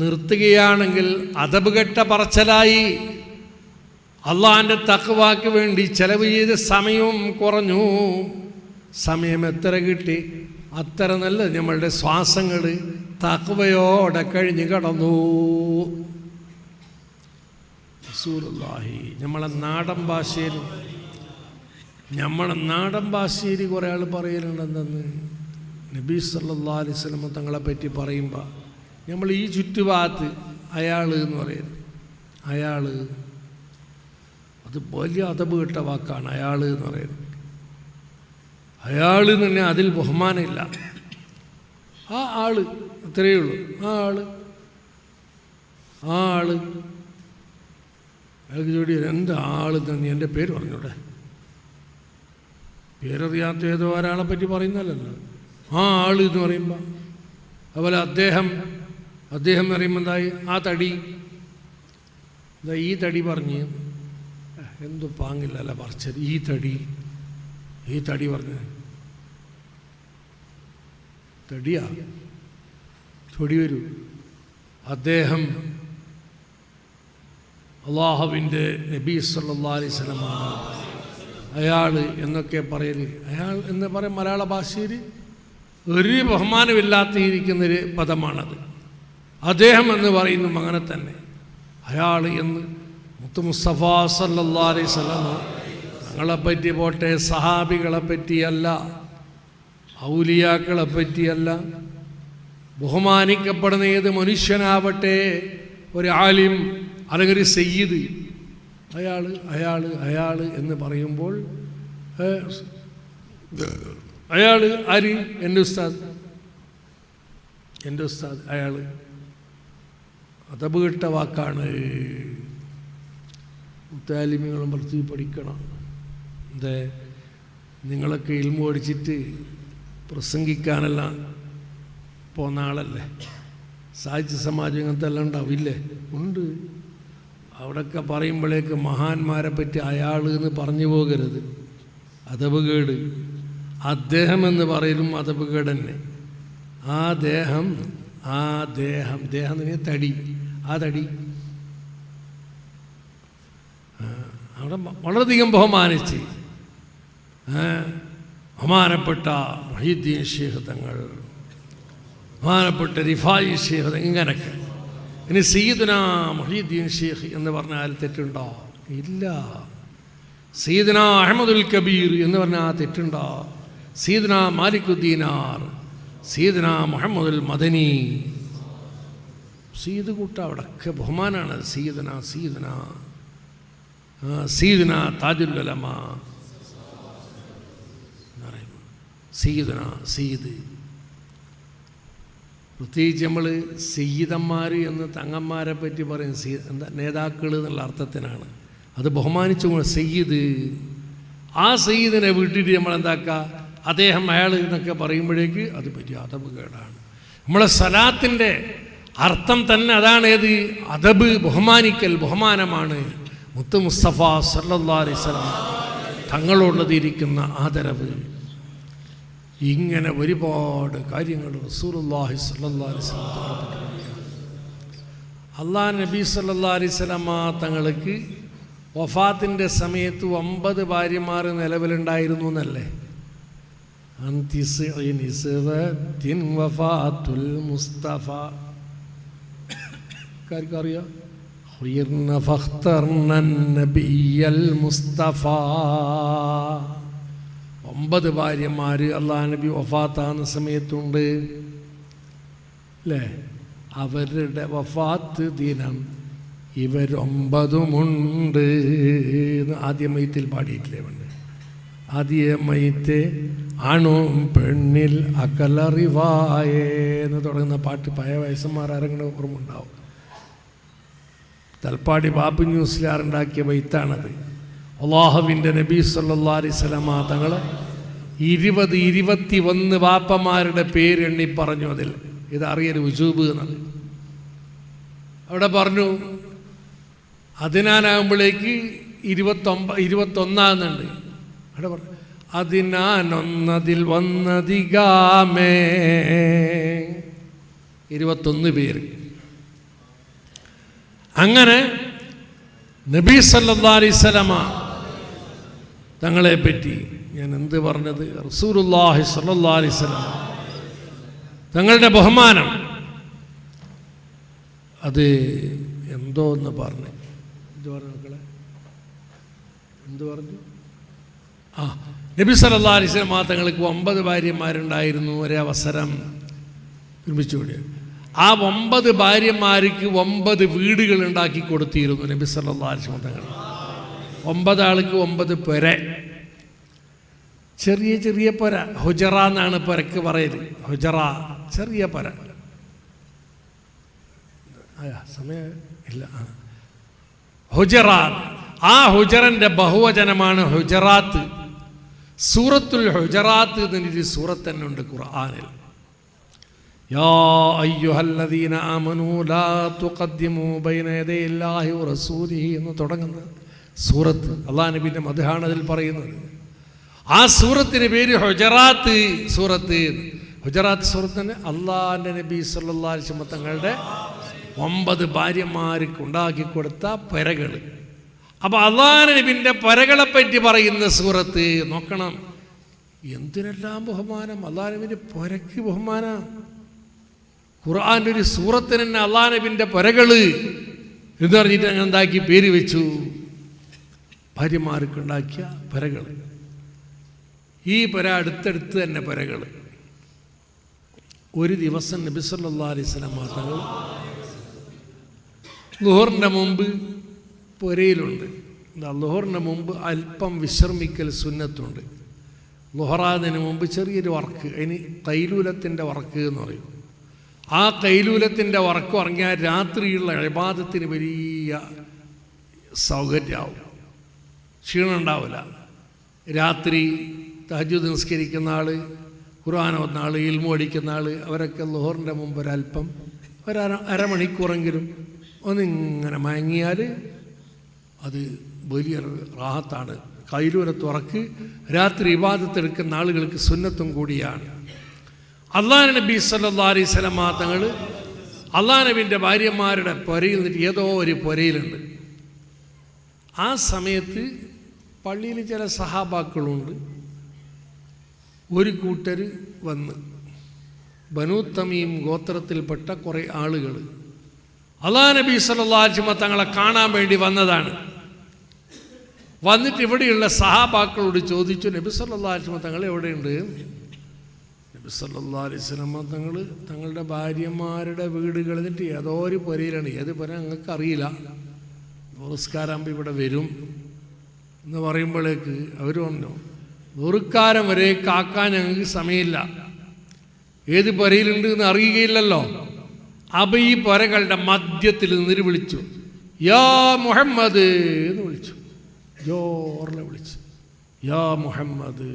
നിർത്തുകയാണെങ്കിൽ അദബ് കെട്ട പറച്ചലായി. അള്ളാഹിൻ്റെ തഖ്വാക്ക് വേണ്ടി ചെലവ് ചെയ്ത സമയവും കുറഞ്ഞു. സമയം എത്ര കിട്ടി അത്ര നല്ല നമ്മളുടെ ശ്വാസങ്ങൾ തഖ്വയോടെ കഴിഞ്ഞ് കടന്നു. റസൂലുള്ളാഹി നമ്മളെ നാടൻ ഭാഷയിൽ കുറേ ആൾ പറയലുണ്ടെന്ന്. നബി സല്ലല്ലാഹു അലൈഹി വസല്ലം തങ്ങളെ പറ്റി പറയുമ്പോൾ നമ്മൾ ഈ ചുറ്റുഭാഗത്ത് അയാൾ എന്ന് പറയുന്നത്, അയാൾ അത് വലിയ അതബ് കെട്ട വാക്കാണ്. അയാൾ എന്ന് പറയുന്നത്, അയാൾ തന്നെ അതിൽ ബഹുമാനമില്ല. ആ ആള് അത്രയേ ഉള്ളൂ. ആ ആള് അയാൾക്ക് ജോഡി എന്താ ആള് തന്നെ എൻ്റെ പേര് പറഞ്ഞൂടെ? പേരറിയാത്ത ഏതോ ഒരാളെ പറ്റി പറയുന്നതല്ലല്ലോ. ആ ആള് എന്ന് പറയുമ്പോൾ അതുപോലെ അദ്ദേഹം എന്ന് പറയുമ്പോൾ എന്തായി? ആ തടി ഈ തടി പറഞ്ഞ് എന്തു പാങ്ങില്ലല്ല പറിച്ചത്. ഈ തടി പറഞ്ഞ് തടിയാ തൊടി വരൂ. അദ്ദേഹം അള്ളാഹുവിൻ്റെ നബി സല്ലല്ലാഹു അലൈഹി വസല്ലമാണ്. അയാൾ എന്നൊക്കെ പറയല്. അയാൾ എന്ന് പറയും മലയാള ഭാഷയിൽ ഒരു ബഹുമാനമില്ലാത്തിരിക്കുന്നൊരു പദമാണത്. അദ്ദേഹം എന്ന് പറയുന്നു അങ്ങനെ തന്നെ. അയാൾ എന്ന് മുത്ത് മുസ്തഫ സല്ലല്ലാഹു അലൈഹി വസല്ലം തങ്ങളെപ്പറ്റി പോട്ടെ, സഹാബികളെ പറ്റിയല്ല, ഔലിയാക്കളെ പറ്റിയല്ല, ബഹുമാനിക്കപ്പെടുന്ന ഏത് മനുഷ്യനാവട്ടെ, ഒരു ആലിം അല്ലെങ്കിൽ ഒരു സയ്യിദ്, അയാൾ എന്ന് പറയുമ്പോൾ അയാൾ ആര്? എൻ്റെ ഉസ്താദ് അയാൾ അതബ് കെട്ട വാക്കാണ്. മുത്താലിമികളും പ്രത്യേകം പഠിക്കണം. എന്താ നിങ്ങളൊക്കെ ഇൽമു പഠിച്ചിട്ട് പ്രസംഗിക്കാനെല്ലാം പോന്ന ആളല്ലേ? സാഹിത്യ സമാജം ഇങ്ങനത്തെ എല്ലാം ഉണ്ടാവില്ലേ? ഉണ്ട്. അവിടെയൊക്കെ പറയുമ്പോഴേക്ക് മഹാന്മാരെ പറ്റി അയാൾ എന്ന് പറഞ്ഞു പോകരുത്. അതബുകേട്. അദ്ദേഹം എന്ന് പറയലും അതബുകേട് തന്നെ. ആ ദേഹം തടി, ആ തടി അവിടെ വളരെയധികം ബഹുമാനിച്ച് ബഹുമാനപ്പെട്ട മുഹീദ്ദീൻ ശൈഖ് തങ്ങൾ, ബഹുമാനപ്പെട്ട റിഫായി ശൈഖ് തങ്ങൾ, ഇങ്ങനൊക്കെ. ഇനി സയ്യിദുനാ മുഹീദ്ദീൻ ശൈഖ് എന്ന് പറഞ്ഞാൽ തെറ്റുണ്ടോ? ഇല്ല. സയ്യിദുനാ അഹ്മദുൽ കബീർ എന്ന് പറഞ്ഞാൽ തെറ്റുണ്ടോ? സയ്യിദുനാ മാലിക്കുദ്ദീനാർ, സയ്യിദുനാ മുഹമ്മദുൽ മദനി, സയ്യിദ് കൂട്ട അവിടൊക്കെ ബഹുമാനാണ്. സയ്യിദുനാ താജുൽ ഉലമ എന്ന് പറയുമ്പോൾ സയ്യിദ്. പ്രത്യേകിച്ച് നമ്മൾ സയ്യിദന്മാർ എന്ന് തങ്ങന്മാരെ പറ്റി പറയും. എന്താ നേതാക്കൾ എന്നുള്ള അർത്ഥത്തിനാണ്. അത് ബഹുമാനിച്ചു സയ്യിദ്. ആ സയ്യിദിനെ വിട്ടിട്ട് നമ്മളെന്താക്കുക? അദ്ദേഹം അയാൾ എന്നൊക്കെ പറയുമ്പോഴേക്ക് അത് വലിയ അതബ് കേടാണ്. നമ്മളെ സലാത്തിൻ്റെ അർത്ഥം തന്നെ അതാണ്. ഏത്? അദബ്, ബഹുമാനിക്കൽ, ബഹുമാനമാണ്. മുത്ത് മുസ്തഫ സല്ലല്ലാഹു അലൈഹി വസല്ലം തങ്ങളോടുള്ളതിരിക്കുന്ന ആദരവ്. ഇങ്ങനെ ഒരുപാട് കാര്യങ്ങൾ റസൂലുള്ളാഹി സ്വല്ലല്ലാഹു അലൈഹി വസല്ലം തങ്ങളെ പറ്റി പഠിക്കാം. അള്ളാഹ് നബി സല്ലല്ലാഹു അലൈഹി വസല്ലമ തങ്ങൾക്ക് വഫാത്തിൻ്റെ സമയത്ത് 9 ഭാര്യമാർ നിലവിലുണ്ടായിരുന്നു എന്നല്ലേ? വഫാത്തുൽ മുസ്തഫ അറിയാം. 9 ഭാര്യമാർ അള്ളാഹ് നബി വഫാത്താകുന്ന സമയത്തുണ്ട് അല്ലേ? അവരുടെ വഫാത്ത് ദിനം ഇവരൊമ്പതുമുണ്ട് എന്ന് ആദ്യ മയ്യത്തിൽ പാടിയിട്ടില്ലേ? ഉണ്ട് ആദ്യ മയ്യത്തെ ആണും പെണ്ണിൽ അകലറിവായെന്ന് തുടങ്ങുന്ന പാട്ട് പഴയ വയസ്സന്മാർ ആരെങ്കിലും ഓർമ്മ ഉണ്ടാവും. തൽപ്പാടി ബാബു ന്യൂസിലാറുണ്ടാക്കിയ ബൈത്താണത്. അല്ലാഹുവിൻ്റെ നബി സല്ലല്ലാഹു അലൈഹി വസല്ലമ തങ്ങൾ 21 വാപ്പമാരുടെ പേരെണ്ണി പറഞ്ഞു. അതിൽ ഇത് അറിയരു ഉജൂബ് എന്നാണ്. അവിടെ പറഞ്ഞു 14 21 അവിടെ പറഞ്ഞു 11 വന്നതികാമേ 21 പേര്. അങ്ങനെ നബി സല്ലല്ലാഹു അലൈഹി വസല്ലമ തങ്ങളെ പറ്റി ഞാൻ എന്ത് പറഞ്ഞത്? റസൂലുള്ളാഹി സ്വല്ലല്ലാഹു അലൈഹി വസല്ലം തങ്ങളുടെ ബഹുമാനം അത് എന്തോ എന്ന് പറഞ്ഞു. എന്ത് പറഞ്ഞു മക്കളെ? എന്ത് പറഞ്ഞു? നബി സല്ലല്ലാഹു അലൈഹി വസല്ലം തങ്ങൾക്ക് 9 ഭാര്യമാരുണ്ടായിരുന്നു. ഒരേ അവസരം ഒരുമിച്ചുകൂടി ആ 9 ഭാര്യമാർക്ക് 9 വീടുകൾ ഉണ്ടാക്കി കൊടുത്തിരുന്നു നബി സല്ലല്ലാഹു അലൈഹി വസല്ലം തങ്ങൾ. 9 ആൾക്ക് 9 പുര, ചെറിയ ചെറിയ പുര. ഹുജറ എന്നാണ് പുരക്ക് പറയല്. ഹുജറ ചെറിയ പുര. സമയം ഇല്ല. ഹുജറാത്ത്. ആ ഹുജറന്റെ ബഹുവചനമാണ് ഹുജറാത്ത്. സൂറത്തുൽ ഹുജറാത്ത് എന്നൊരു സൂറത്ത് തന്നെ ഉണ്ട് ഖുർആനിൽ. യാ അയ്യുഹല്ലദീന ആമനൂ ലാ തുഖദ്ദിമൂ ബൈന യദയില്ലാഹി വറസൂലിഹി എന്ന് തുടങ്ങുന്ന സൂറത്ത്. അല്ലാഹു നബിയുടെ മദ്ഹാണ് അതിൽ പറയുന്നത്. ആ സൂറത്തിന് പേര് ഹുജറാത്ത് സൂറത്ത്. ഹുജറാത്ത് സൂറത്തിന് അള്ളാഹിൻ്റെ നബി സല്ലല്ലാഹു അലൈഹി വസല്ലം തങ്ങളുടെ 9 ഭാര്യമാർക്ക് ഉണ്ടാക്കി കൊടുത്ത പുരകൾ. അപ്പോൾ അള്ളാഹു നബിൻ്റെ പുരകളെ പറ്റി പറയുന്ന സൂറത്ത്. നോക്കണം എന്തിനെല്ലാം ബഹുമാനം. അള്ളാഹു നബിൻ്റെ പുരക്ക് ബഹുമാനം. ഖുർആൻ്റെ ഒരു സൂറത്തിന് തന്നെ അള്ളാഹു നബിൻ്റെ പുരകൾ എന്ന് പറഞ്ഞിട്ട് അങ്ങനെ എന്താക്കി പേര് വെച്ചു. ഭാര്യമാർക്ക് ഉണ്ടാക്കിയ പുരകൾ. ഈ പുര അടുത്തടുത്ത് തന്നെ പുരകൾ. ഒരു ദിവസം നബി സല്ലല്ലാഹു അലൈഹി വസല്ലം തങ്ങൾ ളുഹറിൻ്റെ മുമ്പ് പുരയിലുണ്ട്. ളുഹറിൻ്റെ മുമ്പ് അല്പം വിശ്രമിക്കൽ സുന്നത്തുണ്ട്. ളുഹറാദിന് മുമ്പ് ചെറിയൊരു വർക്ക്, അതിന് കൈലൂലത്തിൻ്റെ വർക്ക് എന്ന് പറയും. ആ കൈലൂലത്തിൻ്റെ വർക്ക് ഇറങ്ങിയാൽ രാത്രിയുള്ള ഇബാദത്തിന് വലിയ സൗകര്യമാവും, ക്ഷീണം ഉണ്ടാവില്ല. രാത്രി തഹജ്ജുദ് നിസ്കരിക്കുന്ന ആൾ, ഖുർആൻ ഓതുന്ന ആൾ, ഇൽമു പഠിക്കുന്ന ആൾ, അവരൊക്കെ ളുഹറിൻ്റെ മുമ്പ് ഒരല്പം അരമണിക്കൂറെങ്കിലും ഒന്നിങ്ങനെ മയങ്ങിയാൽ അത് വലിയൊരു റാഹത്താണ്. കൈലൂലത്ത് ഉറക്ക് രാത്രി ഇബാദത്തെടുക്കുന്ന ആളുകൾക്ക് സുന്നത്തും കൂടിയാണ്. അള്ളാഹു നബി സല്ലല്ലാഹു അലൈഹി വസല്ലം തങ്ങൾ അള്ളാഹു നബിൻ്റെ ഭാര്യമാരുടെ പുരയിൽ നിന്നിട്ട് ഏതോ ഒരു പുരയിലുണ്ട്. ആ സമയത്ത് പള്ളിയിൽ ചില സഹാബാക്കളുണ്ട്. ഒരു കൂട്ടർ വന്ന് ബനൂ തമീം ഗോത്രത്തിൽപ്പെട്ട കുറേ ആളുകൾ അള്ളാഹു നബി സല്ലല്ലാഹു അലൈഹി വസല്ലം തങ്ങളെ കാണാൻ വേണ്ടി വന്നതാണ്. വന്നിട്ട് ഇവിടെയുള്ള സഹാബാക്കളോട് ചോദിച്ചു, നബി സല്ലല്ലാഹു അലൈഹി വസല്ലം തങ്ങൾ എവിടെയുണ്ട്? നബി സല്ലല്ലാഹു അലൈഹി വസല്ലം തങ്ങൾ തങ്ങളുടെ ഭാര്യമാരുടെ വീടുകളിൽ നിന്നിട്ട് ഏതോ ഒരു പുരയിലാണ്. ഏത് പുര ഞങ്ങൾക്ക് അറിയില്ല. നമസ്കാരാകുമ്പോൾ ഇവിടെ വരും എന്ന് പറയുമ്പോഴേക്ക് അവർ പറഞ്ഞു, നൂറുക്കാരം വരെ കാക്കാൻ ഞങ്ങൾക്ക് സമയമില്ല, ഏത് പുരയിലുണ്ട് എന്ന് അറിയുകയില്ലല്ലോ. അപ്പം ഈ പുരകളുടെ മധ്യത്തിൽ നിന്നിട്ട് വിളിച്ചു, യാ മുഹമ്മദ് എന്ന് വിളിച്ചു. ജോറിനെ വിളിച്ചു, യാ മുഹമ്മദ്.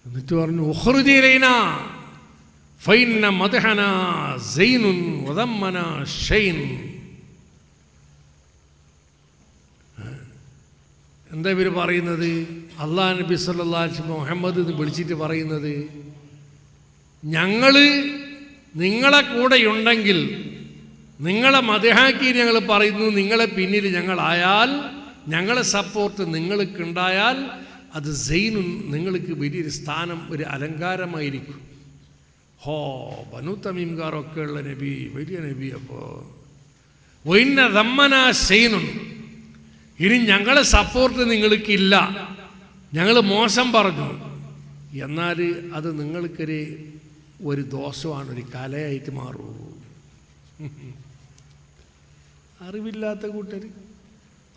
എന്നിട്ട് പറഞ്ഞു, ഉഖ്റുജി ഇലൈനാ ഫൈന്ന മദ്ഹനാ സൈനുൻ വദമ്മനാ ഷൈൻ. എന്താ ഇവർ പറയുന്നത്? അള്ളാഹു നബി സല്ലല്ലാഹു അലൈഹി വസല്ലം മുഹമ്മദ് എന്ന് വിളിച്ചിട്ട് പറയുന്നത്, ഞങ്ങൾ നിങ്ങളെ കൂടെയുണ്ടെങ്കിൽ, നിങ്ങളെ മദ്ഹാക്കി ഞങ്ങൾ പറയുന്നു, നിങ്ങളെ പിന്നിൽ ഞങ്ങളായാൽ, ഞങ്ങളെ സപ്പോർട്ട് നിങ്ങൾക്കുണ്ടായാൽ അത് സൈനുൻ, നിങ്ങൾക്ക് വലിയൊരു സ്ഥാനം, ഒരു അലങ്കാരമായിരിക്കും. ഹോ, ബനു തമീംകാരൊക്കെ ഉള്ള നബി, വലിയ നബി. അപ്പോൾ ഒയിന്ന ദമ്മന സൈനുൻ, ഇനി ഞങ്ങളെ സപ്പോർട്ട് നിങ്ങൾക്കില്ല, ഞങ്ങൾ മോശം പറഞ്ഞു, എന്നാൽ അത് നിങ്ങൾക്കൊരു ദോഷമാണ്, ഒരു കലയായിട്ട് മാറൂ. അറിവില്ലാത്ത കൂട്ടർ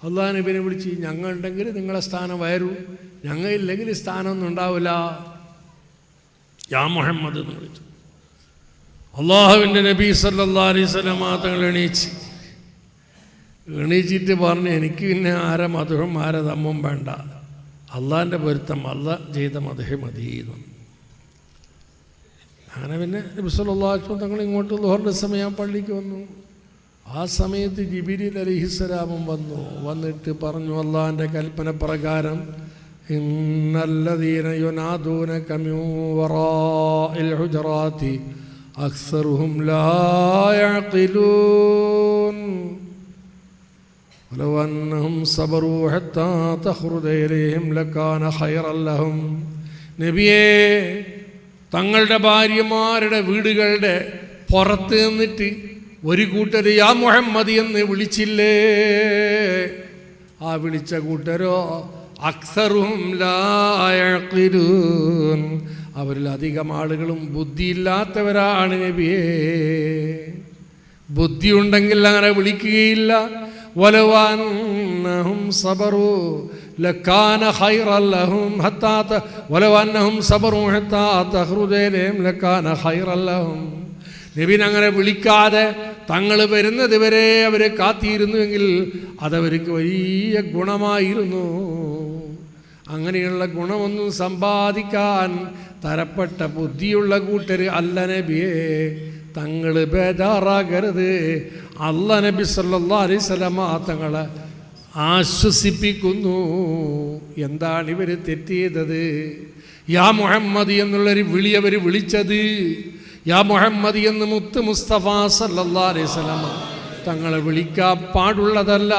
അല്ലാഹു നബിനെ വിളിച്ച്, ഞങ്ങളുണ്ടെങ്കിൽ നിങ്ങളെ സ്ഥാനം വരൂ, ഞങ്ങളില്ലെങ്കിൽ സ്ഥാനമൊന്നും ഉണ്ടാവില്ല, യാ മുഹമ്മദ് എന്ന് വിളിച്ചു. അള്ളാഹുവിൻ്റെ നബി സല്ലല്ലാഹു അലൈഹി വസല്ലം തങ്ങൾ എണീച്ചിട്ട് പറഞ്ഞു, എനിക്ക് പിന്നെ ആരെ മധുരം ആരെ ദമ്മും വേണ്ട, അള്ളാഹിൻ്റെ പൊരുത്തം, അള്ളാഹ് ചെയ്ത മധുഹ മതി. അങ്ങനെ പിന്നെ നബി സല്ലല്ലാഹു അലൈഹി വസല്ലം തങ്ങൾ ഇങ്ങോട്ട് ളുഹറിൻ്റെ സമയം പള്ളിക്ക് വന്നു. ആ സമയത്ത് ജിബ്രീൽ അലൈഹിസ്സലാമും വന്നിട്ട് പറഞ്ഞു, അള്ളാഹിൻ്റെ കൽപ്പന പ്രകാരം, ഇന്നല്ലദീന യുനാദൂനക മിൻ വറാഇൽ ഹുജറാത്തി അക്സറുഹും ലാ യഅഖിലൂൻ വലൗ അന്നഹും സബറൂ ഹത്താ തഖ്റുജ ഇലൈഹിം ലകാന ഖൈറൻ ലഹും. നബിയേ, തങ്ങളുടെ ഭാര്യമാരുടെ വീടുകളുടെ പുറത്ത് നിന്നിട്ട് ഒരു കൂട്ടർ യാ മുഹമ്മദ് എന്ന് വിളിച്ചില്ലേ, ആ വിളിച്ച കൂട്ടരോ അക്സറുഹും ലാ യഅഖിലൂൻ, അവരിൽ അധികം ആളുകളും ബുദ്ധിയില്ലാത്തവരാണ് നബിയേ. ബുദ്ധിയുണ്ടെങ്കിൽ അങ്ങനെ വിളിക്കുകയില്ല. വലൗ അന്നഹും സബറൂ ലകാന ഖൈറൻ ലഹും ഹത്താ വലൗ അന്നഹും സബറൂ ഹത്താ തഖ്റുജ ഇലൈഹിം ലകാന ഖൈറൻ ലഹും. നബിനെ അങ്ങനെ വിളിക്കാതെ തങ്ങൾ വരുന്നത് വരെ അവർ കാത്തിരുന്നുവെങ്കിൽ അതവർക്ക് വലിയ ഗുണമായിരുന്നു. അങ്ങനെയുള്ള ഗുണമൊന്നും സമ്പാദിക്കാൻ തരപ്പെട്ട ബുദ്ധിയുള്ള കൂട്ടർ അല്ല നബിയെ. തങ്ങൾ ബേജാറാകരുത്. അല്ലാഹു നബി സല്ലല്ലാഹു അലൈഹി വസല്ലം തങ്ങളെ ആശ്വസിപ്പിക്കുന്നു. എന്താണ് ഇവർ തെറ്റിയതത്? യാ മുഹമ്മദ് എന്നുള്ളൊരു വിളി അവർ വിളിച്ചത്, യാ മുഹമ്മദ് എന്ന് മുത്ത് മുസ്തഫ സല്ലല്ലാഹു അലൈഹി വസല്ലം തങ്ങളെ വിളിക്കാൻ പാടുള്ളതല്ല.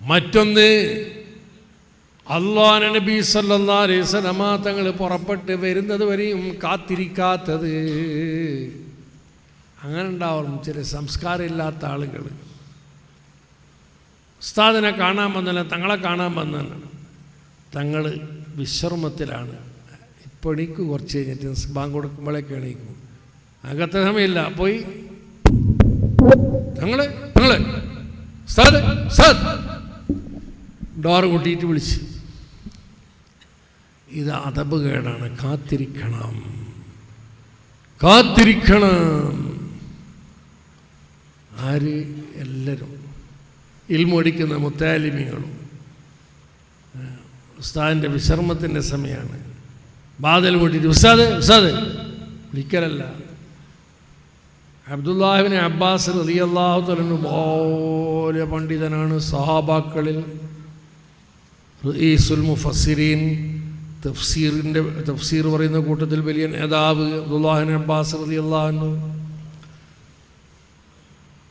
മറ്റൊന്ന്, അല്ലാഹു നബി സല്ലല്ലാഹു അലൈഹി വസല്ലം തങ്ങൾ പുറപ്പെട്ട് വരുന്നത് വരെയും കാത്തിരിക്കാത്തത്. അങ്ങനെ ഉണ്ടാവും ചില സംസ്കാരമില്ലാത്ത ആളുകൾ. ഉസ്താദിനെ കാണാൻ വന്നല്ല, തങ്ങളെ കാണാൻ വന്നല്ല, തങ്ങൾ വിശ്രമത്തിലാണ്. ഇപ്പോൾ എണീക്കും, കുറച്ച് കഴിഞ്ഞിട്ട് ബാങ്ക് കൊടുക്കുമ്പോഴേക്ക് എണീക്കും. അകത്തെ സമയമില്ല, പോയി തങ്ങള് ഉസ്താദ് ഉസ്താദ് ഡോറ് കൂട്ടിയിട്ട് വിളിച്ച്. ഇത് അദബ് കേടാണ്. കാത്തിരിക്കണം. ആര്? എല്ലാവരും ഇൽമൊടിക്കുന്ന മുത്താലിമികളും. ഉസ്താദിൻ്റെ വിശ്രമത്തിൻ്റെ സമയമാണ്. ബാദൽ കൂട്ടിയിട്ട് ഉസ്താദ് ഉസ്താദ് വിളിക്കലല്ല. അബ്ദുല്ലാഹിബ്നു അബ്ബാസ് റളിയല്ലാഹു തആല പോലെ പണ്ഡിതനാണ്. സഹാബാക്കളിൽ റഈസുൽ മുഫസ്സിരീൻ, തഫ്സീർ പറയുന്ന കൂട്ടത്തിൽ വലിയ നേതാവ് അബ്ദുല്ലാഹിബ്നു അബ്ബാസ് റളിയല്ലാഹു അൻഹു.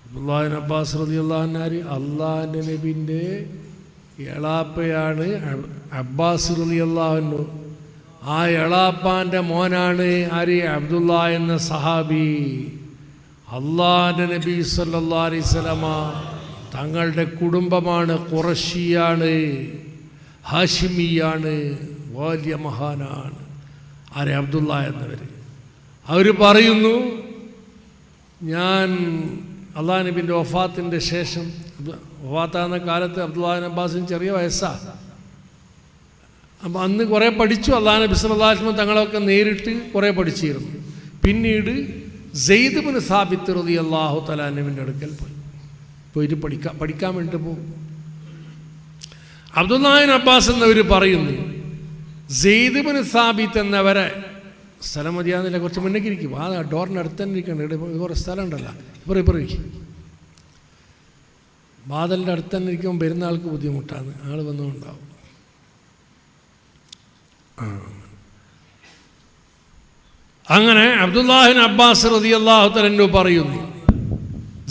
അബ്ദുല്ലാഹിബ്നു അബ്ബാസ് റളിയല്ലാഹു അൻഹു അള്ളാഹിൻ്റെ നബിൻ്റെ എളാപ്പയാണ് അബ്ബാസ് റളിയല്ലാഹു അൻഹു. ആ എളാപ്പാൻ്റെ മോനാണ് ആര്? അബ്ദുല്ല എന്ന സഹാബി. അള്ളാഹിൻ്റെ നബി സല്ലല്ലാഹു അലൈഹി വസല്ലം തങ്ങളുടെ കുടുംബമാണ്, ഖുറശിയാണ്, ഹാഷിമിയാണ്, വലിയ മഹാനാണ്. ആരെ? അബ്ദുല്ല എന്നവർ. അവർ പറയുന്നു, ഞാൻ അള്ളാഹു നബിൻ്റെ വഫാത്തിൻ്റെ ശേഷം, വഫാത്താകുന്ന കാലത്ത് അബ്ദുല്ലാഹിബ്നു അബ്ബാസിന് ചെറിയ വയസ്സാണ്. അപ്പം അന്ന് കുറേ പഠിച്ചു. അല്ലാഹു നബി സല്ലല്ലാഹു അലൈഹി വസല്ലം തങ്ങളൊക്കെ നേരിട്ട് കുറേ പഠിച്ചിരുന്നു. പിന്നീട് സെയ്ദ് ഇബ്നു സാബിത്ത് റളിയല്ലാഹു തആല അൻഹുവിൻ്റെ അടുക്കൽ പോയിട്ട് പഠിക്കാൻ വേണ്ടി പോകും. അബ്ദുല്ലാഹിബ്നു അബ്ബാസ് എന്നവർ പറയുന്നു, സെയ്ദ് ഇബ്നു സാബിത്ത് എന്നവരെ സ്ഥലം മതിയാകുന്നില്ല, കുറച്ച് മുന്നേക്ക് ഇരിക്കും. ആ ഡോറിൻ്റെ അടുത്ത് തന്നെ ഇരിക്കണ്ട, ഇവിടെ കുറേ സ്ഥലം ഉണ്ടല്ലോ, ഇപ്പോൾ ഇരിക്കും. ബാദലിൻ്റെ അടുത്ത് തന്നെ ഇരിക്കുമ്പോൾ പെരുന്നാൾക്ക് ബുദ്ധിമുട്ടാണ്, ആൾ വന്നുകൊണ്ടാവും. അങ്ങനെ അബ്ദുല്ലാഹിബ്നു അബ്ബാസ് റളിയല്ലാഹു തആല അൻഹു പറയുന്നു,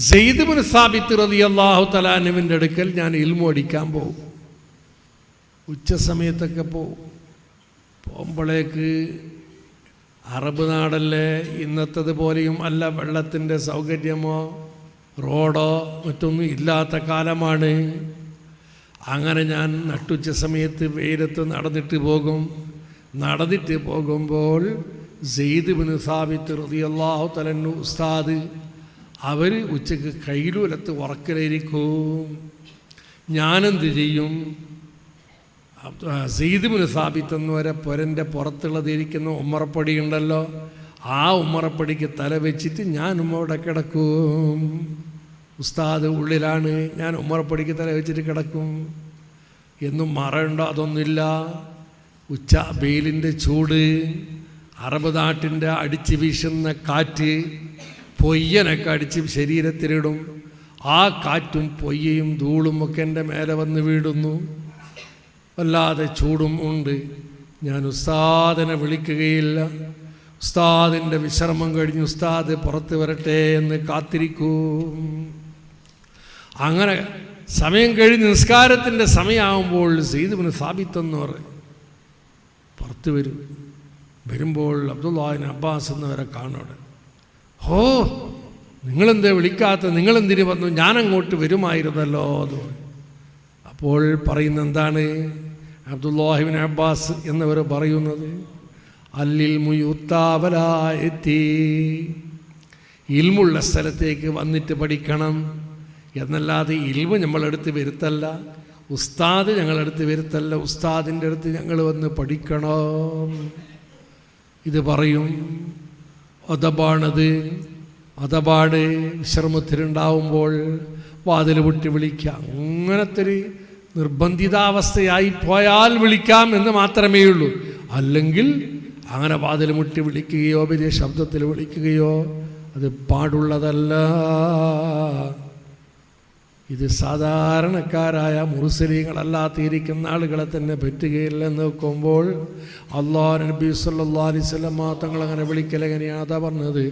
സെയ്ദ് ഇബ്നു സാബിത്ത് റളിയല്ലാഹു തആല അൻഹുവിൻ്റെ അടുക്കൽ ഞാൻ ഇൽമു പഠിക്കാൻ പോകും. ഉച്ച സമയത്തൊക്കെ പോകുമ്പോഴേക്ക് അറബ് നാടല്ലേ, ഇന്നത്തത് പോലെയും അല്ല, വെള്ളത്തിൻ്റെ സൗകര്യമോ റോഡോ മറ്റൊന്നും ഇല്ലാത്ത കാലമാണ്. അങ്ങനെ ഞാൻ നട്ടുച്ച സമയത്ത് വെയിലത്ത് നടന്നിട്ട് പോകുമ്പോൾ സെയ്ദ് ഇബ്നു സാബിത്ത് റളിയല്ലാഹു തആല അൻഹു ഉസ്താദ് അവർ ഉച്ചക്ക് കൈലൂലത്ത് ഉറക്കലായിരിക്കും. ഞാനെന്ത് ചെയ്യും? സെയ്ദ് ഇബ്നു സാബിത്ത് എന്നവരെ പുരൻ്റെ പുറത്തുള്ളതിരിക്കുന്ന ഉമ്മറപ്പടി ഉണ്ടല്ലോ, ആ ഉമ്മറപ്പടിക്ക് തല വെച്ചിട്ട് ഞാൻ അവിടെ കിടക്കും. ഉസ്താദ് ഉള്ളിലാണ്, ഞാൻ ഉമ്മറപ്പടിക്ക് തല വെച്ചിട്ട് കിടക്കും. എന്നും മറയുണ്ടോ? അതൊന്നുമില്ല. ഉച്ച വെയിലിൻ്റെ ചൂട്, അറബ് നാട്ടിൻ്റെ അടിച്ച് വീശുന്ന കാറ്റ്, പൊയ്യനൊക്കെ അടിച്ച് ശരീരത്തിലിടും. ആ കാറ്റും പൊയ്യയും ധൂളും ഒക്കെ എൻ്റെ മേലെ വന്ന് വീടുന്നു. വല്ലാതെ ചൂടും ഉണ്ട്. ഞാൻ ഉസ്താദിനെ വിളിക്കുകയില്ല. ഉസ്താദിൻ്റെ വിശ്രമം കഴിഞ്ഞ് ഉസ്താദ് പുറത്ത് വരട്ടെ എന്ന് കാത്തിരിക്കും. അങ്ങനെ സമയം കഴിഞ്ഞ് നിസ്കാരത്തിൻ്റെ സമയമാകുമ്പോൾ സെയ്ദ് ഇബ്നു സാബിത്ത് എന്നവർ പുറത്ത് വരുമ്പോൾ അബ്ദുല്ലാഹിബ്നു അബ്ബാസ് എന്നവരെ കാണോടെ, ഹോ നിങ്ങളെന്തേ വിളിക്കാത്ത, നിങ്ങളെന്തിന് വന്നു? ഞാനങ്ങോട്ട് വരുമായിരുന്നല്ലോ എന്ന് പറയും. അപ്പോൾ പറയുന്ന എന്താണ്? അബ്ദുല്ലാഹിബ്നു അബ്ബാസ് എന്നവർ പറയുന്നത്, അല്ലിൽ മുയുത്താവലായെത്തി, ഇൽമുള്ള സ്ഥലത്തേക്ക് വന്നിട്ട് പഠിക്കണം എന്നല്ലാതെ ഇൽമു നമ്മളെടുത്ത് വരുത്തല്ല, ഉസ്താദ് ഞങ്ങളെടുത്ത് വരുത്തല്ല, ഉസ്താദിൻ്റെ അടുത്ത് ഞങ്ങൾ വന്ന് പഠിക്കണം. ഇത് പറയും. അതപാട് വിശ്രമത്തിലുണ്ടാവുമ്പോൾ വാതിൽ പൊട്ടി വിളിക്കാം. അങ്ങനത്തെ ഒരു നിർബന്ധിതാവസ്ഥയായി പോയാൽ വിളിക്കാം എന്ന് മാത്രമേ ഉള്ളൂ. അല്ലെങ്കിൽ അങ്ങനെ വാതിൽ മുട്ടി വിളിക്കുകയോ വലിയ ശബ്ദത്തിൽ വിളിക്കുകയോ അത് പാടുള്ളതല്ല. ഇത് സാധാരണക്കാരായ മുർസലീങ്ങളല്ലാത്തിരിക്കുന്ന ആളുകളെ തന്നെ പറ്റുകയില്ലെന്ന് നോക്കുമ്പോൾ അല്ലാഹു നബി സല്ലല്ലാഹു അലൈഹി വസല്ലം തങ്ങളങ്ങനെ വിളിക്കലെങ്ങനെയാണ്? അതാ പറഞ്ഞത്,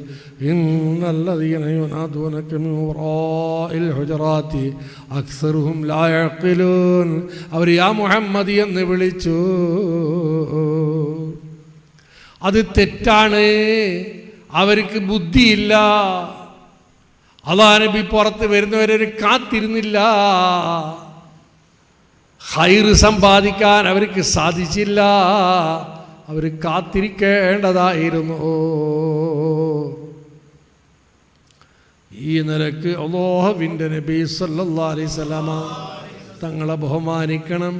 ഇന്നല്ലദീന യുനാദൂനക മിൻ വറാഇൽ ഹുജറാത്തി അക്സറുഹും ലാ യഖിലൂൻ. അവർ യാ മുഹമ്മദി എന്ന് വിളിച്ചു. അത് തെറ്റാണ്, അവർക്ക് ബുദ്ധിയില്ല. അല്ലാഹു നബി പുറത്ത് വരുന്നവരെ കാത്തിരുന്നില്ല. ഖൈറ് സമ്പാദിക്കാൻ അവർക്ക് സാധിച്ചില്ല. അവർ കാത്തിരിക്കേണ്ടതായിരുന്നു. ഈ നിലക്ക് അല്ലാഹുവിൻ്റെ നബി സല്ലല്ലാഹു അലൈഹി വസല്ലമ തങ്ങളെ ബഹുമാനിക്കണം.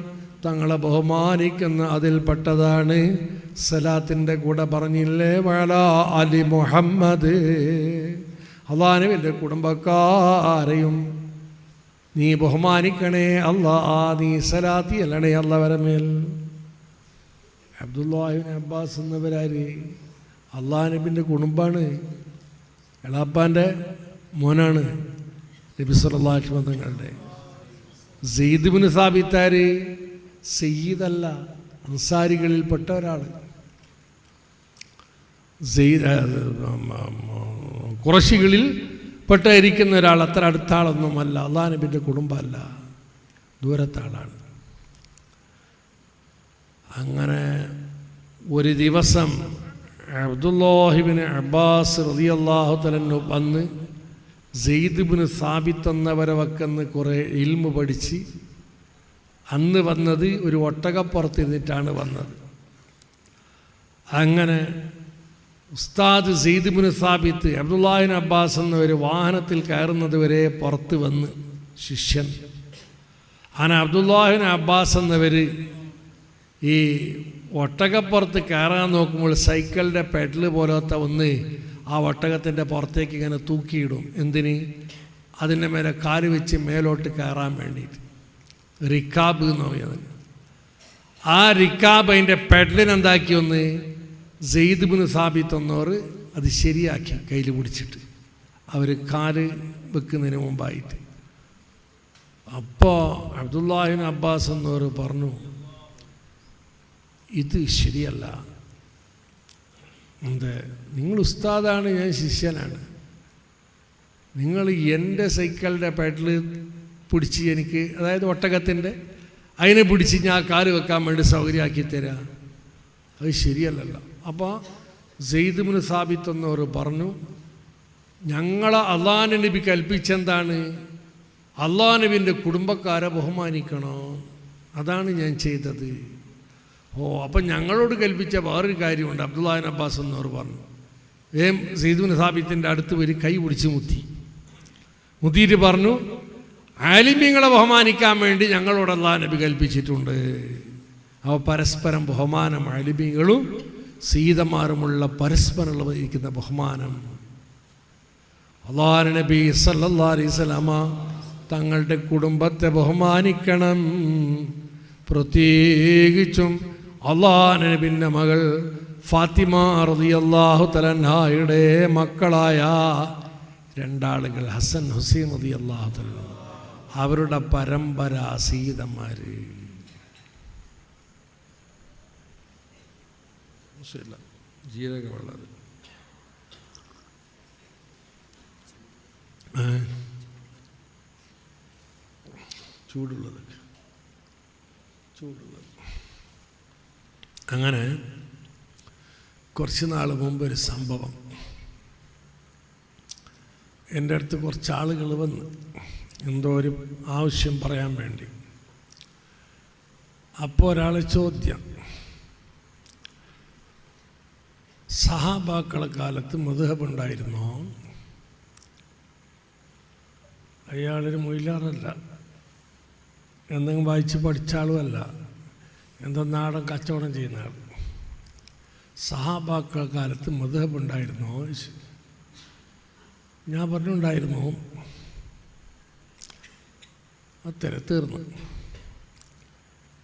തങ്ങളെ ബഹുമാനിക്കുന്ന അതിൽപ്പെട്ടതാണ് സലാത്തിൻ്റെ കൂടെ പറഞ്ഞില്ലേ, വഅലാ അലി മുഹമ്മദ്, അള്ളാഹുവിൻ്റെ കുടുംബക്കാരെയും നീ ബഹുമാനിക്കണേ അല്ലാ, നീ സലാത്തി അല്ലണേ അള്ളാഹുവിന്റെ മേൽ. അബ്ദുല്ലാഹിബ്നു അബ്ബാസ് എന്നവരാര്? അള്ളാഹു നബിൻ്റെ കുടുംബാണ്, എളാപ്പാൻ്റെ മോനാണ് നബി സല്ലല്ലാഹു അലൈഹി വസല്ലം തങ്ങളുടെ. സെയ്ദ് ഇബ്നു സാബിത്താര് സയ്യിദല്ല, അൻസാരികളിൽപ്പെട്ട ഒരാൾ. ഖുറൈശികളിൽ പെട്ടായിരിക്കുന്ന ഒരാൾ, അത്ര അടുത്ത ആളൊന്നുമല്ല, അല്ലാഹു നബിൻ്റെ കുടുംബമല്ല, ദൂരത്താളാണ്. അങ്ങനെ ഒരു ദിവസം അബ്ദുല്ലാഹിബ്നു അബ്ബാസ് റളിയല്ലാഹു തആല അൻഹു വന്ന് സെയ്ദ് ഇബ്നു സാബിത്ത് എന്നവരെ വക്കന്ന് കുറേ ഇൽമു പഠിച്ച് അന്ന് വന്നത് ഒരു ഒട്ടകപ്പുറത്തിരുന്നിട്ടാണ് വന്നത്. അങ്ങനെ ഉസ്താദ് സെയ്ദ് ഇബ്നു സാബിത്ത് അബ്ദുല്ലാഹിബ്നു അബ്ബാസ് എന്നവർ വാഹനത്തിൽ കയറുന്നത് വരെ പുറത്ത് വന്ന് ശിഷ്യൻ. അങ്ങനെ അബ്ദുല്ലാഹിബ്നു അബ്ബാസ് എന്നവർ ഈ ഒട്ടകപ്പുറത്ത് കയറാൻ നോക്കുമ്പോൾ സൈക്കിളിൻ്റെ പെഡൽ പോലത്തെ ഒന്ന് ആ ഒട്ടകത്തിൻ്റെ പുറത്തേക്ക് ഇങ്ങനെ തൂക്കിയിടും. എന്തിന്? അതിൻ്റെ മേലെ കാല് വെച്ച് മേലോട്ട് കയറാൻ വേണ്ടിയിട്ട്. റിക്കാബ് എന്ന് പറയുന്നത്. ആ റിക്കാബ് അതിൻ്റെ പെഡലിനെന്താക്കി ഒന്ന് സെയ്ദ് ഇബ്നു സാബിത്ത് എന്നവർ അത് ശരിയാക്കി കയ്യിൽ പിടിച്ചിട്ട് അവർ കാല് വെക്കുന്നതിന് മുമ്പായിട്ട്. അപ്പോൾ അബ്ദുല്ലാഹിബ്നു അബ്ബാസ് എന്നവർ പറഞ്ഞു, ഇത് ശരിയല്ല, എന്ത്, നിങ്ങൾ ഉസ്താദാണ്, ഞാൻ ശിഷ്യനാണ്. നിങ്ങൾ എൻ്റെ സൈക്കിളിൻ്റെ പെഡൽ പിടിച്ച് എനിക്ക്, അതായത് ഒട്ടകത്തിൻ്റെ, അതിനെ പിടിച്ച് ഞാൻ കാല് വെക്കാൻ വേണ്ടി സൗകര്യമാക്കി തരാം, അത് ശരിയല്ലല്ലോ. അപ്പോൾ സെയ്ദ് ഇബ്നു സാബിത്ത് എന്നവർ പറഞ്ഞു, ഞങ്ങളെ അള്ളാഹു നബി കൽപ്പിച്ചെന്താണ്, അള്ളാഹു നബിൻ്റെ കുടുംബക്കാരെ ബഹുമാനിക്കണോ, അതാണ് ഞാൻ ചെയ്തത്. അപ്പം ഞങ്ങളോട് കൽപ്പിച്ച വേറൊരു കാര്യമുണ്ട്. അബ്ദുല്ലാഹിബ്നു അബ്ബാസ് എന്നവർ പറഞ്ഞു, സെയ്ദ് ഇബ്നു സാബിത്തിൻ്റെ അടുത്ത് വരും, കൈ പിടിച്ച് മുത്തിയിട്ട് പറഞ്ഞു, ആലിമീങ്ങളെ ബഹുമാനിക്കാൻ വേണ്ടി ഞങ്ങളോട് അള്ളാഹു നബി കൽപ്പിച്ചിട്ടുണ്ട്. അവ പരസ്പരം ബഹുമാനം, ആലിമീങ്ങളും സീതമാരുമുള്ള പരസ്പരം വഹിക്കുന്ന ബഹുമാനം. അള്ളാഹു നബി സല്ലല്ലാഹു അലൈഹി വസല്ലമ തങ്ങളുടെ കുടുംബത്തെ ബഹുമാനിക്കണം. പ്രത്യേകിച്ചും അള്ളാഹു നബിൻ്റെ മകൾ ഫാത്തിമ റളിയല്ലാഹു തആല അൻഹയുടെ മക്കളായ രണ്ടാളുകൾ ഹസൻ ഹുസൈൻ റളിയല്ലാഹു തആല, അവരുടെ പരമ്പര സീതന്മാർ. ജീരകമുള്ളത് ചൂടുള്ളത്. അങ്ങനെ കുറച്ച് നാൾ മുമ്പ് ഒരു സംഭവം, എൻ്റെ അടുത്ത് കുറച്ച് ആളുകൾ വന്ന് എന്തോ ഒരു ആവശ്യം പറയാൻ വേണ്ടി. അപ്പോൾ ഒരാൾ ചോദ്യം, സഹാബാക്കളെ കാലത്ത് മദ്ഹബ് ഉണ്ടായിരുന്നോ? അയാളൊരു മൊയിലാറല്ല, എന്തെങ്കിലും വായിച്ച് പഠിച്ച ആളുമല്ല, എന്തോ നാടൻ കച്ചവടം ചെയ്യുന്ന ആൾ. സഹാബാക്കളെ കാലത്ത് മദ്ഹബ് ഉണ്ടായിരുന്നോ? ഞാൻ പറഞ്ഞുണ്ടായിരുന്നു. അത്തരം തീർന്നു.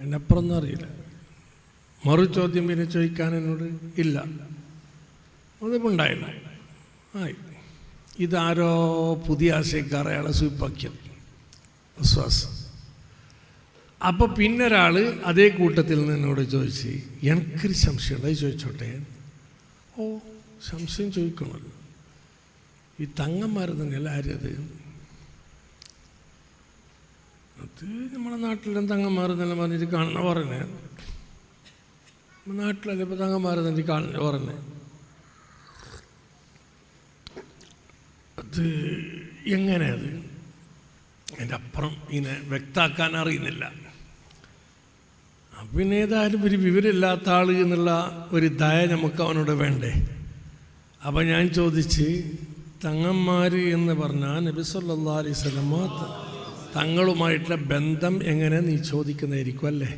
എന്നെപ്പുറമൊന്നും അറിയില്ല. മറു ചോദ്യം പിന്നെ ചോദിക്കാൻ എന്നോട് ഇല്ല. മദ്ഹബുണ്ടായിരുന്നു. ആയി. ഇതാരോ പുതിയ ആശയക്കാർ അയാളെ സൂപ്പാക്കിയത് വിശ്വാസം. അപ്പോൾ പിന്നെ ഒരാൾ അതേ കൂട്ടത്തിൽ നിന്നോട് ചോദിച്ച്, എനിക്കൊരു സംശയമുള്ളത് ചോദിച്ചോട്ടെ. ഓ, സംശയം ചോദിക്കണമല്ലോ. ഈ തങ്ങന്മാർ തന്നെയല്ല ആരത്? അത് നമ്മളെ നാട്ടിലും തങ്ങന്മാർ തന്നെ പറഞ്ഞിട്ട് കാണുന്ന പറഞ്ഞേ. നാട്ടിലല്ലേ ഇപ്പോൾ തങ്ങന്മാർ തന്നെ കാണുന്ന പറഞ്ഞേ. അത് എങ്ങനെയത് അതിൻ്റെ അപ്പുറം ഇങ്ങനെ വ്യക്താക്കാൻ അറിയുന്നില്ല. പിന്നെ ഏതായാലും ഒരു വിവരമില്ലാത്ത ആൾ എന്നുള്ള ഒരു ദയ നമുക്ക് അവനോട് വേണ്ടേ. അപ്പം ഞാൻ ചോദിച്ച്, തങ്ങന്മാർ എന്ന് പറഞ്ഞാൽ നബി സല്ലല്ലാഹു അലൈഹി വസല്ലം തങ്ങളുമായിട്ടുള്ള ബന്ധം എങ്ങനെ നീ ചോദിക്കുന്നതായിരിക്കും അല്ലേ?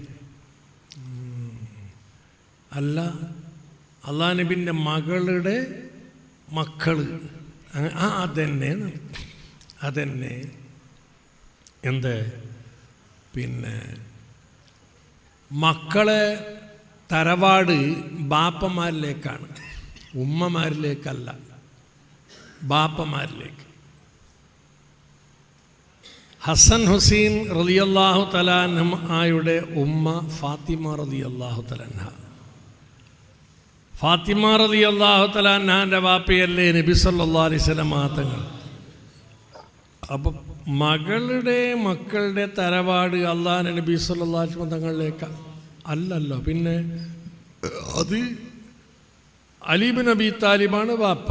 അല്ല, അള്ളാഹു നബിൻ്റെ മകളുടെ മക്കൾ. അതന്നെ എന്ത്, പിന്നെ മക്കളെ തറവാട് ബാപ്പമാരിലേക്കാണ്, ഉമ്മമാരിലേക്കല്ല, ബാപ്പമാരിലേക്ക്. ഹസൻ ഹുസൈൻ റളിയല്ലാഹു തആല അൻഹയുടെ ഉമ്മ ഫാത്തിമ റളിയല്ലാഹു തആല അൻഹ. ഫാത്തിമ റളിയല്ലാഹു തആല അൻഹാൻ്റെ വാപ്പയല്ലേ നബി സല്ലല്ലാഹു അലൈഹി വസല്ലം തങ്ങൾ. അപ്പം മക്കളുടെ തറവാട് അള്ളാഹു നബി സല്ലല്ലാഹു അലൈഹി വസല്ലം തങ്ങളിലേക്ക് അല്ലല്ലോ. പിന്നെ അത് അലി ഇബ്നു അബീ താലിബാണ് വാപ്പ.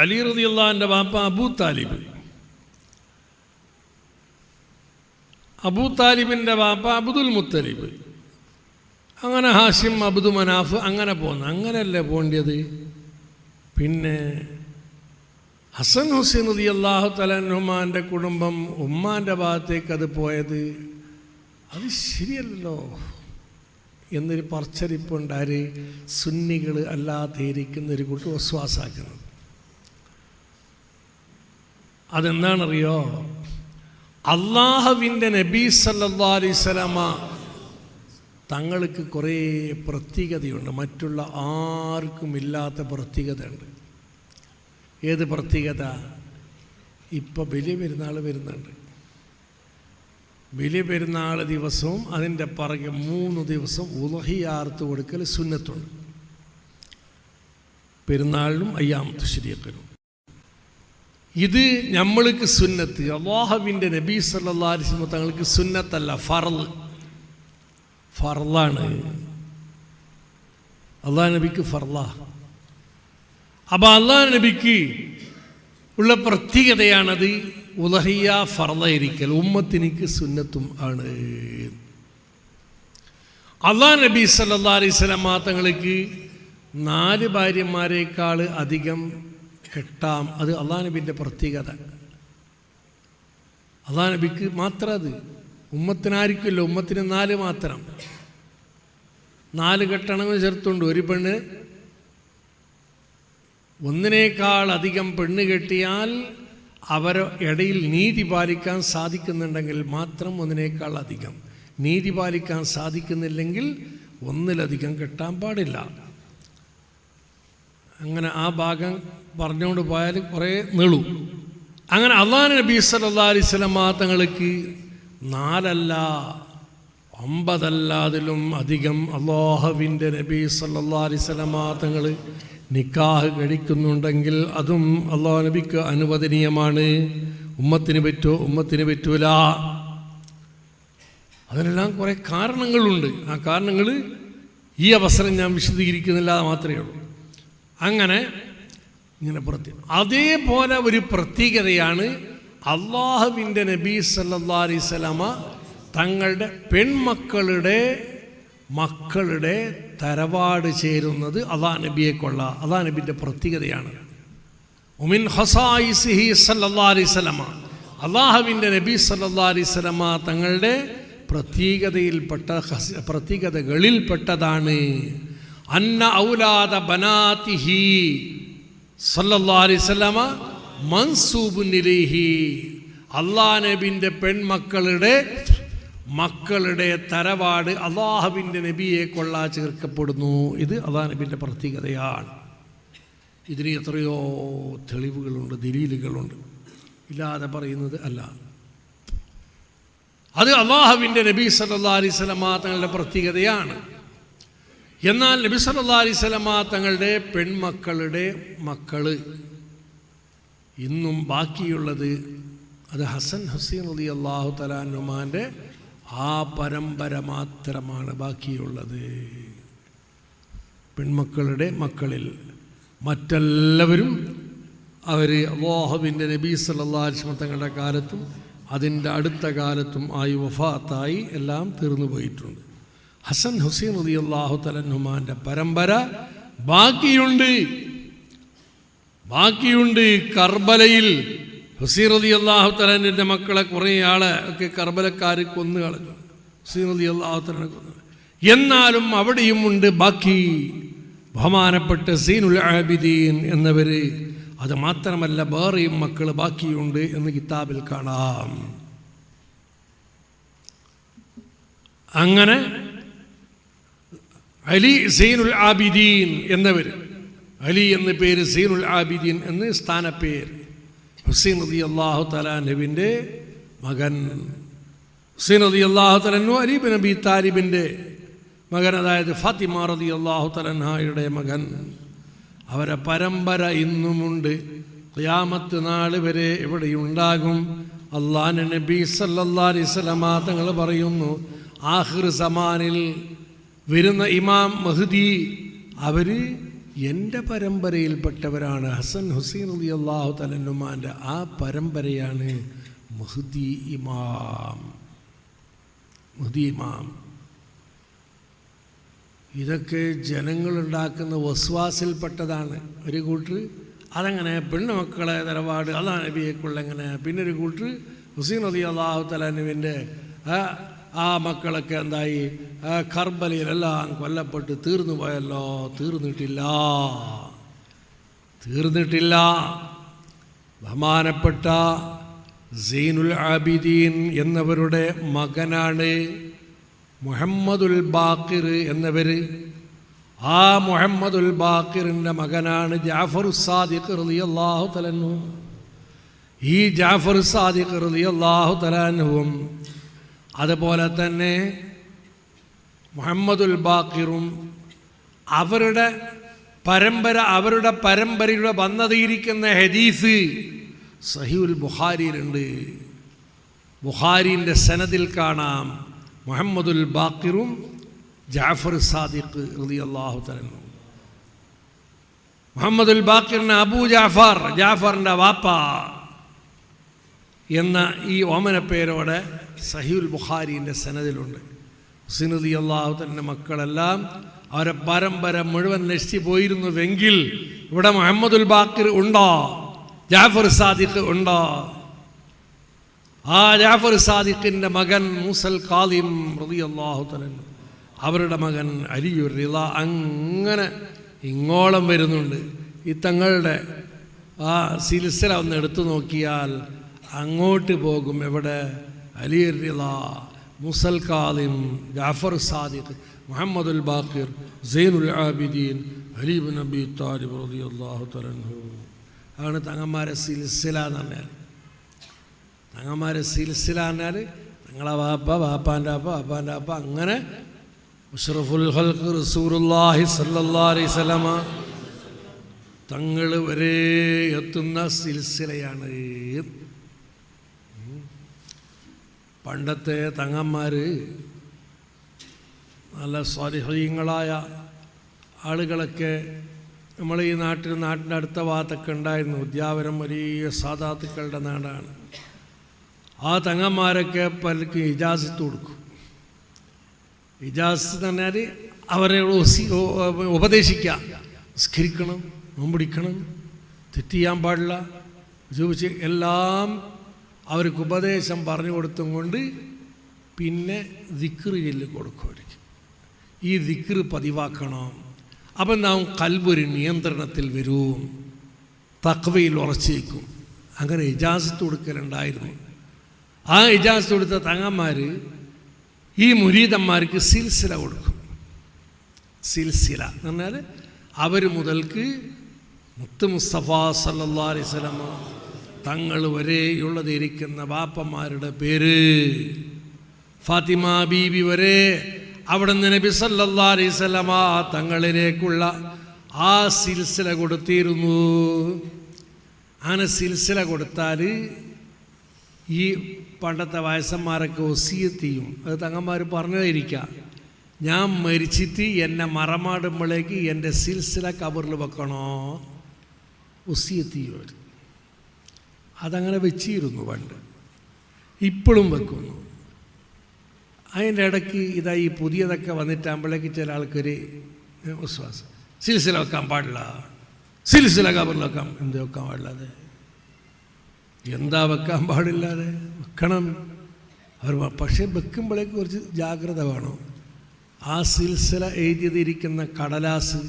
അലി റളിയല്ലാഹുവിൻ്റെ വാപ്പ അബൂ താലിബ്. അബൂ താലിബിൻ്റെ വാപ്പ അബ്ദുൽ മുത്തലിബ്. അങ്ങനെ ഹാഷിം, അബ്ദു മനാഫ്, അങ്ങനെ പോകുന്നു. അങ്ങനെയല്ലേ പോകേണ്ടത്. പിന്നെ ഹസൻ ഹുസൈൻ റളിയല്ലാഹു തആല അൻഹുമാൻ്റെ കുടുംബം ഉമ്മാൻ്റെ ഭാഗത്തേക്ക് അത് പോയത് അത് ശരിയല്ലല്ലോ എന്നൊരു പറച്ചരിപ്പുണ്ട്. ആര്? സുന്നികൾ അല്ലാതിരിക്കുന്നൊരു കൂട്ട് വിശ്വാസാക്കുന്നത്. അതെന്താണെന്നറിയോ? അള്ളാഹുവിൻ്റെ നബി സല്ലല്ലാഹു അലൈഹി വസല്ലമ തങ്ങൾക്ക് കുറേ പ്രത്യേകതയുണ്ട്, മറ്റുള്ള ആർക്കും ഇല്ലാത്ത പ്രത്യേകതയുണ്ട്. ഏത് പ്രത്യേകത? ഇപ്പോൾ വലിയ പെരുന്നാൾ വരുന്നുണ്ട്. വലിയ പെരുന്നാൾ ദിവസവും അതിൻ്റെ പുറകെ 3 ദിവസം ഉളഹിയാർത്ത് കൊടുക്കൽ സുന്നത്തുണ്ട്. പെരുന്നാളിനും അയ്യാമു തശ്രീഖിനും. ഇത് നമ്മൾക്ക് സുന്നത്ത്. അല്ലാഹുവിൻ്റെ നബി സല്ലല്ലാഹു അലൈഹി വസല്ലം തങ്ങൾക്ക് സുന്നത്തല്ല, ഫർളാണ്. അള്ളാഹു നബിക്ക് ഫർളാ. അപ്പം അള്ളാഹു നബിക്ക് ഉള്ള പ്രത്യേകതയാണത്. ഉളഹിയ ഫർളായിരിക്കൽ ഉമ്മത്തിനിക്ക് സുന്നത്തും ആണ്. അള്ളാഹു നബി സല്ലല്ലാഹു അലൈഹി വസല്ലം തങ്ങൾക്ക് 4 ഭാര്യമാരെക്കാൾ അധികം കെട്ടാം. അത് അള്ളാഹു നബിൻ്റെ പ്രത്യേകത. അള്ളാഹു നബിക്ക് മാത്രം അത്, ഉമ്മത്തിനായിരിക്കുമല്ലോ. ഉമ്മത്തിന് 4 മാത്രം. 4 കെട്ടണമെന്ന് ചേർത്തുണ്ട്. ഒരു പെണ്ണ് ഒന്നിനേക്കാൾ അധികം പെണ്ണ് കെട്ടിയാൽ അവരെ ഇടയിൽ നീതി പാലിക്കാൻ സാധിക്കുന്നുണ്ടെങ്കിൽ മാത്രം ഒന്നിനേക്കാൾ അധികം. നീതി പാലിക്കാൻ സാധിക്കുന്നില്ലെങ്കിൽ ഒന്നിലധികം കെട്ടാൻ പാടില്ല. അങ്ങനെ ആ ഭാഗം പറഞ്ഞുകൊണ്ട് പോയാൽ കുറേ നീളും. അങ്ങനെ അള്ളാഹു നബി സല്ലല്ലാഹു അലൈഹി വസല്ലം തങ്ങൾക്ക് 4 അല്ല 9 അല്ല അതിലും അധികം അല്ലാഹുവിൻ്റെ നബി സല്ലല്ലാഹു അലൈഹി വസല്ലം തങ്ങൾ നിക്കാഹ് കഴിക്കുന്നുണ്ടെങ്കിൽ അതും അല്ലാഹു നബിക്ക് അനുവദനീയമാണ്. ഉമ്മത്തിന് പറ്റുമോ? ഉമ്മത്തിന് പറ്റൂല. അതിനെല്ലാം കുറേ കാരണങ്ങളുണ്ട്. ആ കാരണങ്ങൾ ഈ അവസരം ഞാൻ വിശദീകരിക്കുന്നില്ല, മാത്രമേ ഉള്ളൂ. അങ്ങനെ ഇങ്ങനെ അതേപോലെ ഒരു പ്രത്യേകതയാണ് അല്ലാഹുവിൻ്റെ നബി സല്ലല്ലാഹു അലൈഹി വസല്ലം തങ്ങളുടെ മക്കളുടെ തറവാട് ചേരുന്നത് അല്ലാഹു നബിയെ കൊള്ള. അല്ലാഹു നബിൻ്റെ പ്രത്യേകതയാണ്. ഉമിൻ ഖസായിസിഹി സല്ലല്ലാഹു അലൈഹി വസല്ലം, അല്ലാഹുവിൻ്റെ നബി സല്ലല്ലാഹു അലൈഹി വസല്ലം തങ്ങളുടെ പ്രത്യേകതകളിൽപ്പെട്ടതാണ് അന്ന ഔലാദ ബനാതിഹി സല്ലല്ലാഹു അലൈഹി വസല്ലം മൻസൂബുൻ ഇലൈഹി, അല്ലാഹു നബിൻ്റെ മക്കളുടെ തറവാട് അല്ലാഹുവിൻ്റെ നബിയെ കൊള്ളാ ചേർക്കപ്പെടുന്നു. ഇത് അല്ലാഹു നബിൻ്റെ പ്രത്യേകതയാണ്. ഇതിന് എത്രയോ തെളിവുകളുണ്ട്, ദലീലുകളുണ്ട്. ഇല്ലാതെ പറയുന്നത് അല്ല. അത് അല്ലാഹുവിൻ്റെ നബി സല്ലല്ലാഹു അലൈഹി വസല്ലം തങ്ങളുടെ പ്രത്യേകതയാണ്. എന്നാൽ നബി സല്ലല്ലാഹു അലൈഹി വസല്ലം തങ്ങളുടെ പെൺമക്കളുടെ മക്കള് ഇന്നും ബാക്കിയുള്ളത് അത് ഹസൻ ഹുസൈൻ റളിയല്ലാഹു തആല അൻഹുമാൻ്റെ ആ പരമ്പര മാത്രമാണ് ബാക്കിയുള്ളത്. പെൺമക്കളുടെ മക്കളിൽ മറ്റെല്ലാവരും അവർ അല്ലാഹുവിൻ്റെ നബി സല്ലല്ലാഹു അലൈഹി വസല്ലം തങ്ങളുടെ കാലത്തും അതിൻ്റെ അടുത്ത കാലത്തും ആയി വഫാത്തായി എല്ലാം തീർന്നു പോയിട്ടുണ്ട്. ഹസൻ ഹുസൈൻ റളിയല്ലാഹു തആല അൻഹുമാൻ്റെ പരമ്പര ബാക്കിയുണ്ട്. കർബലയിൽ ഹുസൈൻ റളിയല്ലാഹു തആല അൻഹുവിൻ്റെ മക്കളെ കുറേ ആളെ ഒക്കെ കർബലക്കാർ കൊന്നു കളഞ്ഞു. ഹുസൈൻ റളിയല്ലാഹു തആല കൊന്നു. എന്നാലും അവിടെയും ഉണ്ട് ബാക്കി ബഹുമാനപ്പെട്ട സീനുൽ ആബിദീൻ എന്നവർ. അത് മാത്രമല്ല വേറെയും മക്കൾ ബാക്കിയുണ്ട് എന്ന് കിതാബിൽ കാണാം. അങ്ങനെ അലി സൈനുൽ ആബിദീൻ എന്നവർ, അലി എന്ന പേര്, സൈനുൽ ആബിദീൻ എന്ന് സ്ഥാനപ്പേര്. ഹുസൈൻ റളിയല്ലാഹു തആല അൻഹുവിൻ്റെ മകൻ. ഹുസൈൻ റളിയല്ലാഹു തആല അൻഹു അലി ഇബ്നു അബീ താലിബിൻ്റെ മകൻ, അതായത് ഫാത്തിമ റളിയല്ലാഹു തആല അൻഹയുടെ മകൻ. അവരെ പരമ്പര ഇന്നുമുണ്ട്. ഖിയാമത്ത് നാൾ വരെ എവിടെയുണ്ടാകും. അല്ലാഹുവിൻ്റെ നബി സല്ലല്ലാഹു അലൈഹി വസല്ലം തങ്ങൾ പറയുന്നു, ആഖിർ സമാനിൽ വരുന്ന ഇമാം മഹ്ദി അവർ എൻ്റെ പരമ്പരയിൽപ്പെട്ടവരാണ്. ഹസൻ ഹുസൈൻ റളിയല്ലാഹു തആല അൻഹുമാൻ്റെ ആ പരമ്പരയാണ് മഹ്ദി ഇമാം. ഇതൊക്കെ ജനങ്ങളുണ്ടാക്കുന്ന വസ്വാസിൽപ്പെട്ടതാണ്. ഒരു കൂട്ടർ അതങ്ങനെ പെണ്ണുമക്കളെ തറവാട് അല്ലാഹു നബിയെക്കുള്ളെങ്ങനെ, പിന്നെ ഒരു കൂട്ടർ ഹുസൈൻ റളിയല്ലാഹു തആല അൻഹുവിൻ്റെ ആ മക്കളൊക്കെ എന്തായി, കർബലയിലെല്ലാം കൊല്ലപ്പെട്ട് തീർന്നു പോയല്ലോ. തീർന്നിട്ടില്ല. ബഹുമാനപ്പെട്ട സൈനുൽ ആബിദീൻ എന്നവരുടെ മകനാണ് മുഹമ്മദുൽ ബാഖിർ എന്നവർ. ആ മുഹമ്മദുൽ ബാഖിറിൻ്റെ മകനാണ് ജാഫർ സാദിഖ് റളിയല്ലാഹു തആല അൻഹു. ഈ ജാഫർ സാദിഖ് റളിയല്ലാഹു തആല അൻഹുവും അതുപോലെ തന്നെ മുഹമ്മദുൽ ബാഖിറും അവരുടെ അവരുടെ പരമ്പരയുടെ വന്നതിരിക്കുന്ന ഹദീസ് സഹീഹുൽ ബുഖാരിയിലുണ്ട്. ബുഖാരിൻ്റെ സനദിൽ കാണാം മുഹമ്മദുൽ ബാക്കിറും ജാഫർ സാദിഖ് റളിയല്ലാഹു തആല. മുഹമ്മദുൽ ബാക്കിറിന് അബൂ ജാഫർ, ജാഫറിൻ്റെ വാപ്പ എന്ന ഈ ഓമന പേരോടെ സഹീഹുൽ ബുഖാരിൻ്റെ സനദിലുണ്ട്. ഹുസൈൻ റളിയല്ലാഹു തആലയുടെ മക്കളെല്ലാം അവരെ പരമ്പര മുഴുവൻ നശിച്ചു പോയിരുന്നുവെങ്കിൽ ഇവിടെ മുഹമ്മദുൽ ബാക്കിർ ഉണ്ടോ, ജാഫർ സാദിഖ് ഉണ്ടോ? ആ ജാഫർ സാദിഖിൻ്റെ മകൻ മൂസൽ കാളിം റളിയല്ലാഹു തആല, അവരുടെ മകൻ അലിയുർ റിള, അങ്ങനെ ഇങ്ങോളം വരുന്നുണ്ട്. ഈ തങ്ങളുടെ ആ സിൽസില ഒന്ന് എടുത്തു നോക്കിയാൽ അങ്ങോട്ട് പോകും. എവിടെ? അലിയുർ റിള, മൂസൽ കാളിം, ജാഫർ സാദിഖ്, മുഹമ്മദുൽ ബാക്കിർ, സൈനുൽ ആബിദീൻ, അലി ഇബ്നു അബീ താലിബ് റളിയല്ലാഹു തആല അൻഹു. ആണ് തങ്ങന്മാരെ സിൽസില എന്ന് പറഞ്ഞാൽ. തങ്ങന്മാരെ സിൽസില പറഞ്ഞാൽ തങ്ങളെ വാപ്പ, വാപ്പാൻ്റെ അപ്പ, വാപ്പാൻ്റെ അപ്പ, അങ്ങനെ അഷ്റഫുൽ ഖൽഖ് റസൂലുള്ളാഹി സ്വല്ലല്ലാഹു അലൈഹി വസല്ലമ തങ്ങൾ വരെ എത്തുന്ന സിൽസിലയാണ്. പണ്ടത്തെ തങ്ങന്മാർ നല്ല സ്വാലിഹീങ്ങളായ ആളുകളൊക്കെ നമ്മൾ ഈ നാട്ടിൻ്റെ അടുത്ത ഭാഗത്തൊക്കെ ഉണ്ടായിരുന്നു. ഉദ്യാവരം വലിയ സാദാത്തുക്കളുടെ നാടാണ്. ആ തങ്ങന്മാരൊക്കെ പലർക്കും ഇജാസത്ത് കൊടുക്കും. ഇജാസത്ത് എന്ന് പറഞ്ഞാൽ അവരെ ഉപദേശിക്കുക, നിസ്കരിക്കണം, നോമ്പിടിക്കണം, തെറ്റ് ചെയ്യാൻ പാടില്ല, ചോദിച്ച് എല്ലാം അവർക്ക് ഉപദേശം പറഞ്ഞു കൊടുത്തും കൊണ്ട് പിന്നെ ദിക്ർ ചൊല്ലി കൊടുക്കും അവർക്ക്. ഈ ദിക്ർ പതിവാക്കണം. അപ്പം നാം കൽബൊരു നിയന്ത്രണത്തിൽ വരും, തഖ്വയിൽ ഉറച്ചേക്കും. അങ്ങനെ ഇജാസത്ത് കൊടുക്കലുണ്ടായിരുന്നു. ആ ഇജാസത്ത് കൊടുത്ത തങ്ങന്മാർ ഈ മുരീദന്മാർക്ക് സിൽസില കൊടുക്കും. സിൽസില എന്ന് പറഞ്ഞാൽ അവർ മുതൽക്ക് മുത്ത് മുസ്തഫ സല്ലല്ലാഹു അലൈഹി വസല്ലം തങ്ങൾ വരെയുള്ളതിരിക്കുന്ന ബാപ്പന്മാരുടെ പേര്, ഫാത്തിമ ബീബി വരെ അവിടുന്ന് നബി സല്ലല്ലാഹു അലൈഹി വസല്ലം തങ്ങളിലേക്കുള്ള ആ സിൽസില കൊടുത്തിരുന്നു. അങ്ങനെ സിൽസില കൊടുത്താൽ ഈ പണ്ടത്തെ വയസ്സന്മാരൊക്കെ വസിയത്ത് ചെയ്യും. അത് തങ്ങന്മാർ പറഞ്ഞതായിരിക്കാം, ഞാൻ മരിച്ചിട്ട് എന്നെ മറമാടുമ്പോഴേക്ക് എൻ്റെ സിൽസില കബറിൽ വെക്കണോ, വസിയത്ത് ചെയ്യും അവർ. അതങ്ങനെ വെച്ചിരുന്നു പണ്ട്, ഇപ്പോഴും വെക്കുന്നു. അതിൻ്റെ ഇടയ്ക്ക് ഇതാ ഈ പുതിയതൊക്കെ വന്നിട്ടാകുമ്പോഴേക്ക് ചില ആൾക്കൊരു വിശ്വാസം, സിൽസില വെക്കാൻ പാടില്ല, സിൽസില കബറിൽ വെക്കാം. എന്ത് വെക്കാൻ പാടില്ലാതെ? എന്താ വെക്കാൻ പാടില്ലാതെ? വെക്കണം. അവർ പക്ഷേ വെക്കുമ്പോഴേക്ക് കുറച്ച് ജാഗ്രത വേണം. ആ സിൽസില എഴുതിയിരിക്കുന്ന കടലാസ്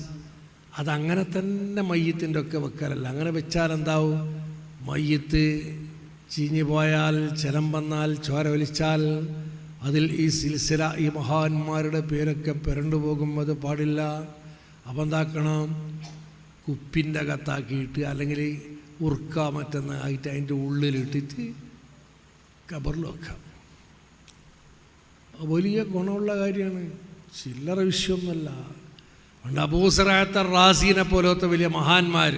അതങ്ങനെ തന്നെ മയ്യത്തിൻ്റെ ഒക്കെ വെക്കാനല്ല. അങ്ങനെ വെച്ചാൽ എന്താവും? മയ്യത്ത് ചീഞ്ഞു പോയാൽ, ജലം വന്നാൽ, ചോര വലിച്ചാൽ അതിൽ ഈ സിൽസില, ഈ മഹാന്മാരുടെ പേരൊക്കെ പിരണ്ടു പോകും. അത് പാടില്ല. അപ്പം എന്താക്കണം? കുപ്പിൻ്റെ അകത്താക്കിയിട്ട് അല്ലെങ്കിൽ ഉറുക്ക മറ്റൊന്ന് ആയിട്ട് അതിൻ്റെ ഉള്ളിലിട്ടിട്ട് കബറിൽ വെക്കാം. വലിയ ഗുണമുള്ള കാര്യമാണ്, ചില്ലറ വിഷയമൊന്നുമല്ല. പണ്ട് അബൂ സറായത്ത് റാസിനെ പോലത്തെ വലിയ മഹാന്മാർ,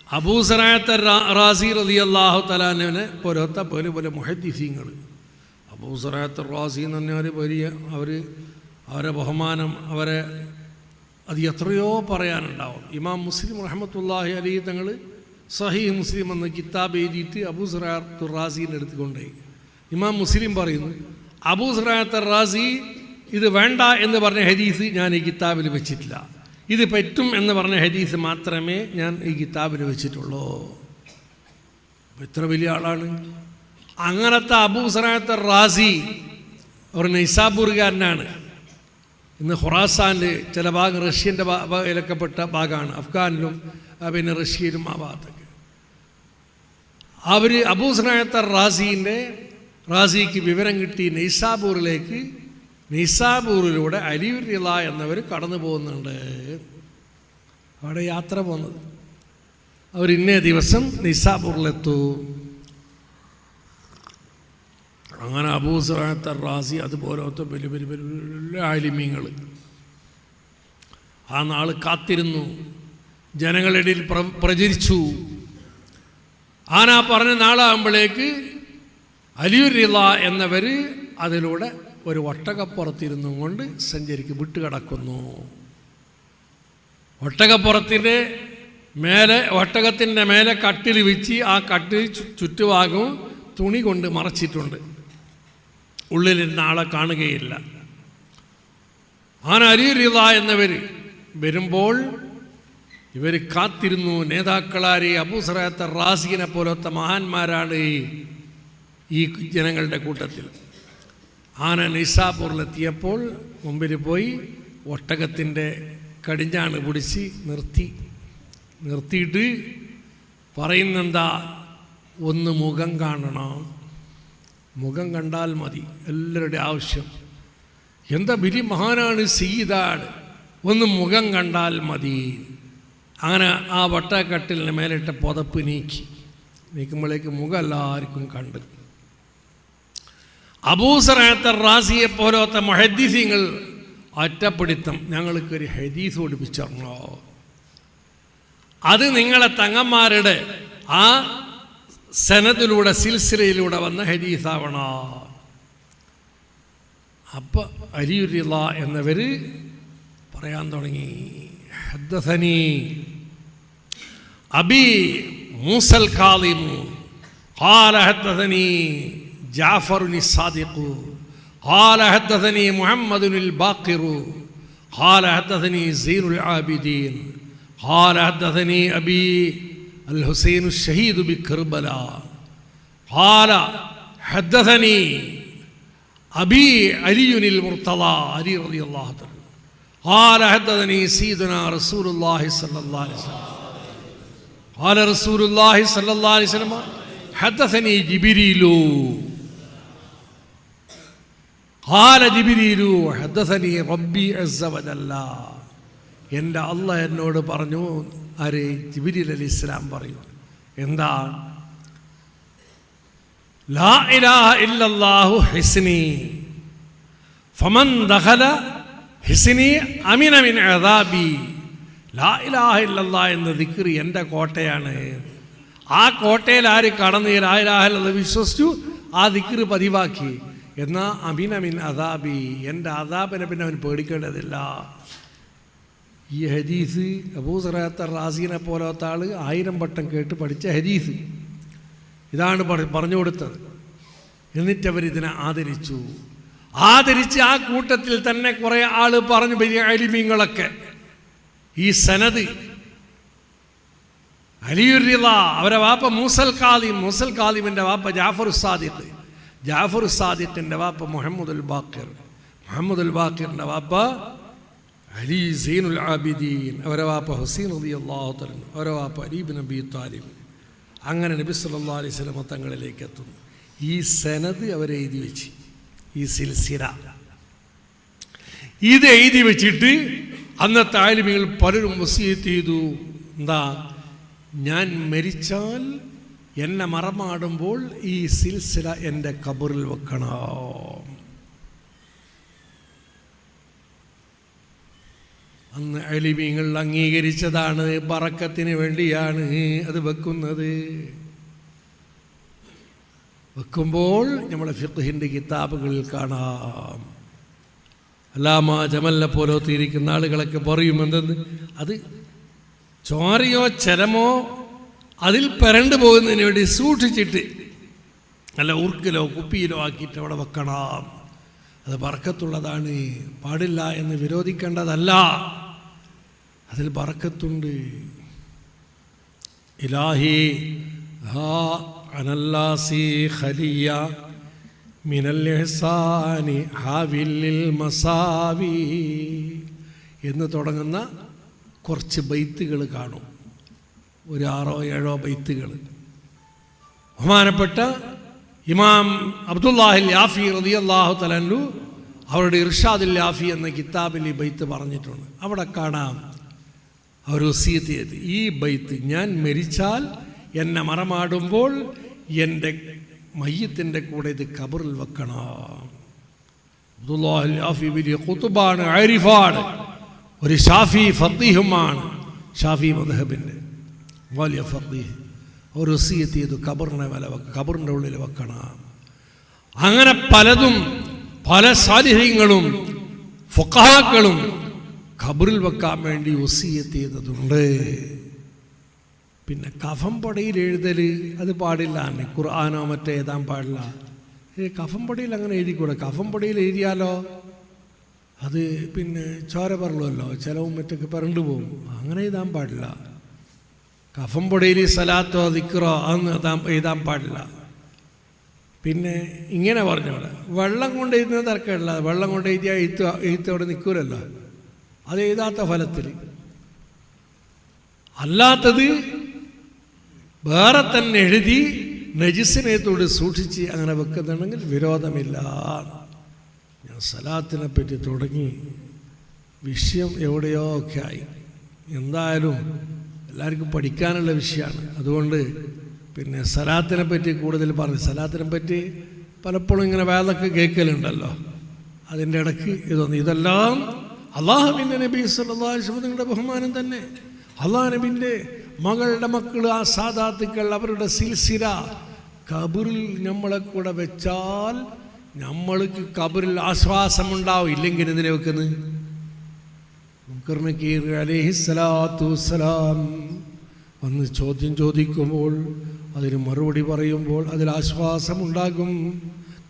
അബൂ സറായത്ത് റാസി റളിയല്ലാഹു തആല അൻഹുവിനെ പോലത്തെ പോലെ മുഹദ്ദിസീങ്ങൾ. അബൂ സറായത്ത് റാസി എന്ന് പറഞ്ഞാൽ വലിയ അവരെ ബഹുമാനം, അവരെ അത് എത്രയോ പറയാനുണ്ടാവും. ഇമാം മുസ്ലിം റഹ്മത്തുള്ളാഹി അലൈഹി തങ്ങൾ സഹീഹ് മുസ്ലിം എന്ന കിതാബ് എഴുതിയിട്ട് അബൂ സറായത്ത് റാസീൻ്റെ അടുത്ത് കൊണ്ടുപോയി. ഇമാം മുസ്ലിം പറയുന്നു, അബൂ സറായത്ത് റാസി ഇത് വേണ്ട എന്ന് പറഞ്ഞ ഹദീസ് ഞാൻ ഈ കിതാബിൽ വെച്ചിട്ടില്ല, ഇത് പറ്റും എന്ന് പറഞ്ഞ ഹദീസ് മാത്രമേ ഞാൻ ഈ കിതാബിൽ വെച്ചിട്ടുള്ളൂ. എത്ര വലിയ ആളാണ്! അങ്ങനത്തെ അബൂ സറായത്ത് റാസി ഒരു നൈസാബൂറുകാരനാണ്. ഇന്ന് ഖുറാസാനിൽ ചില ഭാഗം റഷ്യൻ്റെ ഇലക്കപ്പെട്ട ഭാഗമാണ്, അഫ്ഗാനിലും പിന്നെ റഷ്യയിലും ആ ഭാഗത്തൊക്കെ. അവർ അബൂ സറായത്ത് റാസിക്ക് വിവരം കിട്ടി നൈസാബൂറിലൂടെ അലിയുർ റിള എന്നവർ കടന്നു പോകുന്നുണ്ട്. അവിടെ യാത്ര പോകുന്നത്, അവർ ഇന്നേ ദിവസം നൈസാബൂറിലെത്തൂ. അങ്ങനെ അബൂ സറായത്ത് റാസി അതുപോലത്തെ വലിയ വലിയ വലിയ ആലിമീങ്ങൾ ആ നാൾ കാത്തിരുന്നു, ജനങ്ങളുടെ ഇടയിൽ പ്രചരിച്ചു. ആന പറഞ്ഞ നാളാകുമ്പോഴേക്ക് അലിയുർ റിള എന്നവർ അതിലൂടെ ഒരു ഒട്ടകപ്പുറത്തിരുന്നും കൊണ്ട് സഞ്ചരിക്ക് വിട്ടുകിടക്കുന്നു. ഒട്ടകപ്പുറത്തിൻ്റെ മേലെ, ഒട്ടകത്തിൻ്റെ മേലെ കട്ടിൽ വെച്ച് ആ കട്ടിൽ ചുറ്റുഭാഗവും തുണി കൊണ്ട് മറച്ചിട്ടുണ്ട്, ഉള്ളിലിരുന്ന ആളെ കാണുകയില്ല. ആന അലിയുർ റിള എന്നവർ വരുമ്പോൾ ഇവർ കാത്തിരുന്നു. നേതാക്കളാരെ അബൂ സറഅത്ത് റാസിനെ പോലത്തെ മഹാന്മാരാണ് ഈ ജനങ്ങളുടെ കൂട്ടത്തിൽ. ആന നിസാപൂറിലെത്തിയപ്പോൾ മുമ്പിൽ പോയി ഒട്ടകത്തിൻ്റെ കടിഞ്ഞാണ് പിടിച്ച് നിർത്തിയിട്ട് പറയുന്നെന്താ, ഒന്ന് മുഖം കാണണം, മുഖം കണ്ടാൽ മതി, എല്ലാവരുടെ ആവശ്യം. എന്താ വലിയ മഹാനാണ്, സയ്യിദാണ്, ഒന്ന് മുഖം കണ്ടാൽ മതി. അങ്ങനെ ആ വട്ടക്കട്ടിലിന് മേലിട്ട പുതപ്പ് നീക്കുമ്പോഴേക്ക് മുഖം എല്ലാവർക്കും കണ്ട്. അബൂ സറഅത്ത് റാസിയെ പോലത്തെ മുഹദ്ദിസീങ്ങൾ ഒറ്റപ്പിടുത്തം, ഞങ്ങൾക്കൊരു ഹദീസ് പഠിപ്പിച്ചോ, അത് നിങ്ങളെ തങ്ങന്മാരുടെ ആ സനദിലൂടെ സിൽസിലയിലൂടെ വന്ന ഹദീസാവണോ. അപ്പം അലിയുർ റിള എന്നവർ പറയാൻ തുടങ്ങി, ഹദ്ദസനി അബി മൂസൽ കാളിം ഖാല ഹദ്ദസനി ജാഫറുനി സാദിഖു ഖാല ഹദ്ദസനി മുഹമ്മദുൽ ബാഖിറു ഖാല ഹദ്ദസനി സീനുൽ ആബിദീൻ ഖാല ഹദ്ദസനി അബി അൽ ഹുസൈനു ഷഹീദു ബികർബല ഖാല ഹദ്ദസനി അബി അലിയുനിൽ മുർത്തള അലി റളിയല്ലാഹു തആല قال حدثني سيدنا رسول الله صلى الله عليه وسلم قال رسول الله صلى الله عليه وسلم حدثني جبريل قال جبريل حدثني ربي عز وجل എൻ്റെ അല്ലാഹ് എന്നോട് പറഞ്ഞു. ആര്? ജിബ്രീൽ അലൈഹിസ്സലാം പറയും. എന്താ? ലാ ഇലാഹ ഇല്ലല്ലാഹു ഹിസ്നി ഫമൻ ദഖല ഹിസ്നി അമിന മിൻ അദാബി. ലാ ഇലാഹ ഇല്ലല്ലാഹ് എന്ന ദിക്ർ എൻ്റെ കോട്ടയാണ്. ആ കോട്ടയിൽ ആര് കടന്ന് ലാ ഇലാഹ ഇല്ലല്ലാഹ് വിശ്വസിച്ചു, ആ ദിക്ർ പതിവാക്കി, എന്നാൽ അമിന മിൻ അദാബി, എൻ്റെ അദാബിനെ പിന്നെ അവൻ പേടിക്കേണ്ടതില്ല. ഈ ഹദീസ് അബൂ സറഅത്ത് റാസിനെ പോലത്തെ ആൾ 1000 വട്ടം കേട്ട് പഠിച്ച ഹദീസ്. ഇതാണ് പറഞ്ഞു കൊടുത്തത്. എന്നിട്ടവരിതിനെ ആദരിച്ചു. ആദരിച്ച് ആ കൂട്ടത്തിൽ തന്നെ കുറേ ആൾ പറഞ്ഞു, വലിയ അലിമീങ്ങളൊക്കെ ഈ സനദ് അലിയുർ റിള അവരെ വാപ്പ മൂസൽ കാളിമിൻ്റെ വാപ്പ ജാഫർ സാദിഖിൻ്റെ വാപ്പ മുഹമ്മദുൽ ബാഖിറിൻ്റെ വാപ്പ അലി സൈനുൽ ആബിദീൻ, അവരെ വാപ്പ ഹുസൈൻ റളിയല്ലാഹു തആല, അവരെ വാപ്പ അലി ഇബ്നു അബീ താലിബ്. അങ്ങനെ നബി സല്ലല്ലാഹു അലൈഹി വസല്ലം തങ്ങളിലേക്ക് എത്തുന്നു. ഈ സനദ് അവരെഴുതി വെച്ച്, ഈ സിൽസില ഇത് എഴുതി വെച്ചിട്ട് അന്നത്തെ ആലിമീങ്ങൾ പലരും വസിയത്ത് ചെയ്തു. എന്താ? ഞാൻ മരിച്ചാൽ എന്നെ മറമാടുമ്പോൾ ഈ സിൽസില എൻ്റെ ഖബറിൽ വെക്കണം. അന്ന് ആലിമീങ്ങൾ അംഗീകരിച്ചതാണ്, ബറക്കത്തിന് വേണ്ടിയാണ് അത് വെക്കുന്നത്. വെക്കുമ്പോൾ നമ്മളെ ഫിഖ്ഹിൻ്റെ കിതാബുകളിൽ കാണാം. അല്ലാമ ജമലിനെ പോലത്തെ ഇരിക്കുന്ന ആളുകളൊക്കെ പറയും, എന്തെന്ന്, അത് ചോരയോ ചരമോ അതിൽ പരണ്ടു പോകുന്നതിന് വേണ്ടി സൂക്ഷിച്ചിട്ട് നല്ല ഉറുക്കിലോ കുപ്പിയിലോ ആക്കിയിട്ട് അവിടെ വെക്കണം. അത് ബറക്കത്തുള്ളതാണ്, പാടില്ല എന്ന് വിരോധിക്കേണ്ടതല്ല, അതിൽ ബറക്കത്തുണ്ട്. ഇലാഹി ഹാ അനല്ലാസി ഖലിയ മിനൽ ഇഹ്സാനി ഹാവില്ലിൽ മസാവി എന്ന് തുടങ്ങുന്ന കുറച്ച് ബൈത്തുകൾ കാണും. ഒരു 6-7 ബൈത്തുകൾ. ബഹുമാനപ്പെട്ട ഇമാം അബ്ദുല്ലാഹിൽ യാഫി റളിയല്ലാഹു തആല അൻഹു അവരുടെ ഇർഷാദുൽ യാഫി എന്ന കിതാബിൽ ഈ ബൈത്ത് പറഞ്ഞിട്ടുണ്ട്. അവിടെ കാണാം അവർ വസിയത്ത് ചെയ്ത്, ഈ ബൈത്ത് ഞാൻ മരിച്ചാൽ എന്നെ മറമാടുമ്പോൾ എൻ്റെ മയ്യത്തിൻ്റെ കൂടെ ഇത് ഖബറിൽ വെക്കണം. അബ്ദുല്ലാഹിൽ യാഫി വലിയ ഖുതുബാണ്, ആരിഫാണ്, ഒരു ഷാഫി ഫഖീഹുമാണ്, ഷാഫി മദ്ഹബിൻ്റെ വലിയ ഫഖീഹ്. ഒരു വസിയത്ത് ചെയ്തു, ഖബറിൻ്റെ ഉള്ളിൽ വെക്കണം. അങ്ങനെ പലതും പല സാലിഹീങ്ങളും ഫുഖഹാക്കളും ഖബറിൽ വെക്കാൻ വേണ്ടി വസിയത്ത് ചെയ്തതുണ്ട്. പിന്നെ കഫംപടിയിൽ എഴുതൽ അത് പാടില്ല, ഖുർആനോ മറ്റോ എഴുതാൻ പാടില്ല. കഫംപടിയിൽ അങ്ങനെ എഴുതിക്കൂടെ? കഫംപടിയിൽ എഴുതിയാലോ അത് പിന്നെ ചോര പറലുമല്ലോ, ചിലവും മറ്റൊക്കെ പറണ്ടു പോകും. അങ്ങനെ എഴുതാൻ പാടില്ല. കഫംപടിയിൽ സലാത്തോ ദിക്റോ അതൊന്നും എഴുതാൻ പാടില്ല. പിന്നെ ഇങ്ങനെ പറഞ്ഞോടെ വെള്ളം കൊണ്ട് എഴുതുന്ന തർക്കമില്ല. വെള്ളം കൊണ്ട് എഴുതിയാൽ എഴുത്തോടെ നിൽക്കൂലല്ലോ, അത് എഴുതാത്ത ഫലത്തിൽ. അല്ലാത്തത് വേറെ തന്നെ എഴുതി നജിസിനേത്തോട് സൂക്ഷിച്ച് അങ്ങനെ വെക്കുന്നുണ്ടെങ്കിൽ വിരോധമില്ല. ഞാൻ സലാത്തിനെ പറ്റി തുടങ്ങി, വിഷയം എവിടെയോ ഒക്കെ ആയി. എന്തായാലും എല്ലാവർക്കും പഠിക്കാനുള്ള വിഷയമാണ്. അതുകൊണ്ട് പിന്നെ സലാത്തിനെ പറ്റി കൂടുതൽ പറഞ്ഞു. സലാത്തിനെ പറ്റി പലപ്പോഴും ഇങ്ങനെ വേദമൊക്കെ കേൾക്കലുണ്ടല്ലോ, അതിൻ്റെ ഇടയ്ക്ക് ഇതെല്ലാം അള്ളാഹുവിൻ്റെ നബി സല്ലല്ലാഹു അലൈഹി വസല്ലം നിങ്ങളുടെ ബഹുമാനം തന്നെ. അള്ളാഹു നബിൻ്റെ മകളുടെ മക്കൾ, ആ സാദാത്തുക്കൾ, അവരുടെ സിൽസില ഖബറിൽ നമ്മളെ കൂടെ വെച്ചാൽ നമ്മൾക്ക് ഖബറിൽ ആശ്വാസമുണ്ടാവും. ഇല്ലെങ്കിൽ എന്തിനെ വെക്കുന്നത്? മുൻകർ നക്കീർ അലൈഹിസ്സലാത്തു വസ്സലാം വന്ന് ചോദ്യം ചോദിക്കുമ്പോൾ അതിന് മറുപടി പറയുമ്പോൾ അതിൽ ആശ്വാസമുണ്ടാകും,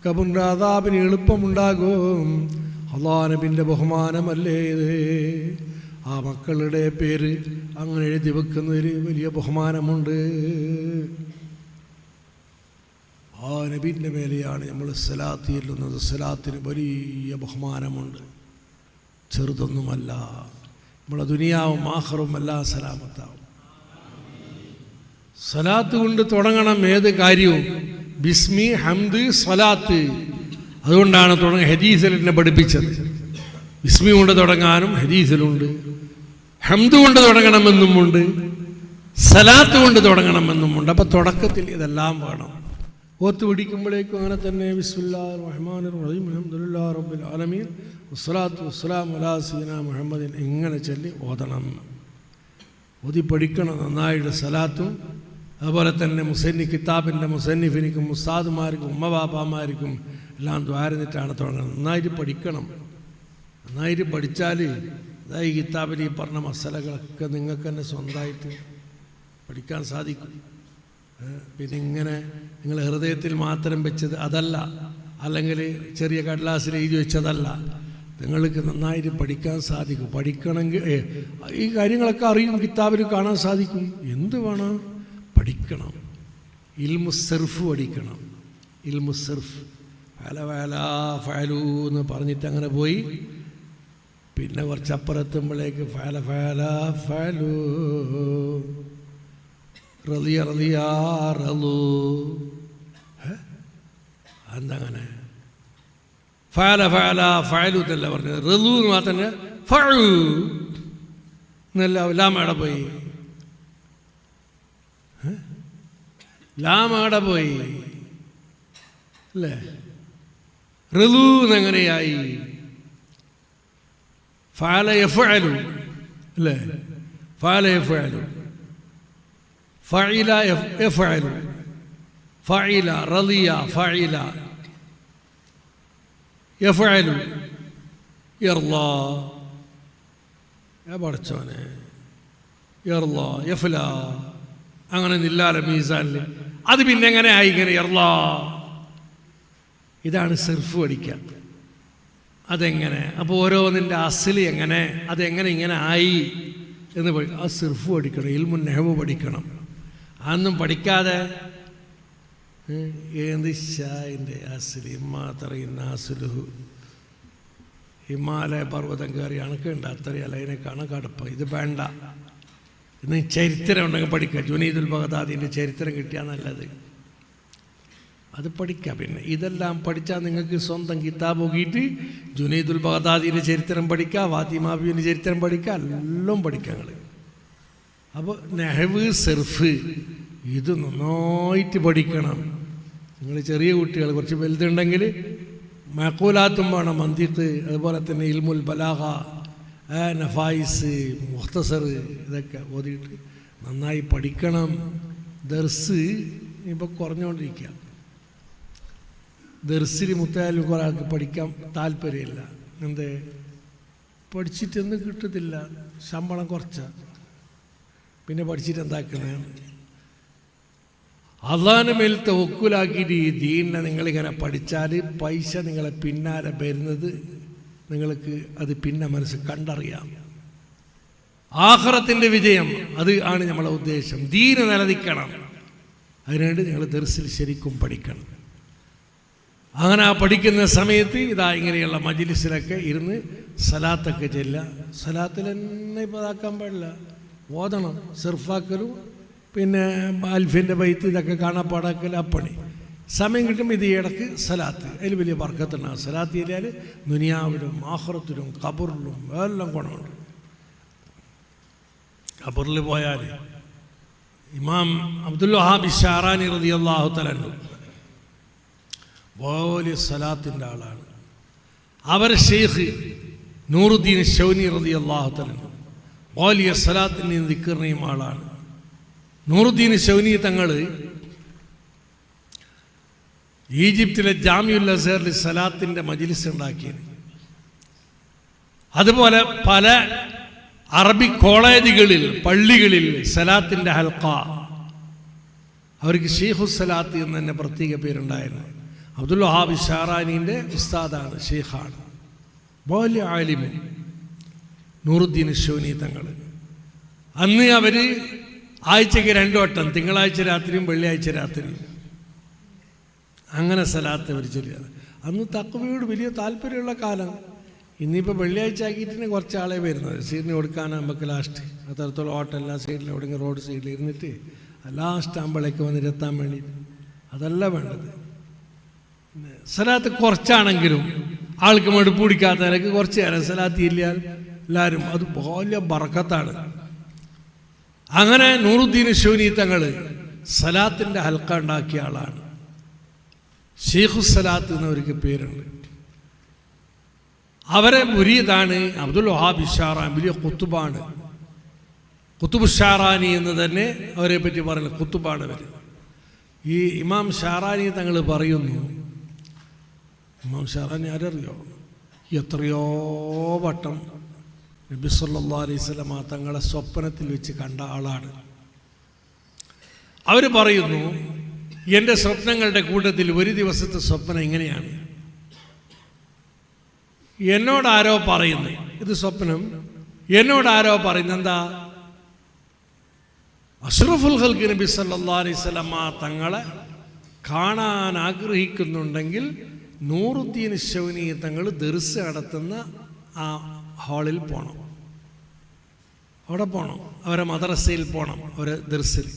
ഖബറിൻ്റെ അദാബിന് എളുപ്പമുണ്ടാകും. അല്ലാഹു നബിൻ്റെ ബഹുമാനമല്ലേ ഇത്? ആ മക്കളുടെ പേര് അങ്ങനെ എഴുതി വെക്കുന്നതിൽ വലിയ ബഹുമാനമുണ്ട്. ആ നബിൻ്റെ മേലെയാണ് നമ്മൾ സലാത്ത് ചെല്ലുന്നത്. സലാത്തിന് വലിയ ബഹുമാനമുണ്ട്, ചെറുതൊന്നുമല്ല. നമ്മളെ ദുനിയാവും ആഖിറവും എല്ലാം സലാമത്താവും. സലാത്ത് കൊണ്ട് തുടങ്ങണം ഏത് കാര്യവും. ബിസ്മി, ഹംദ്, സ്വലാത്ത്. അതുകൊണ്ടാണ് ഹദീസിൽ എന്നെ പഠിപ്പിച്ചത്. ബിസ്മി കൊണ്ട് തുടങ്ങാനും ഹദീസിലുണ്ട്, ഹംദ് കൊണ്ട് തുടങ്ങണമെന്നുമുണ്ട്, സലാത്ത് കൊണ്ട് തുടങ്ങണമെന്നുമുണ്ട്. അപ്പം തുടക്കത്തിൽ ഇതെല്ലാം വേണം. ഓത്ത് പിടിക്കുമ്പോഴേക്കും അങ്ങനെ തന്നെ ബിസ്മില്ലാഹിർ റഹ്മാനിർ റഹീം അൽഹംദുലില്ലാഹി റബ്ബിൽ ആലമീൻ വസ്സലാത്തു വസ്സലാമു അലാ സയ്യിദിനാ മുഹമ്മദിൻ ഇങ്ങനെ ചൊല്ലി ഓതണം. ഓതി പഠിക്കണം നന്നായിട്ട് സലാത്തും. അതുപോലെ തന്നെ കിതാബിൻ്റെ മുസന്നിഫിനിക്കും ഉസ്താദുമാർക്കും ഉമ്മബാപ്പാമാർക്കും എല്ലാം ദ്വാരന്നിട്ടാണ് തുടങ്ങുന്നത്. നന്നായിട്ട് പഠിക്കണം. നന്നായിട്ട് പഠിച്ചാൽ ഈ കിതാബിൽ ഈ പറഞ്ഞ മസലകളൊക്കെ നിങ്ങൾക്ക് തന്നെ സ്വന്തമായിട്ട് പഠിക്കാൻ സാധിക്കും. പിന്നെ ഇങ്ങനെ നിങ്ങൾ ഹൃദയത്തിൽ മാത്രം വെച്ചത് അതല്ല, അല്ലെങ്കിൽ ചെറിയ കടലാസിൽ എഴുതി വെച്ചതല്ല. നിങ്ങൾക്ക് നന്നായിട്ട് പഠിക്കാൻ സാധിക്കും. പഠിക്കണമെങ്കിൽ ഈ കാര്യങ്ങളൊക്കെ അറിയും, കിതാബിൽ കാണാൻ സാധിക്കും. എന്ത് വേണം? പഠിക്കണം. ഇൽമു സർഫ് പഠിക്കണം. ഇൽമു സർഫ് ഫഅലു എന്ന് പറഞ്ഞിട്ട് അങ്ങനെ പോയി. പിന്നെ കുറച്ചപ്പുറത്തുമ്പോഴേക്ക് ഫഅലു റളിയ റളു എന്തങ്ങനെ ഫഅലു എന്നല്ല പറഞ്ഞത്, റളു എന്ന് മാത്രം ഫഅു എന്നല്ല. ലാമയുടെ പോയി, ലാമയുടെ പോയി അല്ലേ? റളു എന്നെങ്ങനെയായി? ഫഅല യഫഅലു അല്ലേ? ഫഅല യഫഅലു, ഫഇല യഫഅലു, ഫഇല റളിയ ഫഇല യഫഅലു യർളാ. പഠിച്ചോനെ യർളാ യഫ്ല അങ്ങനെ നില്ലാല മീസാനിൽ. അത് പിന്നെ എങ്ങനെ ആയി ഇങ്ങനെ യർളാ? ഇതാണ് സിർഫ് പഠിക്കുക. അതെങ്ങനെ? അപ്പോൾ ഓരോന്നിൻ്റെ അസ്ല് എങ്ങനെ, അതെങ്ങനെ ഇങ്ങനെ ആയി എന്ന് ആ സിർഫ് പഠിക്കണം. ഇൽമുൻ നഹ്വ് പഠിക്കണം. അതൊന്നും പഠിക്കാതെ ഏത് ഷായിൻ്റെ അസ്ല് ഇമ്മാതറിയുന്നാസുലുഹു, ഹിമാലയ പർവ്വതം കയറി അണക്കുണ്ട് അത്രയല്ല, അതിനെ കണക്കടപ്പ്. ഇത് വേണ്ട. ഇന്ന് ചരിത്രം ഉണ്ടെങ്കിൽ പഠിക്കുക. ജുനൈദുൽ ബഗ്ദാദിൻ്റെ ചരിത്രം കിട്ടിയാൽ നല്ലത്, അത് പഠിക്കാം. പിന്നെ ഇതെല്ലാം പഠിച്ചാൽ നിങ്ങൾക്ക് സ്വന്തം കിതാബ് നോക്കിയിട്ട് ജുനൈദുൽ ബഗ്ദാദിൻ്റെ ചരിത്രം പഠിക്കാം, ഫാത്തിമ ബീവിൻ്റെ ചരിത്രം പഠിക്കാം, എല്ലാം പഠിക്കാം നിങ്ങൾ. അപ്പോൾ നഹ്വ് സർഫ് ഇത് നന്നായിട്ട് പഠിക്കണം. നിങ്ങൾ ചെറിയ കുട്ടികൾ കുറച്ച് വലുതുണ്ടെങ്കിൽ മഖൂലാത്തും വേണം, മന്തിഖ്, അതുപോലെ തന്നെ ഇൽമുൽ ബലാഗ, നഫായിസ്, മുഖ്തസർ ഇതൊക്കെ ഓതിയിട്ട് നന്നായി പഠിക്കണം. ദർസ് ഇപ്പോൾ കുറഞ്ഞുകൊണ്ടിരിക്കുക. ദർസിൽ മുത്തായാലും കുറേ ആൾക്ക് പഠിക്കാൻ താല്പര്യമില്ല. എന്തേ? പഠിച്ചിട്ടൊന്നും കിട്ടത്തില്ല, ശമ്പളം കുറച്ച. പിന്നെ പഠിച്ചിട്ട് എന്താക്കണേ? അള്ളാഹിന്റെ മേൽ തവക്കുലാക്കിയിട്ട് ഈ ദീനിനെ നിങ്ങളിങ്ങനെ പഠിച്ചാൽ പൈസ നിങ്ങളെ പിന്നാലെ വരുന്നത് നിങ്ങൾക്ക് അത് പിന്നെ മനസ്സ് കണ്ടറിയാം. ആഖിറത്തിന്റെ വിജയം അത് ആണ് നമ്മളെ ഉദ്ദേശം. ദീന് നിലനിൽക്കണം. അതിനുവേണ്ടി നിങ്ങൾ ദർസിൽ ശരിക്കും പഠിക്കണം. അങ്ങനെ ആ പഠിക്കുന്ന സമയത്ത് ഇതാ ഇങ്ങനെയുള്ള മജ്ലിസിലൊക്കെ ഇരുന്ന് സലാത്തൊക്കെ ചെല്ലുക. സലാത്തിൽ തന്നെ ഇപ്പോൾ ഇതാക്കാൻ പാടില്ല, ഓതണം. സിർഫാക്കലും പിന്നെ അൽഫിൻ്റെ ബൈത്ത് ഇതൊക്കെ കാണാപ്പാടാക്കൽ അപ്പണി. സമയം കിട്ടുമ്പോൾ ഇത് ഇടക്ക് സലാത്ത്, അതിൽ വലിയ ബർക്കത്തുണ്ടാകും. സലാത്ത് ചെയ്താൽ ദുനിയാവിലും ആഖിറത്തിലും ഖബറിലും എല്ലാം ഗുണമുണ്ട്. ഖബറിൽ പോയാൽ ഇമാം അബ്ദുൽ വഹാബ് ഷാറാനി റളിയല്ലാഹു തആല അൻഹു വലിയ സലാത്തിൻ്റെ ആളാണ്. അവരെ ഷെയ്ഖ് നൂറുദ്ദീൻ ശൗനി റളിയല്ലാഹു തആല അൻഹു വലിയ സലാത്തിൻ്റെയും ദിക്റിൻ്റെയും ആളാണ്. നൂറുദ്ദീൻ ശൗനി തങ്ങൾ ഈജിപ്തിലെ ജാമിഉൽ അസ്ഹറിൽ സലാത്തിൻ്റെ മജ്ലിസ് ഉണ്ടാക്കിയത്. അതുപോലെ പല അറബി കോളേജുകളിൽ, പള്ളികളിൽ സലാത്തിൻ്റെ ഹൽഖ, അവർക്ക് ഷെയ്ഖുസ്സലാത്ത് എന്ന് തന്നെ പ്രത്യേക പേരുണ്ടായിരുന്നു. അബ്ദുൽ വഹാബ് ഷാറാനീൻ്റെ ഉസ്താദാണ്, ഷെയ്ഖാണ്, വലിയ ആലിമ് നൂറുദ്ദീൻ ശൗനി തങ്ങൾ. അന്ന് അവർ ആഴ്ചയ്ക്ക് 2 വട്ടം, തിങ്കളാഴ്ച രാത്രിയും വെള്ളിയാഴ്ച രാത്രിയും അങ്ങനെ സലാത്ത് അവർ ചൊല്ലുക. അന്ന് തഖ്വയോട് വലിയ താല്പര്യമുള്ള കാലം. ഇന്നിപ്പോൾ വെള്ളിയാഴ്ച ആക്കിയിട്ട് കുറച്ച് ആളെ വരുന്നത്. സീറ്റിന് കൊടുക്കാനാണ് നമുക്ക് ലാസ്റ്റ്. അത്തരത്തോളം ഓട്ടെല്ലാം സൈഡിൽ എവിടെയെങ്കിലും റോഡ് സൈഡിൽ ഇരുന്നിട്ട് ലാസ്റ്റ് ആകുമ്പോഴേക്ക് വന്നിട്ടെത്താൻ വേണ്ടി അതല്ല വേണ്ടത്. സലാത്ത് കുറച്ചാണെങ്കിലും ആൾക്ക് മടുപ്പ് പിടിക്കാത്തവരൊക്കെ കുറച്ച് നേരം സലാത്ത് ഇല്ലാൽ എല്ലാവരും അത് വലിയ ബർക്കത്താണ്. അങ്ങനെ നൂറുദ്ദീൻ ശൗനി തങ്ങൾ സലാത്തിൻ്റെ ഹൽക്ക ഉണ്ടാക്കിയ ആളാണ്. ഷെയ്ഖുസ്സലാത്ത് എന്നവർക്ക് പേരുണ്ട്. അവരെ മുരീദാണ് അബ്ദുൽ വഹാബ് ഷാറാൻ, വലിയ ഖുത്തുബാണ്. ഖുത്തുബ് ഷാറാനി എന്ന് തന്നെ അവരെ പറ്റി പറയുന്നത്, ഖുത്തുബാണ് അവർ. ഈ ഇമാം ഷാറാനി തങ്ങൾ പറയുന്നു, ഇമാം ഷാറാനി ആരറിയോ? എത്രയോ വട്ടം നബി സല്ലല്ലാഹു അലൈഹി വസല്ലം തങ്ങളെ സ്വപ്നത്തിൽ വെച്ച് കണ്ട ആളാണ്. അവർ പറയുന്നു, എൻ്റെ സ്വപ്നങ്ങളുടെ കൂട്ടത്തിൽ ഒരു ദിവസത്തെ സ്വപ്നം ഇങ്ങനെയാണ്. എന്നോടാരോ പറയുന്നു, ഇത് സ്വപ്നം, എന്നോടാരോ പറയുന്നു, എന്താ? അഷ്റഫുൽ ഖൽഖ് നബി സല്ലല്ലാഹു അലൈഹി വസല്ലം തങ്ങളെ കാണാൻ ആഗ്രഹിക്കുന്നുണ്ടെങ്കിൽ നൂറുദ്ദീൻ ശൗനി തങ്ങൾ ദർസ് നടത്തുന്ന ആ ഹാളിൽ പോകണം, അവിടെ പോകണം, അവരെ മദ്രസയിൽ പോകണം, അവരെ ദർസിൽ.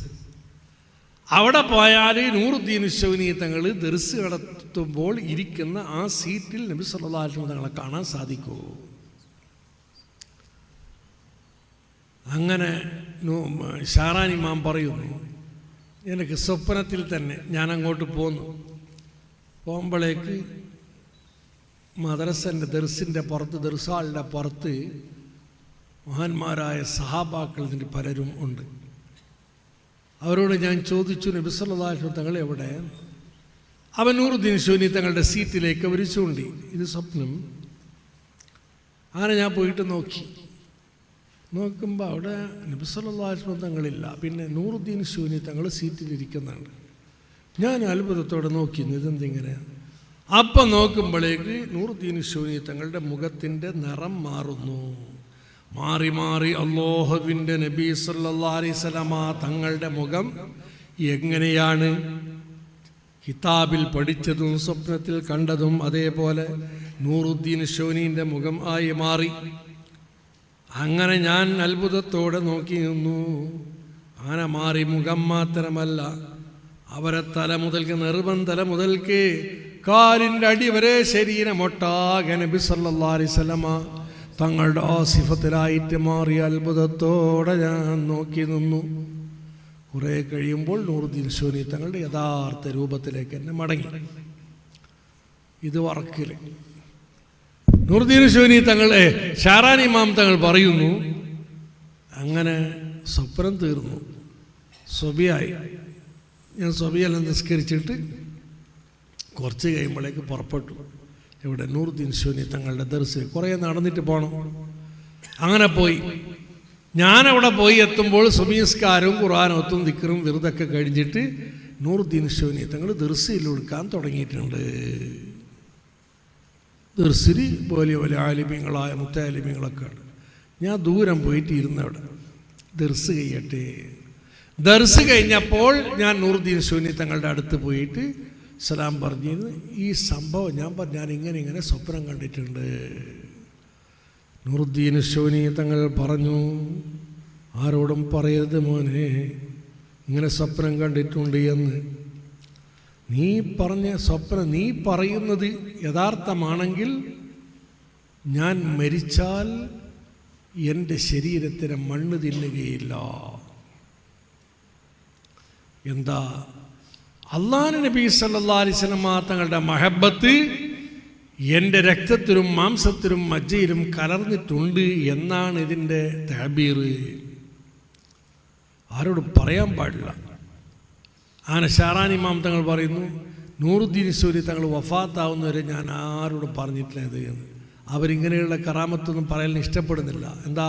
അവിടെ പോയാൽ നൂറുദ്ദീൻ ശൗനി തങ്ങൾ ദർസ് നടത്തുമ്പോൾ ഇരിക്കുന്ന ആ സീറ്റിൽ നബി സല്ലല്ലാഹു അലൈഹി വസല്ലം തങ്ങളെ കാണാൻ സാധിക്കൂ. അങ്ങനെ ഷാറാൻ ഇമാം പറയുന്നു, എനിക്ക് സ്വപ്നത്തിൽ തന്നെ ഞാൻ അങ്ങോട്ട് പോന്നു. പോകുമ്പോഴേക്ക് മദ്രസൻ്റെ ദർസിൻ്റെ പുറത്ത്, ദർസാളിൻ്റെ പുറത്ത് മഹാന്മാരായ സഹാബാക്കൾ ഇതിൻ്റെ പലരും ഉണ്ട്. അവരോട് ഞാൻ ചോദിച്ചു, നബി സല്ലല്ലാഹു അലൈഹി വസല്ലം തങ്ങൾ എവിടെ? അവൻ നൂറുദ്ദീൻ ശൗനി തങ്ങളുടെ സീറ്റിലേക്ക് അവർ ചൂണ്ടി, ഇത് സ്വപ്നം. അങ്ങനെ ഞാൻ പോയിട്ട് നോക്കുമ്പോൾ അവിടെ നബി സല്ലല്ലാഹു അലൈഹി വസല്ലം തങ്ങളില്ല, പിന്നെ നൂറുദ്ദീൻ ശൗനി തങ്ങൾ സീറ്റിലിരിക്കുന്നുണ്ട്. ഞാൻ അത്ഭുതത്തോടെ നോക്കി, ഇതെന്തിങ്ങനെ? അപ്പം നോക്കുമ്പോഴേക്ക് നൂറുദ്ദീൻ ശൗനി തങ്ങളുടെ മുഖത്തിൻ്റെ നിറം മാറുന്നു. മാറി മാറി അല്ലാഹുവിൻ്റെ നബി സല്ലല്ലാഹു അലൈഹി വസല്ലം തങ്ങളുടെ മുഖം എങ്ങനെയാണ് കിതാബിൽ പഠിച്ചതും സ്വപ്നത്തിൽ കണ്ടതും അതേപോലെ നൂറുദ്ദീൻ ശൗനീൻ്റെ മുഖം ആയി മാറി. അങ്ങനെ ഞാൻ അത്ഭുതത്തോടെ നോക്കി നിന്നു. അങ്ങനെ മാറി മുഖം മാത്രമല്ല, അവരെ തല മുതൽക്ക് നെറുപന്തല മുതൽക്ക് കാലിൻ്റെ അടി വരെ ശരീരമൊട്ടാകെ നബി സല്ലല്ലാഹു അലൈഹി വസല്ലം തങ്ങളുടെ ആ സിഫത്തിലായിട്ട് മാറി. അത്ഭുതത്തോടെ ഞാൻ നോക്കി നിന്നു. കുറേ കഴിയുമ്പോൾ നൂറുദ്ദീൻ ശൗനി തങ്ങളുടെ യഥാർത്ഥ രൂപത്തിലേക്ക് എന്നെ മടങ്ങി. ഇത് വർക്കിൽ നൂറുദ്ദീൻ ശോനി തങ്ങളെ ഷാറാൻ ഇമാം തങ്ങൾ പറയുന്നു, അങ്ങനെ സ്വപ്നം തീർന്നു, സ്വബിയായി. ഞാൻ സ്വബിയെല്ലാം നിസ്കരിച്ചിട്ട് കുറച്ച് കഴിയുമ്പോഴേക്ക് പുറപ്പെട്ടു. ഇവിടെ നൂറുദ്ദീൻ ശോനി തങ്ങളുടെ ദർസ് കുറേ നടന്നിട്ട് പോകണം. അങ്ങനെ പോയി. ഞാനവിടെ പോയി എത്തുമ്പോൾ സുബീസ്കാരവും ഖുർആനോത്തും ദിക്റും വിറുതൊക്കെ കഴിഞ്ഞിട്ട് നൂറുദ്ദീൻ ശോനി തങ്ങൾ ദർസിൽ കൊടുക്കാൻ തുടങ്ങിയിട്ടുണ്ട്. ദർസിൽ വലിയ വലിയ ആലിമ്യങ്ങളായ മുത്താലിമ്യങ്ങളൊക്കെ ഉണ്ട്. ഞാൻ ദൂരം പോയിട്ട് ഇരുന്നവിടെ ദർസ് കഴിയട്ടെ. ദർസ് കഴിഞ്ഞപ്പോൾ ഞാൻ നൂറുദ്ദീൻ ശോനി തങ്ങളുടെ അടുത്ത് പോയിട്ട് സലാം പറഞ്ഞിരുന്നു. ഈ സംഭവം ഞാൻ ഇങ്ങനെ സ്വപ്നം കണ്ടിട്ടുണ്ട്. നൂറുദ്ദീൻ ശോനി തങ്ങൾ പറഞ്ഞു, ആരോടും പറയരുത് മോനെ, ഇങ്ങനെ സ്വപ്നം കണ്ടിട്ടുണ്ട് എന്ന്. നീ പറഞ്ഞ സ്വപ്നം നീ പറയുന്നത് യഥാർത്ഥമാണെങ്കിൽ ഞാൻ മരിച്ചാൽ എൻ്റെ ശരീരത്തിന് മണ്ണ് തിന്നുകയില്ല. എന്താ? അല്ലാഹു നബി സല്ലല്ലാഹു അലൈഹി വസല്ലം തങ്ങളുടെ മഹബത്ത് എൻ്റെ രക്തത്തിലും മാംസത്തിലും മജ്ജയിലും കലർന്നിട്ടുണ്ട് എന്നാണ് ഇതിൻ്റെ തഅബീർ. ആരോടും പറയാൻ പാടില്ല. അങ്ങനെ ഷാറാൻ ഇമാം തങ്ങൾ പറയുന്നു, നൂറുദ്ദീൻ ശോനി തങ്ങൾ വഫാത്താവുന്നവരെ ഞാൻ ആരോടും പറഞ്ഞിട്ടില്ല ഇത് എന്ന്. അവരിങ്ങനെയുള്ള കറാമത്തൊന്നും പറയാൻ ഇഷ്ടപ്പെടുന്നില്ല. എന്താ?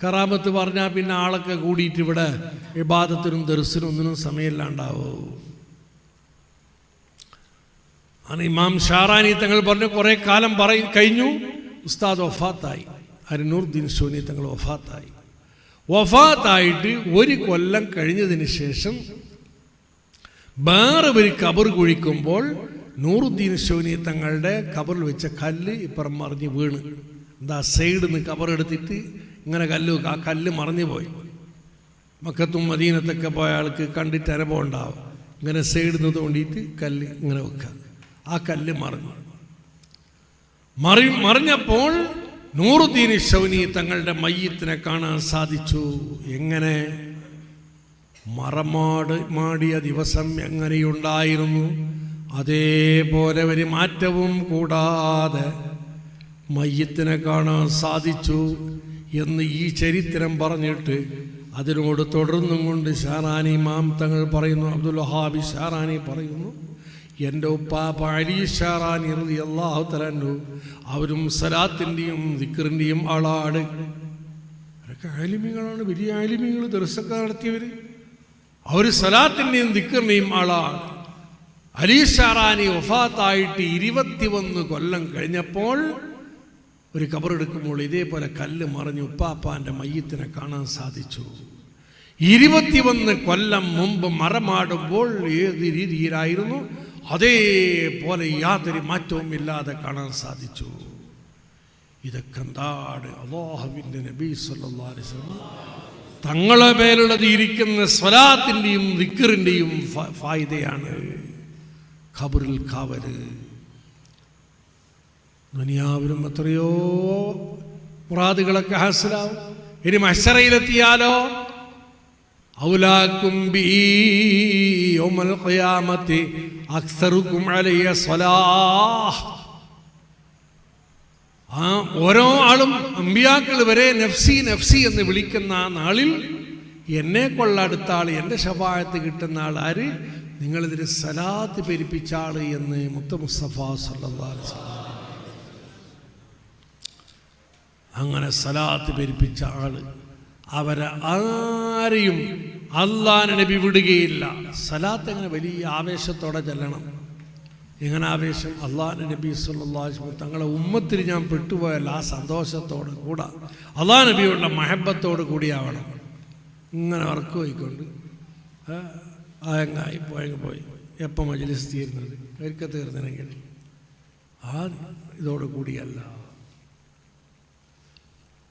കറാമത്ത് പറഞ്ഞാൽ പിന്നെ ആളൊക്കെ കൂടിയിട്ട് ഇവിടെ ഇബാദത്തിനും ദർസിനും ഒന്നിനും സമയമില്ലാണ്ടാവോ. അങ്ങനെ ഇമാം ഷാറാനി തങ്ങൾ പറഞ്ഞു, കുറേ കാലം കഴിഞ്ഞു, ഉസ്താദ് വഫാത്തായി. നൂറുദ്ദീൻ ശോനി തങ്ങൾ വഫാത്തായി. വഫാത്തായിട്ട് 1 കൊല്ലം കഴിഞ്ഞതിന് ശേഷം വേറെ ഒരു കബർ കുഴിക്കുമ്പോൾ നൂറുദ്ദീൻ ശോനി തങ്ങളുടെ കബറിൽ വെച്ച കല്ല് ഇപ്പുറം മറിഞ്ഞ് വീണ്. എന്താ? സൈഡിൽ നിന്ന് കബറെടുത്തിട്ട് ഇങ്ങനെ ആ കല്ല് മറിഞ്ഞു പോയി. മക്കത്തും മദീനത്തൊക്കെ പോയ ആൾക്ക് കണ്ടിട്ട് അനുഭവം ഉണ്ടാവും. ഇങ്ങനെ സൈഡിൽ നിന്ന് തോണ്ടിയിട്ട് കല്ല് ഇങ്ങനെ വെക്കുക. ആ കല്ല് മറിഞ്ഞപ്പോൾ നൂറുദ്ദീൻ ശൗനി തങ്ങളുടെ മയ്യത്തിനെ കാണാൻ സാധിച്ചു. എങ്ങനെ? മാടിയ ദിവസം എങ്ങനെയുണ്ടായിരുന്നു അതേപോലെ ഒരു മാറ്റവും കൂടാതെ മയ്യത്തിനെ കാണാൻ സാധിച്ചു എന്ന് ഈ ചരിത്രം പറഞ്ഞിട്ട് അതിനോട് തുടർന്നും കൊണ്ട് ഷാറാനി ഇമാം തങ്ങൾ പറയുന്നു, അബ്ദുൽ വഹാബി ഷാറാനി പറയുന്നു, എൻ്റെ ഉപ്പാപ്പ അലി ഷാറാനി റളിയല്ലാഹു തആല അൻഹു അവരും സലാത്തിൻ്റെയും ദിക്റിൻ്റെയും ആളാണ്. അവരൊക്കെ ആലിമീങ്ങളാണ്, വലിയ ആലിമീങ്ങൾ, ദർസൊക്കെ നടത്തിയവർ. അവർ സലാത്തിൻ്റെയും ദിക്റിൻ്റെയും ആളാണ്. അലി ഷാറാനി വഫാത്തായിട്ട് 21 കൊല്ലം കഴിഞ്ഞപ്പോൾ ഒരു കബറെടുക്കുമ്പോൾ ഇതേപോലെ കല്ല് മറിഞ്ഞ് ഉപ്പാപ്പാൻ്റെ മയ്യത്തിനെ കാണാൻ സാധിച്ചു. 21 കൊല്ലം മുമ്പ് മറമാടുമ്പോൾ ഏത് രീതിയിലായിരുന്നു അതേപോലെ യാതൊരു മാറ്റവും ഇല്ലാതെ കാണാൻ സാധിച്ചു. ഇതൊക്കെ എന്താണ്? അല്ലാഹുവിൻ്റെ നബി സല്ലല്ലാഹു അലൈഹി വസല്ലം തങ്ങളെ പേരുള്ളത് ഇരിക്കുന്ന സ്വലാത്തിൻ്റെയും ദിക്റിൻ്റെയും ഫായിദയാണ്. ഖബറിൽ കാവല്. ദുനിയാവിലും എത്രയോ മുറാദുകളൊക്കെ ഹാസിലാവും. ഇനി മഹ്ശറയിലെത്തിയാലോ ഔലാക്കും ബി യൗമൽ ഖിയാമത്തി അക്സറുക്കും അലയ്യ സ്വലാഹ്. ഓരോ ആളും അമ്പിയാക്കൾ വരെ നഫ്സി നഫ്സി എന്ന് വിളിക്കുന്ന ആ നാളിൽ എന്നെ കൊള്ളടുത്ത ആൾ, എൻ്റെ ശഫാഅത്ത് കിട്ടുന്ന ആൾ ആര്? നിങ്ങളിതിന് സലാത്ത് പെരുപ്പിച്ച ആൾ എന്ന് മുത്ത് മുസ്തഫ സല്ലല്ലാഹു അലൈഹി വസല്ലം. അങ്ങനെ സലാത്ത് പെരുപ്പിച്ച ആള് അവരെ ആരെയും അല്ലാഹു നബി വിടുകയില്ല. സലാത്ത് എങ്ങനെ വലിയ ആവേശത്തോടെ ചെല്ലണം. എങ്ങനെ ആവേശം? അല്ലാഹു നബി സല്ലല്ലാഹു അലൈഹി വസല്ലം തങ്ങളെ ഉമ്മത്തിൽ ഞാൻ പെട്ടുപോയല്ല, ആ സന്തോഷത്തോട് കൂടെ അല്ലാഹു നബിയുള്ള മഹബത്തോട് കൂടിയാവണം. ഇങ്ങനെ വർക്ക് പോയിക്കൊണ്ട് ആയങ്ങായി പോയി എപ്പോൾ മജ്‌ലിസ് തീരുന്നത് ഒരിക്കൽ തീർന്നെങ്കിൽ ആ ഇതോട് കൂടിയല്ല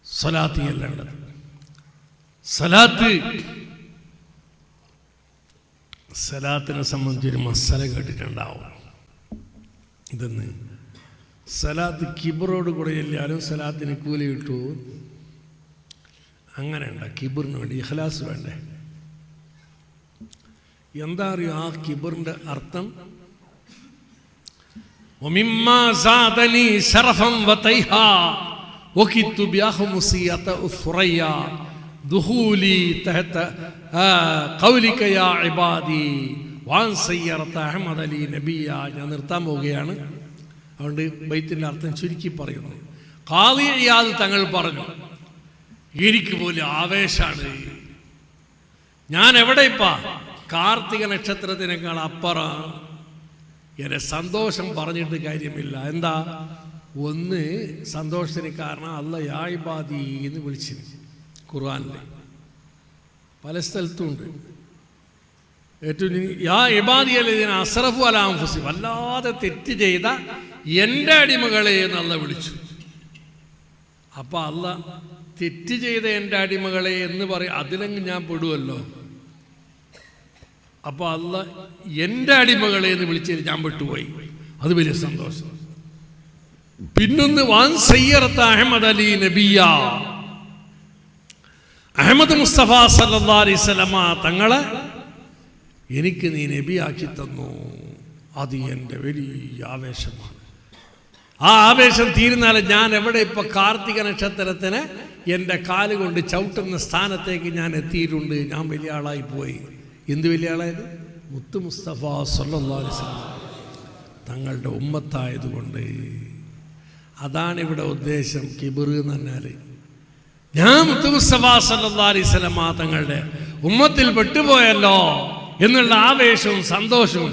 സലാത്ത് ചെല്ലേണ്ടത്. സലാത്തിനെ സംബന്ധിച്ചൊരു മസല കേട്ടിട്ടുണ്ടാവും. ഇതെന്ന് സലാത്ത് കിബറോട് കൂടെ ചെല്ലിയാലും സലാത്തിന് കൂലി കിട്ടൂ. അങ്ങനെ ഉണ്ട. കിബറിന് വേണ്ടി ഇഖ്ലാസ് വേണ്ടേ? എന്താ അറിയോ ആ കിബറിൻ്റെ അർത്ഥം? ومما زادني شرفا وطيها وكدت بأخمصية الثريا دخولي تحت قولك يا عبادي وان سيرت أحمد لي نبيا. ഞാൻ നിർത്താൻ പോവുകയാണ്. അതുകൊണ്ട് ബൈത്തിൻ്റെ അർത്ഥം ചുരുക്കി പറയുന്നു. ഖാദി ഇയാദ് തങ്ങൾ പറഞ്ഞു, എനിക്ക് പോലും ആവേശാണ്. ഞാൻ എവിടെ ഇപ്പാ? കാർത്തിക നക്ഷത്രത്തിനേക്കാൾ അപ്പുറം. എൻ്റെ സന്തോഷം പറഞ്ഞിട്ട് കാര്യമില്ല. എന്താ? ഒന്ന്, സന്തോഷത്തിന് കാരണം അല്ലാഹ് യാ ഇബാദി എന്ന് വിളിച്ചിരുന്നു. ഖുർആനിൽ പല സ്ഥലത്തുണ്ട്. ഏറ്റവും യാ ഇബാദി അല്ലദീന അസ്റഫു അലാ അൻഫുസിഹിം, വല്ലാതെ തെറ്റ് ചെയ്ത എൻ്റെ അടിമകളെ എന്ന് അല്ലാഹ് വിളിച്ചു. അപ്പം അല്ലാഹ് തെറ്റ് ചെയ്ത എൻ്റെ അടിമകളെ എന്ന് പറയും, അതിലെങ്കിൽ ഞാൻ പെടുമല്ലോ. അപ്പോൾ അല്ലാഹ് എൻ്റെ അടിമകളെ എന്ന് വിളിച്ചത് ഞാൻ പെട്ടുപോയി. അത് വലിയ സന്തോഷം. പിന്നൊന്ന്, വാൻ സയ്യറത്ത അഹമ്മദ് അലി നബിയ, അഹമ്മദ് മുസ്തഫ സല്ലല്ലാഹു അലൈഹി വസല്ലമ തങ്ങളെ എനിക്ക് നീ നബിയാക്കി തന്നു. അത് എൻ്റെ വലിയ ആവേശമാണ്. ആ ആവേശം തീരുന്നാലും ഞാൻ എവിടെ ഇപ്പോൾ കാർത്തിക നക്ഷത്രത്തിന് എൻ്റെ കാല് കൊണ്ട് ചവിട്ടുന്ന സ്ഥാനത്തേക്ക് ഞാൻ എത്തിയിട്ടുണ്ട്. ഞാൻ വലിയ ആളായി പോയി. എന്ത് വലിയ ആളായത്? മുത്ത് മുസ്തഫ സല്ലല്ലാഹു അലൈഹി വസല്ലം തങ്ങളുടെ ഉമ്മത്തായതുകൊണ്ട്. അതാണ് ഇവിടെ ഉദ്ദേശം. കിബർ എന്ന് പറഞ്ഞാൽ ഞാൻ മുത്ത് മുസ്തഫ സല്ലല്ലാഹു അലൈഹി വസല്ലം തങ്ങളുടെ ഉമ്മത്തിൽ പെട്ടുപോയല്ലോ എന്നുള്ള ആവേശവും സന്തോഷവും.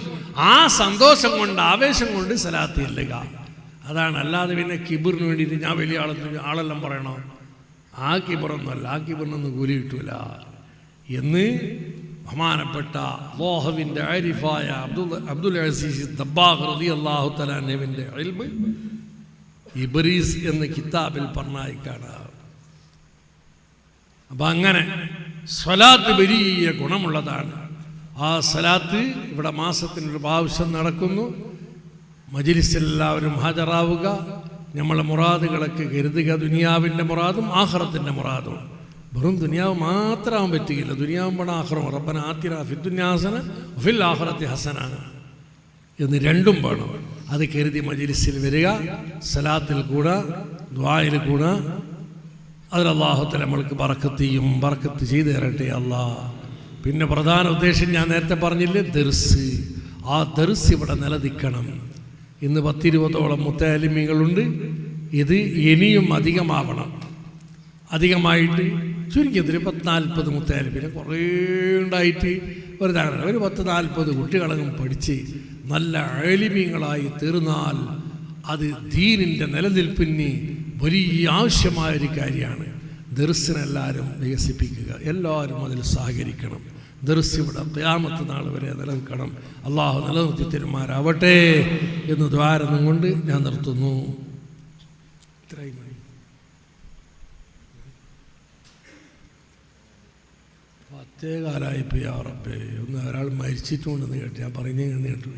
ആ സന്തോഷം കൊണ്ട്, ആവേശം കൊണ്ട് സലാത്ത് ചെല്ലുക. അതാണ്. അല്ലാതെ പിന്നെ കിബറിന് വേണ്ടിയിട്ട് ഞാൻ വലിയ ആളെല്ലാം പറയണോ? ആ കിബറൊന്നുമല്ല. ആ കിബറിനൊന്നും കൂലി കിട്ടൂല എന്ന് ബഹുമാനപ്പെട്ട അല്ലാഹുവിൻ്റെ ആരിഫായ അബ്ദുൽ അസീസ് ദബ്ബാഗ് റളിയല്ലാഹു തആല അൻഹുവിൻ്റെ ഇൽമ് ഇബ്രീസ് എന്ന കിതാബിൽ പറഞ്ഞായിക്കാണ്. അപ്പം അങ്ങനെ സ്വലാത്ത് വലിയ ഗുണമുള്ളതാണ്. ആ സ്വലാത്ത് ഇവിടെ മാസത്തിനൊരു പ്രാവശ്യം നടക്കുന്നു. മജ്‌ലിസിൽ എല്ലാവരും ഹാജരാവുക. നമ്മളെ മുറാദുകളൊക്കെ കരുതുക. ദുനിയാവിൻ്റെ മുറാദും ആഖിറത്തിൻ്റെ മുറാദും. വെറും ദുനിയാവ് മാത്രമാകാൻ പറ്റുകയില്ല. ദുനിയാവും വേണം, ആഖിറവും. റബ്ബന ആതിനാ ഫിദ്ദുനിയാ ഹസന വഫിൽ ആഖിറതി ഹസന എന്ന് രണ്ടും വേണം. അത് കരുതി മജ്‌ലിസിൽ വരിക, സലാത്തിൽ കൂടെ, ദുആയിൽ കൂടെ. അതിൽ അല്ലാഹു തആല നമ്മൾക്ക് ബറക്കത്ത് ചെയ്തു തരട്ടെ അല്ലാഹ്. പിന്നെ പ്രധാന ഉദ്ദേശം ഞാൻ നേരത്തെ പറഞ്ഞില്ലേ, ദർസ്. ആ ദർസ് ഇവിടെ നിലനിൽക്കണം. ഇന്ന് 10-20ഓളം മുത്തഅല്ലിമീങ്ങളുണ്ട്. ഇത് ഇനിയും അധികമാവണം. അധികമായിട്ട് ചുരുക്കത്തിൽ 10-40 മുത്തഅല്ലിമീനെ കുറേ ഉണ്ടായിട്ട് ഒരു 10-40 കുട്ടികളങ്ങും പഠിച്ച് നല്ല ആലിമീങ്ങളായി തീർന്നാൽ അത് ദീനിൻ്റെ നിലനിൽപ്പിന് വലിയ ആവശ്യമായൊരു കാര്യമാണ്. ദർസിനെല്ലാവരും വികസിപ്പിക്കുക. എല്ലാവരും അതിൽ സഹകരിക്കണം. ദർസ് ഇവിടെ ഖിയാമത്ത് നാൾ വരെ നിലനിൽക്കണം. അള്ളാഹു നിലനിർത്തി തരുമാറാവട്ടെ എന്ന് ദ്വാരം കൊണ്ട് ഞാൻ നിർത്തുന്നു. ഇത്രയും മതി. പത്തേകാലായിപ്പോയി. റബ്ബേ, ഒന്ന് ഒരാൾ മരിച്ചിട്ടുണ്ടെന്ന് കേട്ട് ഞാൻ പറയുന്നതെന്ന് കേട്ടു.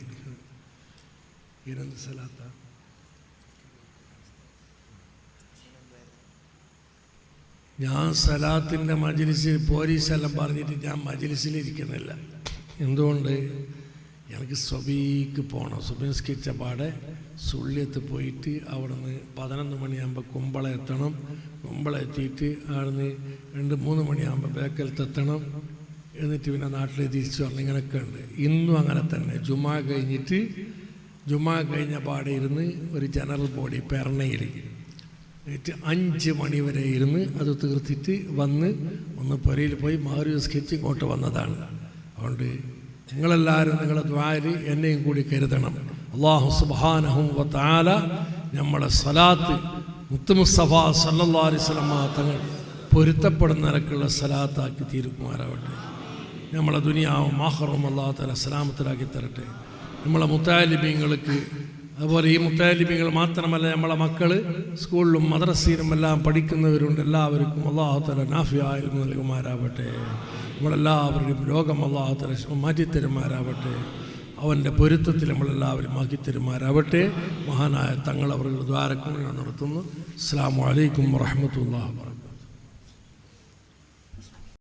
ഇരന്ത് സലാത്ത ഞാൻ സലാത്തിൻ്റെ മജ്‌ലിസിൽ പോലീസെല്ലാം പറഞ്ഞിട്ട് ഞാൻ മജ്‌ലിസിലിരിക്കുന്നില്ല. എന്തുകൊണ്ട്? എനിക്ക് സ്വബീക്ക് പോകണം. സുബിസ്കരിച്ച പാടെ സുള്ളിയത്ത് പോയിട്ട് അവിടുന്ന് 11 മണിയാകുമ്പോൾ കുമ്പള എത്തണം. കുമ്പള എത്തിയിട്ട് അവിടുന്ന് 2-3 മണിയാകുമ്പോൾ ബേക്കലത്തെത്തണം. എന്നിട്ട് പിന്നെ നാട്ടിൽ തിരിച്ചു വരണം. ഇങ്ങനെയൊക്കെ ഉണ്ട്. ഇന്നും അങ്ങനെ തന്നെ. ജുമാ കഴിഞ്ഞ പാടെ ഇരുന്ന് ഒരു ജനറൽ ബോഡി പെർണയിൽ 5 മണി വരെ ഇരുന്ന് അത് തീർത്തിട്ട് വന്ന് ഒന്ന് പുരയിൽ പോയി സ്കെച്ച് ഇങ്ങോട്ട് വന്നതാണ്. അതുകൊണ്ട് നിങ്ങളെല്ലാവരും നിങ്ങളുടെ ദുആയിൽ എന്നെയും കൂടി കരുതണം. അല്ലാഹു സുബ്ഹാനഹു വ തആല നമ്മളെ സ്വലാത്ത് മുത്ത് മുസ്തഫ സല്ലല്ലാഹു അലൈഹി വസല്ലം തങ്ങൾ പൊരുത്തപ്പെടുന്ന നിലക്കുള്ള സ്വലാത്താക്കി തീരുമാറാവട്ടെ. നമ്മളെ ദുനിയാവും ആഖിറവും അല്ലാഹു തആല സലാമത്തിലാക്കി തരട്ടെ. നമ്മളെ മുത്തഅല്ലിമീങ്ങൾക്ക്, അതുപോലെ ഈ മുത്തഅല്ലിമീങ്ങൾ മാത്രമല്ല, നമ്മളെ മക്കൾ സ്കൂളിലും മദ്രസയിലും എല്ലാം പഠിക്കുന്നവരുണ്ട്. എല്ലാവർക്കും അല്ലാഹു തആല നാഫിയായ ഇൽമു നൽകുമാറാവട്ടെ. നമ്മളെല്ലാവരുടെയും രോഗം അല്ലാഹു തആല മാറ്റിത്തരുമാറാവട്ടെ. അവൻ്റെ പൊരുത്തത്തിൽ നമ്മളെല്ലാവരും ആക്കിത്തരുമാറാവട്ടെ. മഹാനായ തങ്ങൾ അവരുടെ ദ്വാരക്കും ഞാൻ നടത്തുന്നു. അസ്സലാമു അലൈക്കും വറഹ്മത്തുള്ളാഹി വബറകാതുഹു.